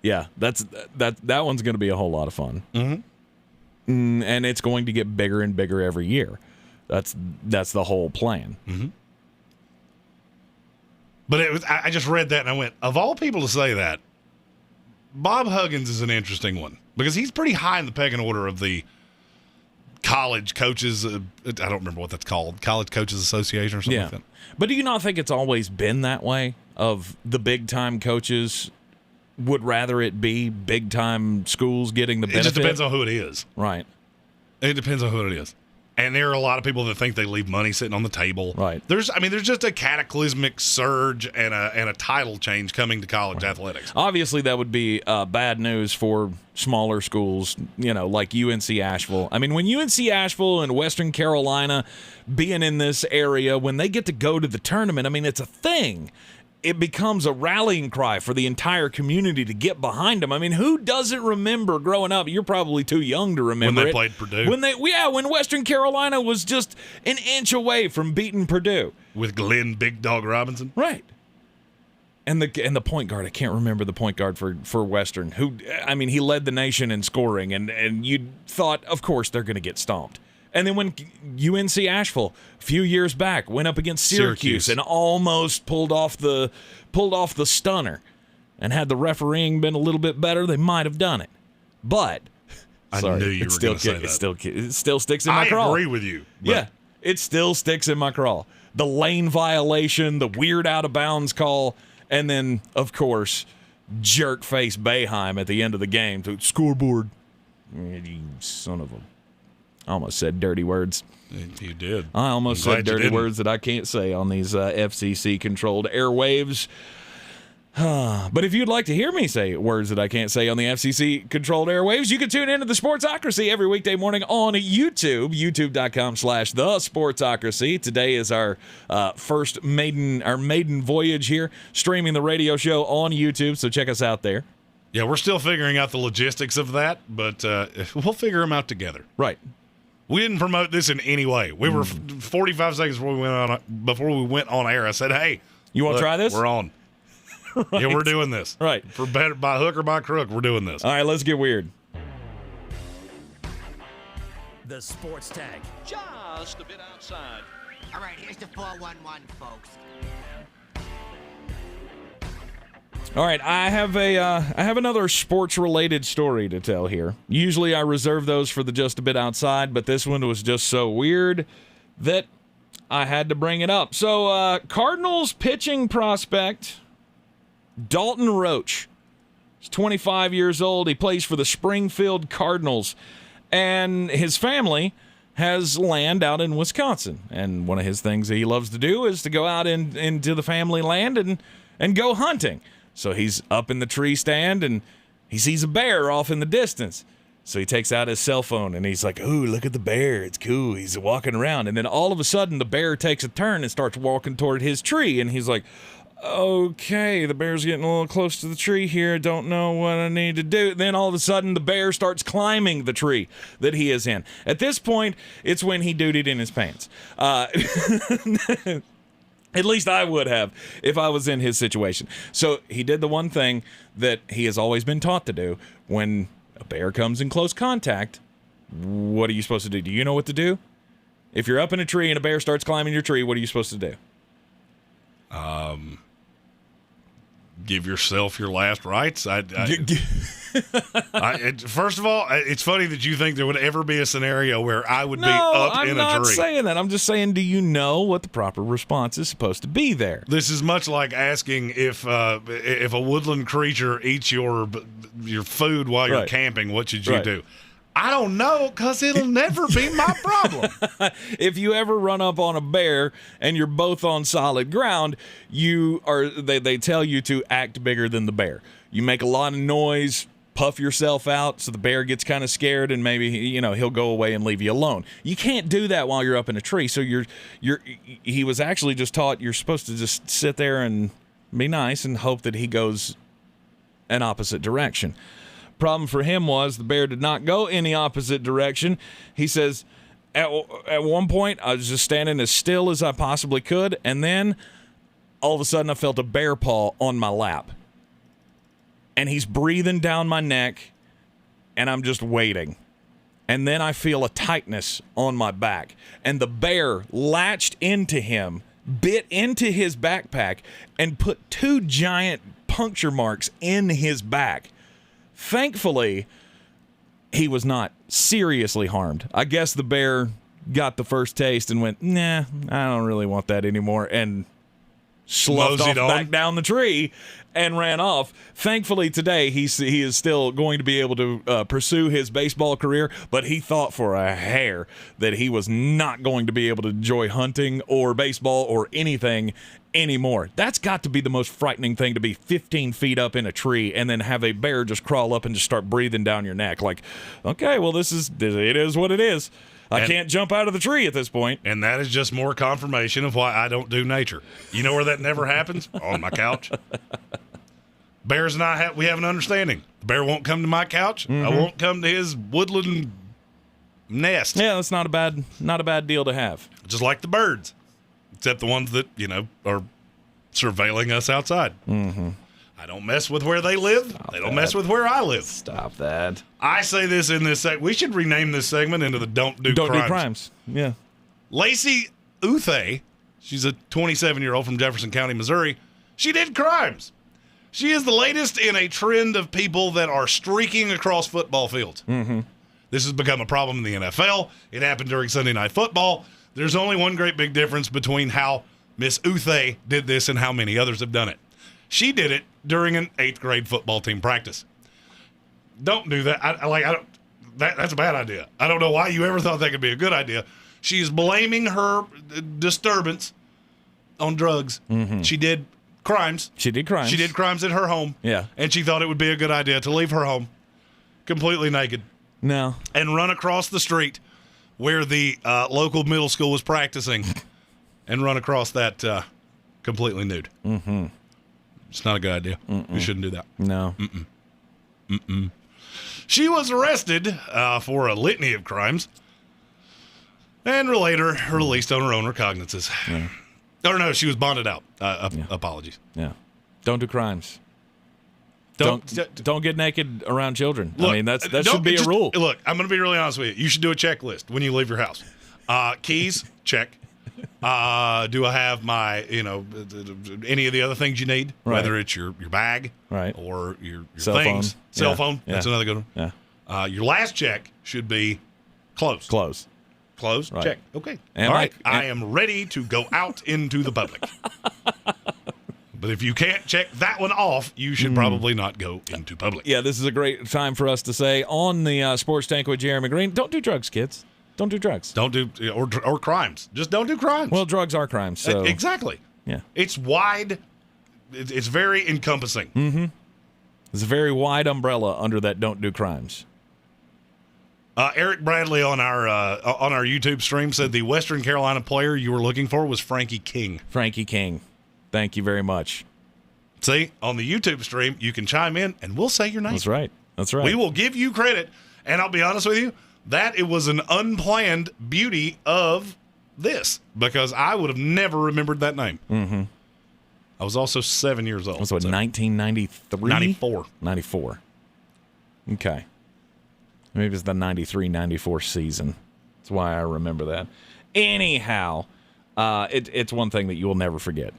[SPEAKER 4] Yeah, that one's going to be a whole lot of fun.
[SPEAKER 5] Mm-hmm.
[SPEAKER 4] And it's going to get bigger and bigger every year. That's the whole plan.
[SPEAKER 5] Mm-hmm. But I just read that and I went, of all people to say that, Bob Huggins is an interesting one because he's pretty high in the pecking order of the college coaches, I don't remember what that's called, College Coaches Association or something like that.
[SPEAKER 4] But do you not think it's always been that way, of the big-time coaches would rather it be big-time schools getting the benefit?
[SPEAKER 5] It just depends on who it is.
[SPEAKER 4] Right.
[SPEAKER 5] It depends on who it is. And there are a lot of people that think they leave money sitting on the table.
[SPEAKER 4] Right.
[SPEAKER 5] There's just a cataclysmic surge and a title change coming to college athletics.
[SPEAKER 4] Obviously, that would be bad news for smaller schools, like UNC Asheville. I mean, when UNC Asheville and Western Carolina being in this area, when they get to go to the tournament, I mean, it's a thing. It becomes a rallying cry for the entire community to get behind them. I mean, who doesn't remember growing up? You're probably too young to remember
[SPEAKER 5] when they played Purdue.
[SPEAKER 4] When Western Carolina was just an inch away from beating Purdue
[SPEAKER 5] with Glenn Big Dog Robinson.
[SPEAKER 4] Right. And the point guard, I can't remember the point guard for Western, who, I mean, he led the nation in scoring, and you thought, of course, they're going to get stomped. And then when UNC Asheville a few years back went up against Syracuse and almost pulled off the stunner, and had the refereeing been a little bit better, they might have done it. But
[SPEAKER 5] I knew you were going to say that.
[SPEAKER 4] It still sticks in my crawl.
[SPEAKER 5] I agree with you.
[SPEAKER 4] Yeah, it still sticks in my crawl. The lane violation, the weird out of bounds call, and then of course jerk face Boeheim at the end of the game to scoreboard. You son of a. I almost said dirty words.
[SPEAKER 5] You did.
[SPEAKER 4] I almost said dirty words that I can't say on these FCC-controlled airwaves. But if you'd like to hear me say words that I can't say on the FCC-controlled airwaves, you can tune into the Sportsocracy every weekday morning on YouTube, youtube.com/thesportsocracy. Today is our maiden voyage here, streaming the radio show on YouTube, so check us out there.
[SPEAKER 5] Yeah, we're still figuring out the logistics of that, but we'll figure them out together.
[SPEAKER 4] Right.
[SPEAKER 5] We didn't promote this in any way. We were 45 seconds before we went on air. I said, "Hey,
[SPEAKER 4] you want to try this?
[SPEAKER 5] We're on. Right. Yeah, we're doing this.
[SPEAKER 4] Right.
[SPEAKER 5] For better by hook or by crook, we're doing this.
[SPEAKER 4] All right, let's get weird."
[SPEAKER 2] The Sports Tag.
[SPEAKER 9] Just a bit outside.
[SPEAKER 11] All right, here's the 411, folks.
[SPEAKER 4] All right, I have another sports-related story to tell here. Usually I reserve those for the just a bit outside, but this one was just so weird that I had to bring it up. So, Cardinals pitching prospect Dalton Roach. He's 25 years old. He plays for the Springfield Cardinals, and his family has land out in Wisconsin. And one of his things that he loves to do is to go out into the family land and go hunting. So he's up in the tree stand, and he sees a bear off in the distance. So he takes out his cell phone, and he's like, ooh, look at the bear. It's cool. He's walking around. And then all of a sudden, the bear takes a turn and starts walking toward his tree. And he's like, okay, the bear's getting a little close to the tree here. Don't know what I need to do. Then all of a sudden, the bear starts climbing the tree that he is in. At this point, it's when he dutied in his pants. At least I would have if I was in his situation. So he did the one thing that he has always been taught to do. When a bear comes in close contact, what are you supposed to do? Do you know what to do? If you're up in a tree and a bear starts climbing your tree, what are you supposed to do?
[SPEAKER 5] Give yourself your last rites. First of all, it's funny that you think there would ever be a scenario where I would be up in a tree.
[SPEAKER 4] I'm not saying that. I'm just saying, do you know what the proper response is supposed to be there?
[SPEAKER 5] This is much like asking if a woodland creature eats your food while you're camping, what should you do? I don't know, because it'll never be my problem.
[SPEAKER 4] If you ever run up on a bear and you're both on solid ground, they tell you to act bigger than the bear. You make a lot of noise, puff yourself out so the bear gets kind of scared, and maybe he'll go away and leave you alone. You can't do that while you're up in a tree. So he was actually just taught you're supposed to just sit there and be nice and hope that he goes an opposite direction. Problem for him was the bear did not go in the opposite direction. He says, at one point, I was just standing as still as I possibly could, and then all of a sudden I felt a bear paw on my lap. And he's breathing down my neck, and I'm just waiting. And then I feel a tightness on my back, and the bear latched into him, bit into his backpack, and put 2 giant puncture marks in his back. Thankfully, he was not seriously harmed. I guess the bear got the first taste and went, nah, I don't really want that anymore, and sloughed off back down the tree and ran off. Thankfully, today, he is still going to be able to pursue his baseball career, but he thought for a hair that he was not going to be able to enjoy hunting or baseball or anything anymore. That's got to be the most frightening thing, to be 15 feet up in a tree and then have a bear just crawl up and just start breathing down your neck. Like, okay, well, it is what it is. I can't jump out of the tree at this point.
[SPEAKER 5] And that is just more confirmation of why I don't do nature. You know where that never happens? On my couch. Bears and I we have an understanding. The bear won't come to my couch. I won't come to his woodland nest.
[SPEAKER 4] Yeah, that's not a bad deal to have.
[SPEAKER 5] Just like the birds, except the ones that are surveilling us outside.
[SPEAKER 4] Mm-hmm.
[SPEAKER 5] I don't mess with where they live. They don't mess with where I live.
[SPEAKER 4] Stop that.
[SPEAKER 5] I say this in this segment. We should rename this segment into the Don't Do Crimes.
[SPEAKER 4] Yeah.
[SPEAKER 5] Lsu Uthe, she's a 27-year-old from Jefferson County, Missouri. She did crimes. She is the latest in a trend of people that are streaking across football fields.
[SPEAKER 4] Mm-hmm.
[SPEAKER 5] This has become a problem in the NFL. It happened during Sunday Night Football. There's only one great big difference between how Miss Uthe did this and how many others have done it. She did it during an 8th grade football team practice. Don't do that. That's a bad idea. I don't know why you ever thought that could be a good idea. She is blaming her disturbance on drugs.
[SPEAKER 4] Mm-hmm.
[SPEAKER 5] She did crimes.
[SPEAKER 4] She did crimes
[SPEAKER 5] at her home.
[SPEAKER 4] Yeah.
[SPEAKER 5] And she thought it would be a good idea to leave her home completely naked.
[SPEAKER 4] No.
[SPEAKER 5] And run across the street where the local middle school was practicing and run across that completely nude.
[SPEAKER 4] Mm-hmm.
[SPEAKER 5] It's not a good idea. You shouldn't do that.
[SPEAKER 4] No.
[SPEAKER 5] She was arrested for a litany of crimes and later released on her own recognizances.
[SPEAKER 4] Yeah.
[SPEAKER 5] Or no, she was bonded out. Apologies.
[SPEAKER 4] Yeah. Don't do crimes. Don't get naked around children.
[SPEAKER 5] Look,
[SPEAKER 4] I mean, that should be a rule.
[SPEAKER 5] Look, I'm going to be really honest with you. You should do a checklist when you leave your house. Keys, check. Do I have my, any of the other things you need?
[SPEAKER 4] Right.
[SPEAKER 5] Whether it's your bag
[SPEAKER 4] right.
[SPEAKER 5] or your
[SPEAKER 4] cell
[SPEAKER 5] things.
[SPEAKER 4] phone.
[SPEAKER 5] Cell phone.
[SPEAKER 4] Yeah.
[SPEAKER 5] That's another good one.
[SPEAKER 4] Yeah.
[SPEAKER 5] Your last check should be closed.
[SPEAKER 4] Closed.
[SPEAKER 5] Right. Check. Okay.
[SPEAKER 4] And
[SPEAKER 5] all right. I am ready to go out into the public. But if you can't check that one off, you should probably not go into public.
[SPEAKER 4] Yeah, this is a great time for us to say on the Sports Tank with Jeremy Greene, don't do drugs, kids. Don't do drugs.
[SPEAKER 5] Don't do or crimes. Just don't do crimes.
[SPEAKER 4] Well, drugs are crimes. So
[SPEAKER 5] exactly.
[SPEAKER 4] Yeah.
[SPEAKER 5] It's wide. It's very encompassing.
[SPEAKER 4] Mm-hmm. There's a very wide umbrella under that don't do crimes.
[SPEAKER 5] Eric Bradley on our YouTube stream said the Western Carolina player you were looking for was Frankie King.
[SPEAKER 4] Frankie King. Thank you very much.
[SPEAKER 5] See, on the YouTube stream, you can chime in and we'll say your name.
[SPEAKER 4] That's right. That's right.
[SPEAKER 5] We will give you credit. And I'll be honest with you, that it was an unplanned beauty of this because I would have never remembered that name.
[SPEAKER 4] Mm-hmm.
[SPEAKER 5] I was also 7 years old.
[SPEAKER 4] Was it 1993?
[SPEAKER 5] 94.
[SPEAKER 4] 94. Okay. Maybe it's the 93-94 season. That's why I remember that. Anyhow, it's one thing that you will never forget.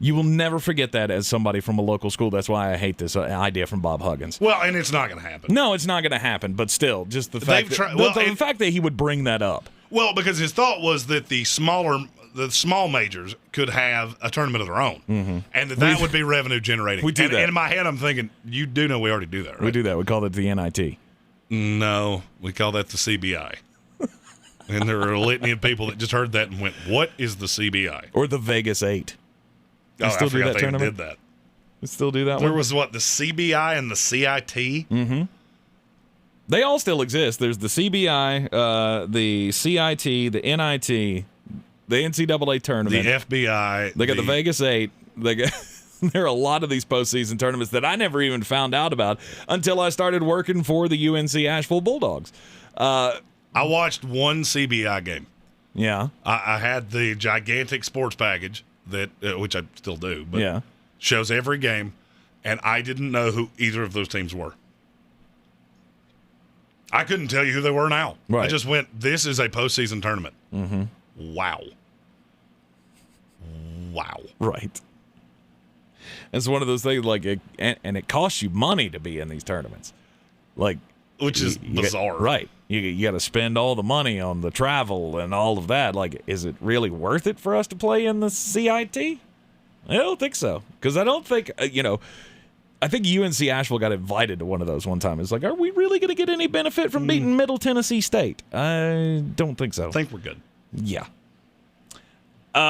[SPEAKER 4] You will never forget that as somebody from a local school. That's why I hate this idea from Bob Huggins.
[SPEAKER 5] Well, and it's not going to happen.
[SPEAKER 4] No, it's not going to happen. But still, just the fact the fact that he would bring that up.
[SPEAKER 5] Well, because his thought was that the small majors could have a tournament of their own, and that would be revenue generating.
[SPEAKER 4] We do that.
[SPEAKER 5] And in my head, I'm thinking, you do know we already do that, right?
[SPEAKER 4] We do that. We call it the NIT.
[SPEAKER 5] No, we call that the CBI. And there are a litany of people that just heard that and went, what is the CBI?
[SPEAKER 4] Or the Vegas 8.
[SPEAKER 5] I forgot they did that.
[SPEAKER 4] We still do that
[SPEAKER 5] There
[SPEAKER 4] one?
[SPEAKER 5] was, the CBI and the CIT?
[SPEAKER 4] Mm-hmm. They all still exist. There's the CBI, the CIT, the NIT, the NCAA tournament.
[SPEAKER 5] The FBI.
[SPEAKER 4] They got the Vegas 8. There are a lot of these postseason tournaments that I never even found out about until I started working for the UNC Asheville Bulldogs.
[SPEAKER 5] I watched one CBI game.
[SPEAKER 4] Yeah.
[SPEAKER 5] I had the gigantic sports package, that which I still do, but shows every game, and I didn't know who either of those teams were. I couldn't tell you who they were now.
[SPEAKER 4] Right.
[SPEAKER 5] I just went, this is a postseason tournament.
[SPEAKER 4] Mm-hmm.
[SPEAKER 5] Wow.
[SPEAKER 4] Right. It's one of those things, and it costs you money to be in these tournaments.
[SPEAKER 5] Which is bizarre.
[SPEAKER 4] Right. You got to spend all the money on the travel and all of that. Is it really worth it for us to play in the CIT? I don't think so. Because I don't think, I think UNC Asheville got invited to one of those one time. It's are we really going to get any benefit from beating Middle Tennessee State? I don't think so.
[SPEAKER 5] I think we're good.
[SPEAKER 4] Yeah.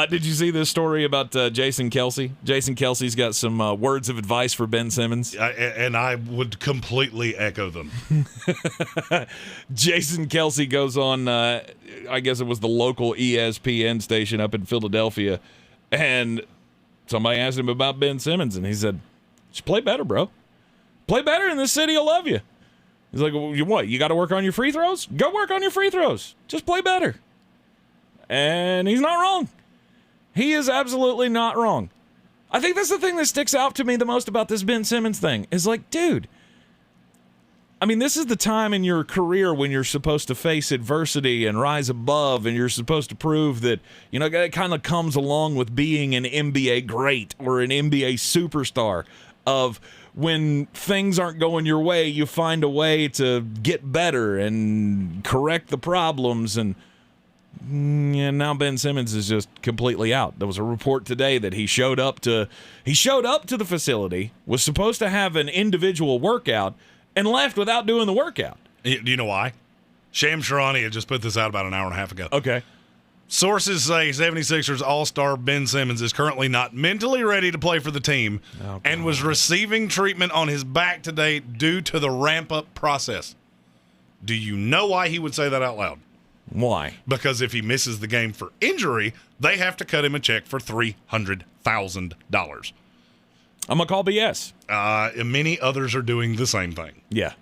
[SPEAKER 4] Did you see this story about Jason Kelce? Jason Kelce's got some words of advice for Ben Simmons.
[SPEAKER 5] And I would completely echo them.
[SPEAKER 4] Jason Kelce goes on, I guess it was the local ESPN station up in Philadelphia, and somebody asked him about Ben Simmons, and he said, just play better, bro. Play better, and this city will love you. He's like, well, what, you got to work on your free throws? Go work on your free throws. Just play better. And he's not wrong. He is absolutely not wrong. I think that's the thing that sticks out to me the most about this Ben Simmons thing is dude, I mean, this is the time in your career when you're supposed to face adversity and rise above, and you're supposed to prove that, it kind of comes along with being an NBA great or an NBA superstar of when things aren't going your way, you find a way to get better and correct the problems. And now Ben Simmons is just completely out. There was a report today that he showed up to the facility, was supposed to have an individual workout, and left without doing the workout.
[SPEAKER 5] Do you know why? Shams Charania had just put this out about an hour and a half ago.
[SPEAKER 4] Okay.
[SPEAKER 5] Sources say 76ers All-Star Ben Simmons is currently not mentally ready to play for the team and was receiving treatment on his back today due to the ramp-up process. Do you know why he would say that out loud?
[SPEAKER 4] Why?
[SPEAKER 5] Because if he misses the game for injury, they have to cut him a check for $300,000.
[SPEAKER 4] I'm going to call BS.
[SPEAKER 5] Many others are doing the same thing.
[SPEAKER 4] Yeah.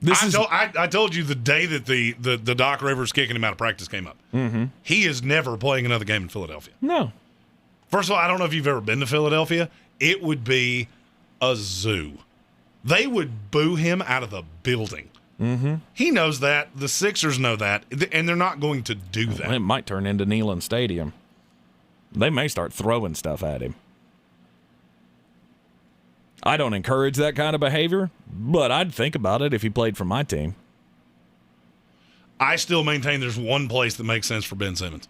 [SPEAKER 5] I told you the day that the Doc Rivers kicking him out of practice came up.
[SPEAKER 4] Mm-hmm.
[SPEAKER 5] He is never playing another game in Philadelphia.
[SPEAKER 4] No.
[SPEAKER 5] First of all, I don't know if you've ever been to Philadelphia. It would be a zoo. They would boo him out of the building.
[SPEAKER 4] Mm-hmm.
[SPEAKER 5] He knows that. The Sixers know that, and they're not going to do that.
[SPEAKER 4] Well, it might turn into Neyland Stadium. They may start throwing stuff at him. I don't encourage that kind of behavior, but I'd think about it if he played for my team.
[SPEAKER 5] I still maintain there's one place that makes sense for Ben Simmons.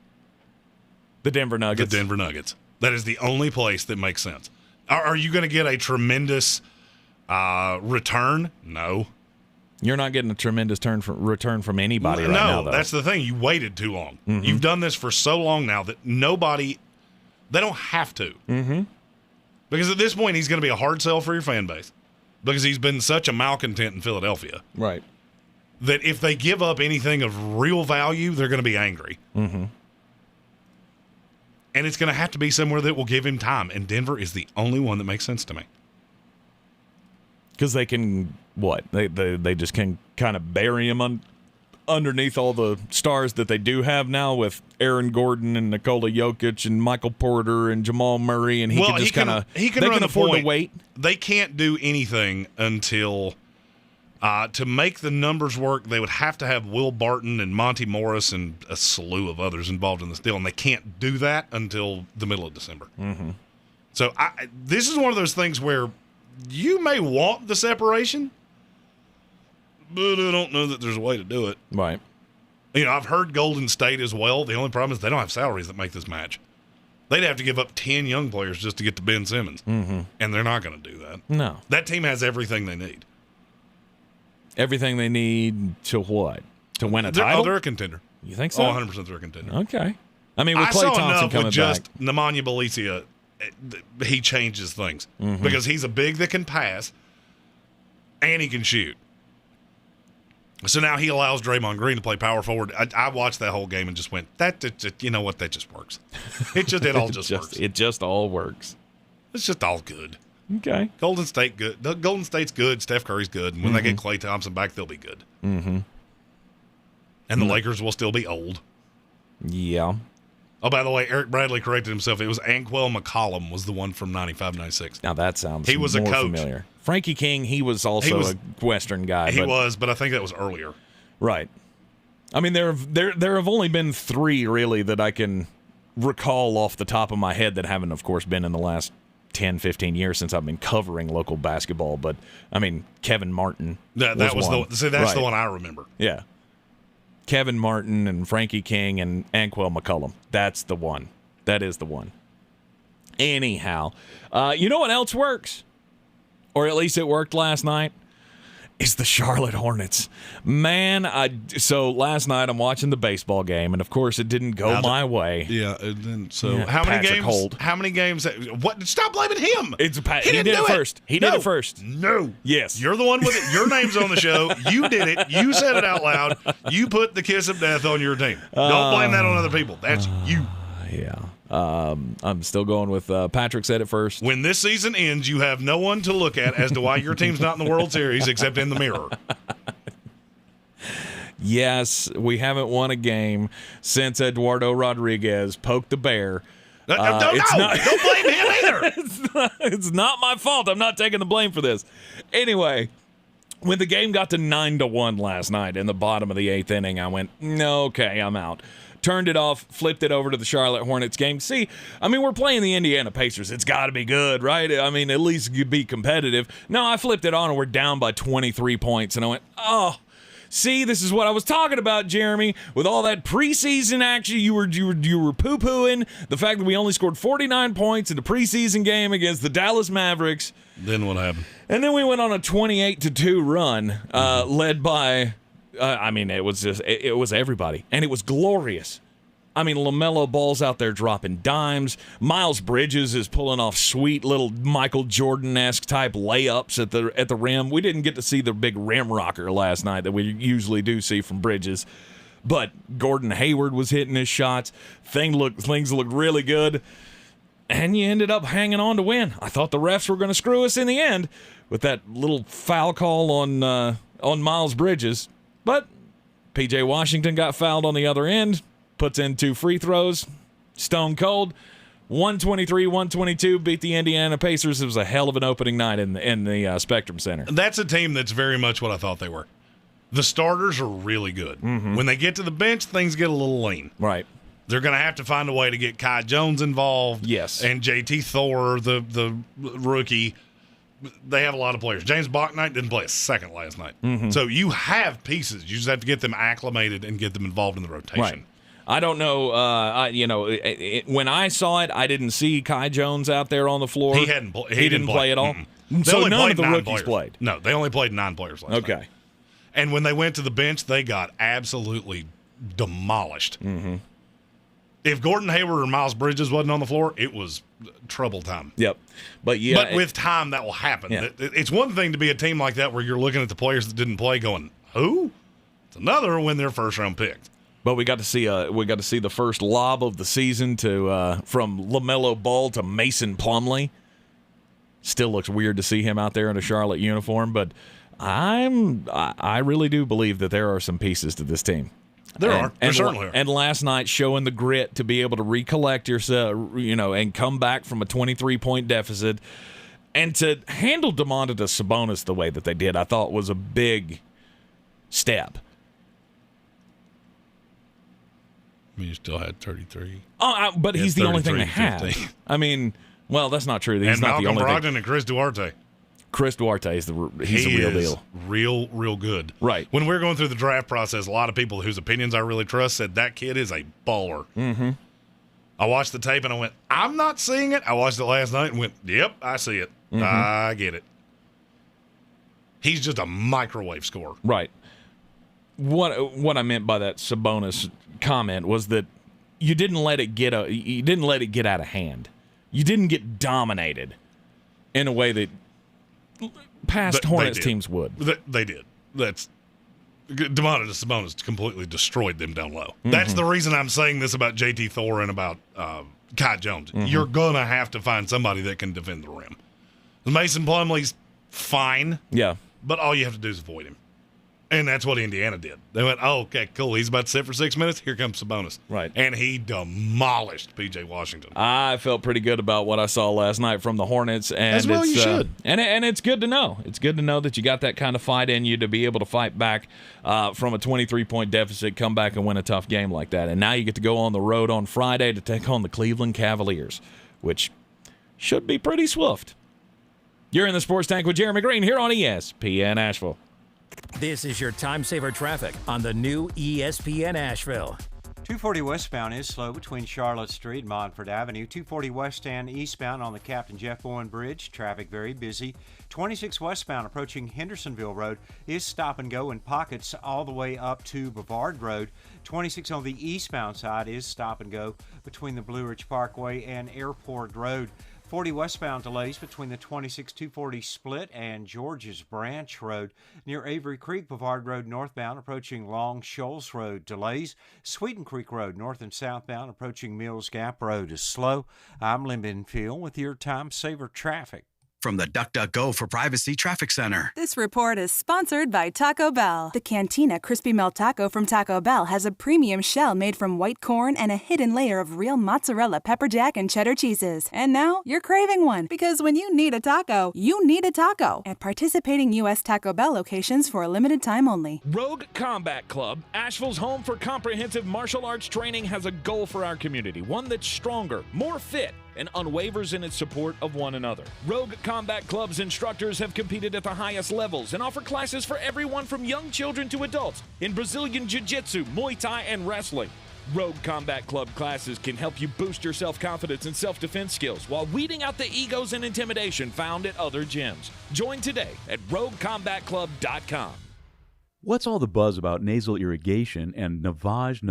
[SPEAKER 4] The Denver Nuggets.
[SPEAKER 5] The Denver Nuggets. That is the only place that makes sense. Are you going to get a tremendous return? No.
[SPEAKER 4] You're not getting a tremendous return from anybody right now, though.
[SPEAKER 5] No, that's the thing. You waited too long.
[SPEAKER 4] Mm-hmm.
[SPEAKER 5] You've done this for so long now that they don't have to.
[SPEAKER 4] Mm-hmm.
[SPEAKER 5] Because at this point, he's going to be a hard sell for your fan base. Because he's been such a malcontent in Philadelphia.
[SPEAKER 4] Right.
[SPEAKER 5] That if they give up anything of real value, they're going to be angry.
[SPEAKER 4] Mm-hmm.
[SPEAKER 5] And it's going to have to be somewhere that will give him time. And Denver is the only one that makes sense to me.
[SPEAKER 4] Because they can, what? They just can kind of bury him underneath all the stars that they do have now with Aaron Gordon and Nikola Jokic and Michael Porter and Jamal Murray. And they can afford to wait.
[SPEAKER 5] They can't do anything until to make the numbers work. They would have to have Will Barton and Monty Morris and a slew of others involved in this deal. And they can't do that until the middle of December.
[SPEAKER 4] Mm-hmm.
[SPEAKER 5] So this is one of those things where you may want the separation, but I don't know that there's a way to do it.
[SPEAKER 4] Right.
[SPEAKER 5] I've heard Golden State as well. The only problem is they don't have salaries that make this match. They'd have to give up 10 young players just to get to Ben Simmons.
[SPEAKER 4] Mm-hmm.
[SPEAKER 5] And they're not going to do that.
[SPEAKER 4] No.
[SPEAKER 5] That team has everything they need.
[SPEAKER 4] Everything they need to what? To win a title?
[SPEAKER 5] They're a contender.
[SPEAKER 4] You think so?
[SPEAKER 5] 100% they're a contender.
[SPEAKER 4] Okay. I mean, with Klay Thompson coming back.
[SPEAKER 5] Nemanja Bjelica, he changes things.
[SPEAKER 4] Mm-hmm.
[SPEAKER 5] Because he's a big that can pass, and he can shoot. So now he allows Draymond Green to play power forward. I watched that whole game and just went, you know what, that just works. It all just works.
[SPEAKER 4] It just all works.
[SPEAKER 5] It's just all good.
[SPEAKER 4] Okay.
[SPEAKER 5] Golden State good. Golden State's good. Steph Curry's good. And when they get Klay Thompson back, they'll be good.
[SPEAKER 4] Mm-hmm.
[SPEAKER 5] And the Lakers will still be old.
[SPEAKER 4] Yeah.
[SPEAKER 5] Oh, by the way, Eric Bradley corrected himself. It was Anquel McCollum was the one from 95-96.
[SPEAKER 4] Now that sounds
[SPEAKER 5] he was
[SPEAKER 4] more
[SPEAKER 5] a coach.
[SPEAKER 4] familiar. Frankie King, he was also a Western guy.
[SPEAKER 5] But I think that was earlier.
[SPEAKER 4] Right. I mean, there have only been 3 really that I can recall off the top of my head that haven't, of course, been in the last 10, 15 years since I've been covering local basketball. But, I mean, Kevin Martin.
[SPEAKER 5] That's the one I remember.
[SPEAKER 4] Yeah. Kevin Martin and Frankie King and Anquel McCollum. That's the one. That is the one. Anyhow, you know what else works? Or at least it worked last night? Is the Charlotte Hornets. Man, so last night I'm watching the baseball game, and of course it didn't go my way.
[SPEAKER 5] Yeah, how many games? What? Stop blaming him.
[SPEAKER 4] He did it first. He did it first.
[SPEAKER 5] No.
[SPEAKER 4] Yes.
[SPEAKER 5] You're the one with it. Your name's on the show. You did it. You said it out loud. You put the kiss of death on your team. Don't blame that on other people. That's you.
[SPEAKER 4] Yeah. I'm still going with Patrick said it first.
[SPEAKER 5] When this season ends, you have no one to look at as to why your team's not in the World Series except in the mirror.
[SPEAKER 4] Yes, we haven't won a game since Eduardo Rodriguez poked the bear.
[SPEAKER 5] Don't blame him either.
[SPEAKER 4] It's not my fault. I'm not taking the blame for this. Anyway, when the game got to 9-1 last night in the bottom of the 8th inning, I went, no, okay, I'm out. Turned it off, flipped it over to the Charlotte Hornets game. See, I mean, we're playing the Indiana Pacers. It's got to be good, right? I mean, at least you be competitive. No, I flipped it on, and we're down by 23 points. And I went, oh, see, this is what I was talking about, Jeremy. With all that preseason action, you were poo-pooing the fact that we only scored 49 points in the preseason game against the Dallas Mavericks.
[SPEAKER 5] Then what happened?
[SPEAKER 4] And then we went on a 28-2 run, led by... it was everybody, and it was glorious. I mean, LaMelo Ball's out there dropping dimes. Miles Bridges is pulling off sweet little Michael Jordan-esque type layups at the rim. We didn't get to see the big rim rocker last night that we usually do see from Bridges, but Gordon Hayward was hitting his shots. Things looked really good, and you ended up hanging on to win. I thought the refs were going to screw us in the end with that little foul call on Miles Bridges. But P.J. Washington got fouled on the other end, puts in 2 free throws, stone cold, 123-122, beat the Indiana Pacers. It was a hell of an opening night in the Spectrum Center.
[SPEAKER 5] That's a team that's very much what I thought they were. The starters are really good.
[SPEAKER 4] Mm-hmm.
[SPEAKER 5] When they get to the bench, things get a little lean.
[SPEAKER 4] Right.
[SPEAKER 5] They're going to have to find a way to get Kai Jones involved.
[SPEAKER 4] Yes.
[SPEAKER 5] And JT Thor, the rookie. They have a lot of players. James Bachnight didn't play a second last night.
[SPEAKER 4] Mm-hmm.
[SPEAKER 5] So you have pieces. You just have to get them acclimated and get them involved in the rotation.
[SPEAKER 4] Right. I don't know. When I saw it, I didn't see Kai Jones out there on the floor.
[SPEAKER 5] He didn't
[SPEAKER 4] play at all.
[SPEAKER 5] Mm-mm.
[SPEAKER 4] So none of the rookies played.
[SPEAKER 5] No, they only played 9 players last night.
[SPEAKER 4] Okay.
[SPEAKER 5] And when they went to the bench, they got absolutely demolished.
[SPEAKER 4] Mm-hmm.
[SPEAKER 5] If Gordon Hayward or Miles Bridges wasn't on the floor, it was trouble time.
[SPEAKER 4] Yep. But
[SPEAKER 5] with time, that will happen.
[SPEAKER 4] Yeah.
[SPEAKER 5] It's one thing to be a team like that where you're looking at the players that didn't play going, who? It's another when they're first round picked.
[SPEAKER 4] But we got to see the first lob of the season from LaMelo Ball to Mason Plumlee. Still looks weird to see him out there in a Charlotte uniform, but I really do believe that there are some pieces to this team.
[SPEAKER 5] There certainly are.
[SPEAKER 4] And last night showing the grit to be able to recollect yourself, and come back from a 23-point deficit, and to handle Domantas Sabonis the way that they did, I thought was a big step.
[SPEAKER 5] I mean, you still had 33.
[SPEAKER 4] But he's the only thing they have. I mean, well, that's not true. He's
[SPEAKER 5] and
[SPEAKER 4] not
[SPEAKER 5] Malcolm
[SPEAKER 4] the only
[SPEAKER 5] Brogdon
[SPEAKER 4] thing.
[SPEAKER 5] And Chris Duarte.
[SPEAKER 4] Chris Duarte is he's the real deal.
[SPEAKER 5] Real good.
[SPEAKER 4] Right.
[SPEAKER 5] When we were going through the draft process, a lot of people whose opinions I really trust said that kid is a baller.
[SPEAKER 4] Mm-hmm.
[SPEAKER 5] I watched the tape and I went, I'm not seeing it. I watched it last night and went, yep, I see it.
[SPEAKER 4] Mm-hmm.
[SPEAKER 5] I get it. He's just a microwave scorer.
[SPEAKER 4] Right. What I meant by that Sabonis comment was that you didn't let it get out of hand. You didn't get dominated in a way that past Hornets teams would.
[SPEAKER 5] They did. That's Domantas Sabonis completely destroyed them down low.
[SPEAKER 4] Mm-hmm.
[SPEAKER 5] That's the reason I'm saying this about JT Thor and about Kai Jones.
[SPEAKER 4] Mm-hmm.
[SPEAKER 5] You're gonna have to find somebody that can defend the rim. Mason Plumlee's fine.
[SPEAKER 4] Yeah.
[SPEAKER 5] But all you have to do is avoid him. And that's what Indiana did. They went, oh, okay, cool. He's about to sit for 6 minutes. Here comes Sabonis.
[SPEAKER 4] Right.
[SPEAKER 5] And he demolished P.J. Washington.
[SPEAKER 4] I felt pretty good about what I saw last night from the Hornets. And
[SPEAKER 5] as well you should.
[SPEAKER 4] And it's good to know. It's good to know that you got that kind of fight in you to be able to fight back from a 23-point deficit, come back and win a tough game like that. And now you get to go on the road on Friday to take on the Cleveland Cavaliers, which should be pretty swift. You're in the Sports Tank with Jeremy Greene here on ESPN Asheville.
[SPEAKER 2] This is your time saver traffic on the new ESPN Asheville.
[SPEAKER 17] 240 westbound is slow between Charlotte Street and Montford Avenue. 240 west and eastbound on the Captain Jeff Bowen Bridge. Traffic very busy. 26 westbound approaching Hendersonville Road is stop and go in pockets all the way up to Brevard Road. 26 on the eastbound side is stop and go between the Blue Ridge Parkway and Airport Road. 40 westbound delays between the 26-240 split and George's Branch Road. Near Avery Creek, Brevard Road northbound approaching Long Shoals Road. Delays. Sweeten Creek Road north and southbound approaching Mills Gap Road is slow. I'm Lynn Benfield with your time saver traffic.
[SPEAKER 10] From the DuckDuckGo for Privacy Traffic Center.
[SPEAKER 18] This report is sponsored by Taco Bell. The Cantina Crispy Melt Taco from Taco Bell has a premium shell made from white corn and a hidden layer of real mozzarella, pepper jack, and cheddar cheeses. And now you're craving one, because when you need a taco, you need a taco. At participating U.S. Taco Bell locations for a limited time only.
[SPEAKER 8] Rogue Combat Club, Asheville's home for comprehensive martial arts training, has a goal for our community, one that's stronger, more fit, and unwavers in its support of one another. Rogue Combat Club's instructors have competed at the highest levels and offer classes for everyone from young children to adults in Brazilian Jiu-Jitsu, Muay Thai, and wrestling. Rogue Combat Club classes can help you boost your self-confidence and self-defense skills while weeding out the egos and intimidation found at other gyms. Join today at roguecombatclub.com.
[SPEAKER 12] What's all the buzz about nasal irrigation and navage,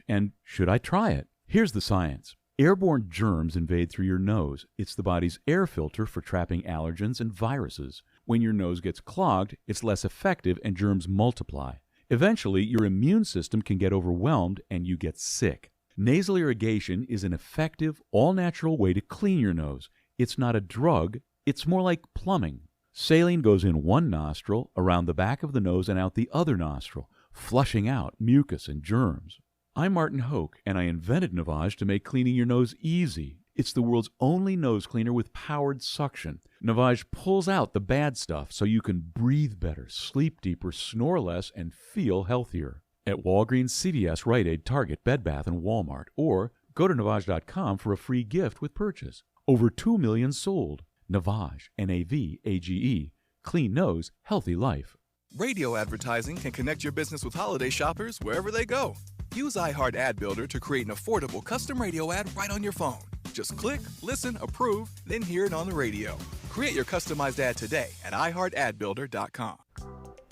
[SPEAKER 12] and should I try it? Here's the science. Airborne germs invade through your nose. It's the body's air filter for trapping allergens and viruses. When your nose gets clogged, it's less effective and germs multiply. Eventually, your immune system can get overwhelmed and you get sick. Nasal irrigation is an effective, all-natural way to clean your nose. It's not a drug, it's more like plumbing. Saline goes in one nostril, around the back of the nose and out the other nostril, flushing out mucus and germs. I'm Martin Hoke, and I invented Navage to make cleaning your nose easy. It's the world's only nose cleaner with powered suction. Navage pulls out the bad stuff so you can breathe better, sleep deeper, snore less, and feel healthier. At Walgreens, CVS, Rite Aid, Target, Bed Bath, and Walmart. Or go to Navage.com for a free gift with purchase. Over 2 million sold. Navage, Navage. Clean nose, healthy life.
[SPEAKER 13] Radio advertising can connect your business with holiday shoppers wherever they go. Use iHeart Ad Builder to create an affordable custom radio ad right on your phone. Just click, listen, approve, then hear it on the radio. Create your customized ad today at iHeartAdBuilder.com.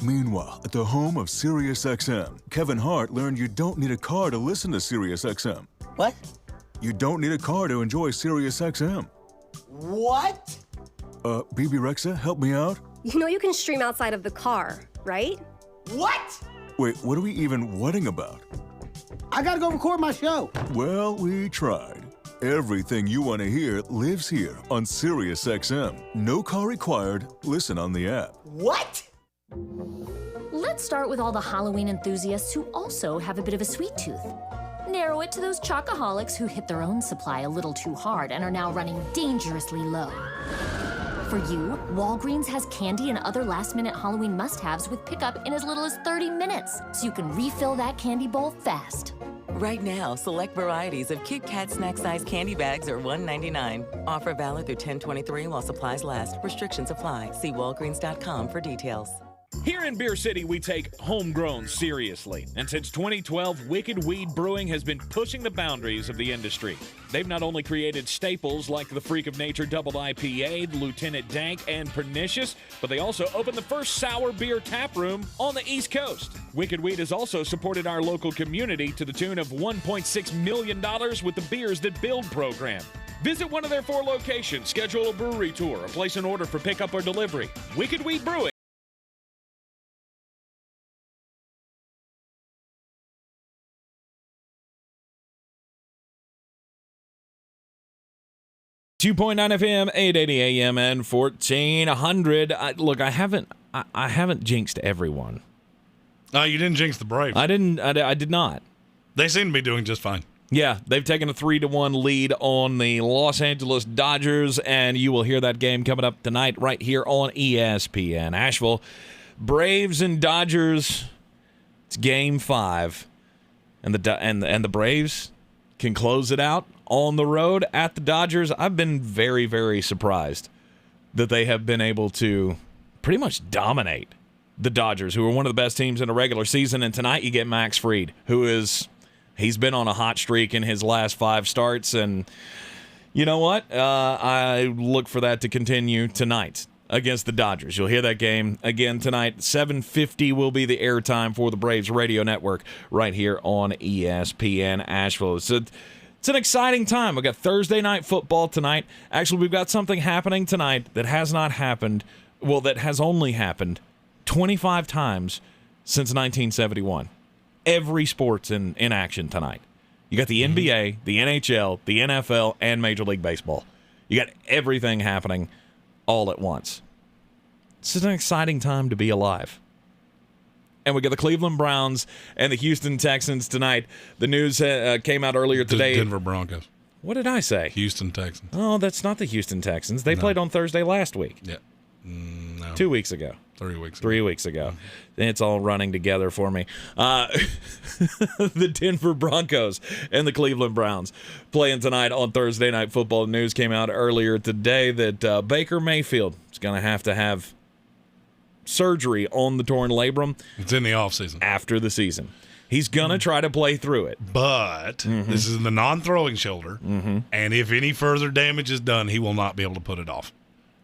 [SPEAKER 15] Meanwhile, at the home of SiriusXM, Kevin Hart learned you don't need a car to listen to SiriusXM.
[SPEAKER 23] What?
[SPEAKER 15] You don't need a car to enjoy SiriusXM.
[SPEAKER 23] What?
[SPEAKER 15] BB Rexa, help me out.
[SPEAKER 24] You know you can stream outside of the car, right?
[SPEAKER 23] What?
[SPEAKER 15] Wait, what are we even whatting about?
[SPEAKER 23] I gotta go record my show.
[SPEAKER 15] Well, we tried. Everything you want to hear lives here on SiriusXM. No car required. Listen on the app.
[SPEAKER 23] What?
[SPEAKER 25] Let's start with all the Halloween enthusiasts who also have a bit of a sweet tooth. Narrow it to those chocoholics who hit their own supply a little too hard and are now running dangerously low. For you, Walgreens has candy and other last-minute Halloween must-haves with pickup in as little as 30 minutes, so you can refill that candy bowl fast.
[SPEAKER 26] Right now, select varieties of Kit Kat snack-sized candy bags are $1.99. Offer valid through 10/23 while supplies last. Restrictions apply. See Walgreens.com for details.
[SPEAKER 8] Here in Beer City, we take homegrown seriously. And since 2012, Wicked Weed Brewing has been pushing the boundaries of the industry. They've not only created staples like the Freak of Nature Doubled IPA, the Lieutenant Dank, and Pernicious, but they also opened the first sour beer tap room on the East Coast. Wicked Weed has also supported our local community to the tune of $1.6 million with the Beers That Build program. Visit one of their 4 locations, schedule a brewery tour, or place an order for pickup or delivery. Wicked Weed Brewing. 2.9 FM, 880 AM, and 1400. Look, I haven't jinxed everyone.
[SPEAKER 5] No, you didn't jinx the Braves.
[SPEAKER 8] I did not.
[SPEAKER 5] They seem to be doing just fine.
[SPEAKER 8] Yeah, they've taken a 3-1 lead on the Los Angeles Dodgers, and you will hear that game coming up tonight right here on ESPN. Asheville, Braves and Dodgers. It's Game 5, and the Braves can close it out on the road at the Dodgers. I've been very, very surprised that they have been able to pretty much dominate the Dodgers, who are one of the best teams in a regular season. And tonight you get Max Fried, he's been on a hot streak in his last 5 starts. And you know what? I look for that to continue tonight against the Dodgers. You'll hear that game again tonight. 7:50 will be the airtime for the Braves radio network right here on ESPN Asheville. It's an exciting time. We've got Thursday night football tonight. Actually, we've got something happening tonight that has not happened, that has only happened 25 times since 1971. Every sport's in action tonight. You got the NBA, the NHL, the NFL, and Major League Baseball. You got everything happening all at once. It's an exciting time to be alive. And we got the Cleveland Browns and the Houston Texans tonight. The news came out earlier today.
[SPEAKER 5] The Denver Broncos.
[SPEAKER 8] What did I say?
[SPEAKER 5] Houston Texans.
[SPEAKER 8] Oh, that's not the Houston Texans. They played on Thursday last week.
[SPEAKER 5] Yeah. No.
[SPEAKER 8] 2 weeks ago.
[SPEAKER 5] 3 weeks ago.
[SPEAKER 8] 3 weeks ago. It's all running together for me. The Denver Broncos and the Cleveland Browns playing tonight on Thursday Night Football. News came out earlier today that Baker Mayfield is going to have surgery on the torn labrum.
[SPEAKER 5] It's in the offseason.
[SPEAKER 8] After the season. He's going to try to play through it.
[SPEAKER 5] But this is the non-throwing shoulder, and if any further damage is done, he will not be able to put it off.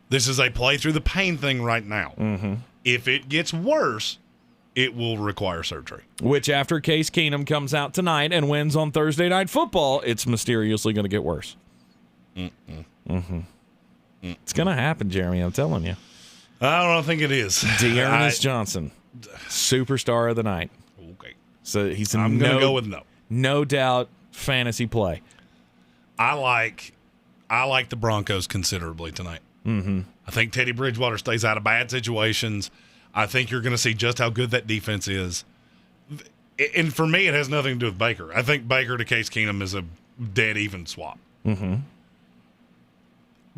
[SPEAKER 5] This is a play through the pain thing right now. If it gets worse, it will require surgery.
[SPEAKER 8] Which, after Case Keenum comes out tonight and wins on Thursday Night Football, it's mysteriously going to get worse. It's going to happen, Jeremy, I'm telling you.
[SPEAKER 5] I don't think it is.
[SPEAKER 8] Dearness Johnson, superstar of the night.
[SPEAKER 5] Okay.
[SPEAKER 8] So he's
[SPEAKER 5] I'm going to go with no.
[SPEAKER 8] No doubt fantasy play.
[SPEAKER 5] I like the Broncos considerably tonight. I think Teddy Bridgewater stays out of bad situations. I think you're going to see just how good that defense is. And for me, it has nothing to do with Baker. I think Baker to Case Keenum is a dead even swap.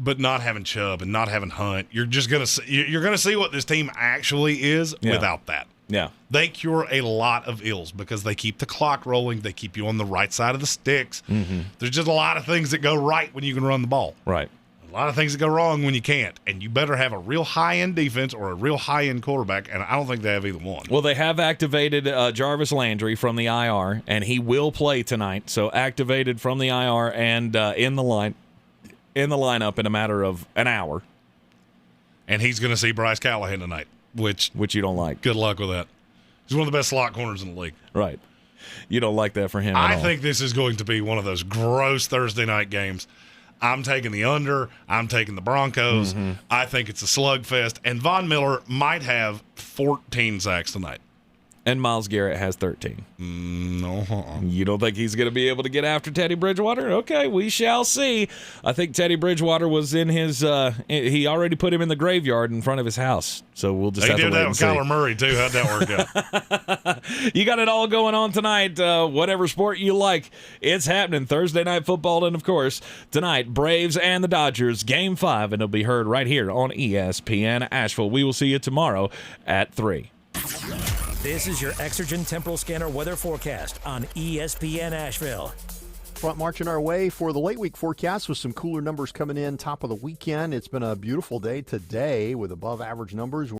[SPEAKER 5] But not having Chubb and not having Hunt, you're gonna see what this team actually is without that.
[SPEAKER 4] Yeah.
[SPEAKER 5] They cure a lot of ills because they keep the clock rolling. They keep you on the right side of the sticks.
[SPEAKER 4] Mm-hmm.
[SPEAKER 5] There's just a lot of things that go right when you can run the ball.
[SPEAKER 4] Right.
[SPEAKER 5] A lot of things that go wrong when you can't. And you better have a real high-end defense or a real high-end quarterback, and I don't think they have either one.
[SPEAKER 4] Well, they have activated Jarvis Landry from the IR, and he will play tonight. So activated from the IR and in the lineup in a matter of an hour.
[SPEAKER 5] And he's going to see Bryce Callahan tonight, which
[SPEAKER 4] you don't like.
[SPEAKER 5] Good luck with that. He's one of the best slot corners in the league.
[SPEAKER 4] Right. You don't like that for him at all.
[SPEAKER 5] I think this is going to be one of those gross Thursday night games. I'm taking the under. I'm taking the Broncos.
[SPEAKER 4] Mm-hmm.
[SPEAKER 5] I think it's a slugfest. And Von Miller might have 14 sacks tonight.
[SPEAKER 4] And Myles Garrett has 13.
[SPEAKER 5] No.
[SPEAKER 4] You don't think he's going to be able to get after Teddy Bridgewater? Okay, we shall see. I think Teddy Bridgewater was in his he already put him in the graveyard in front of his house. So we'll just have to wait and see.
[SPEAKER 5] He did that with Kyler Murray, too. How'd that work
[SPEAKER 4] out? You got it all going on tonight. Whatever sport you like, it's happening. Thursday Night Football, and, of course, tonight, Braves and the Dodgers, Game 5, and it'll be heard right here on ESPN Asheville. We will see you tomorrow at 3.
[SPEAKER 2] This is your Exergen Temporal Scanner weather forecast on ESPN Asheville.
[SPEAKER 1] Front marching our way for the late week forecast with some cooler numbers coming in top of the weekend. It's been a beautiful day today with above average numbers.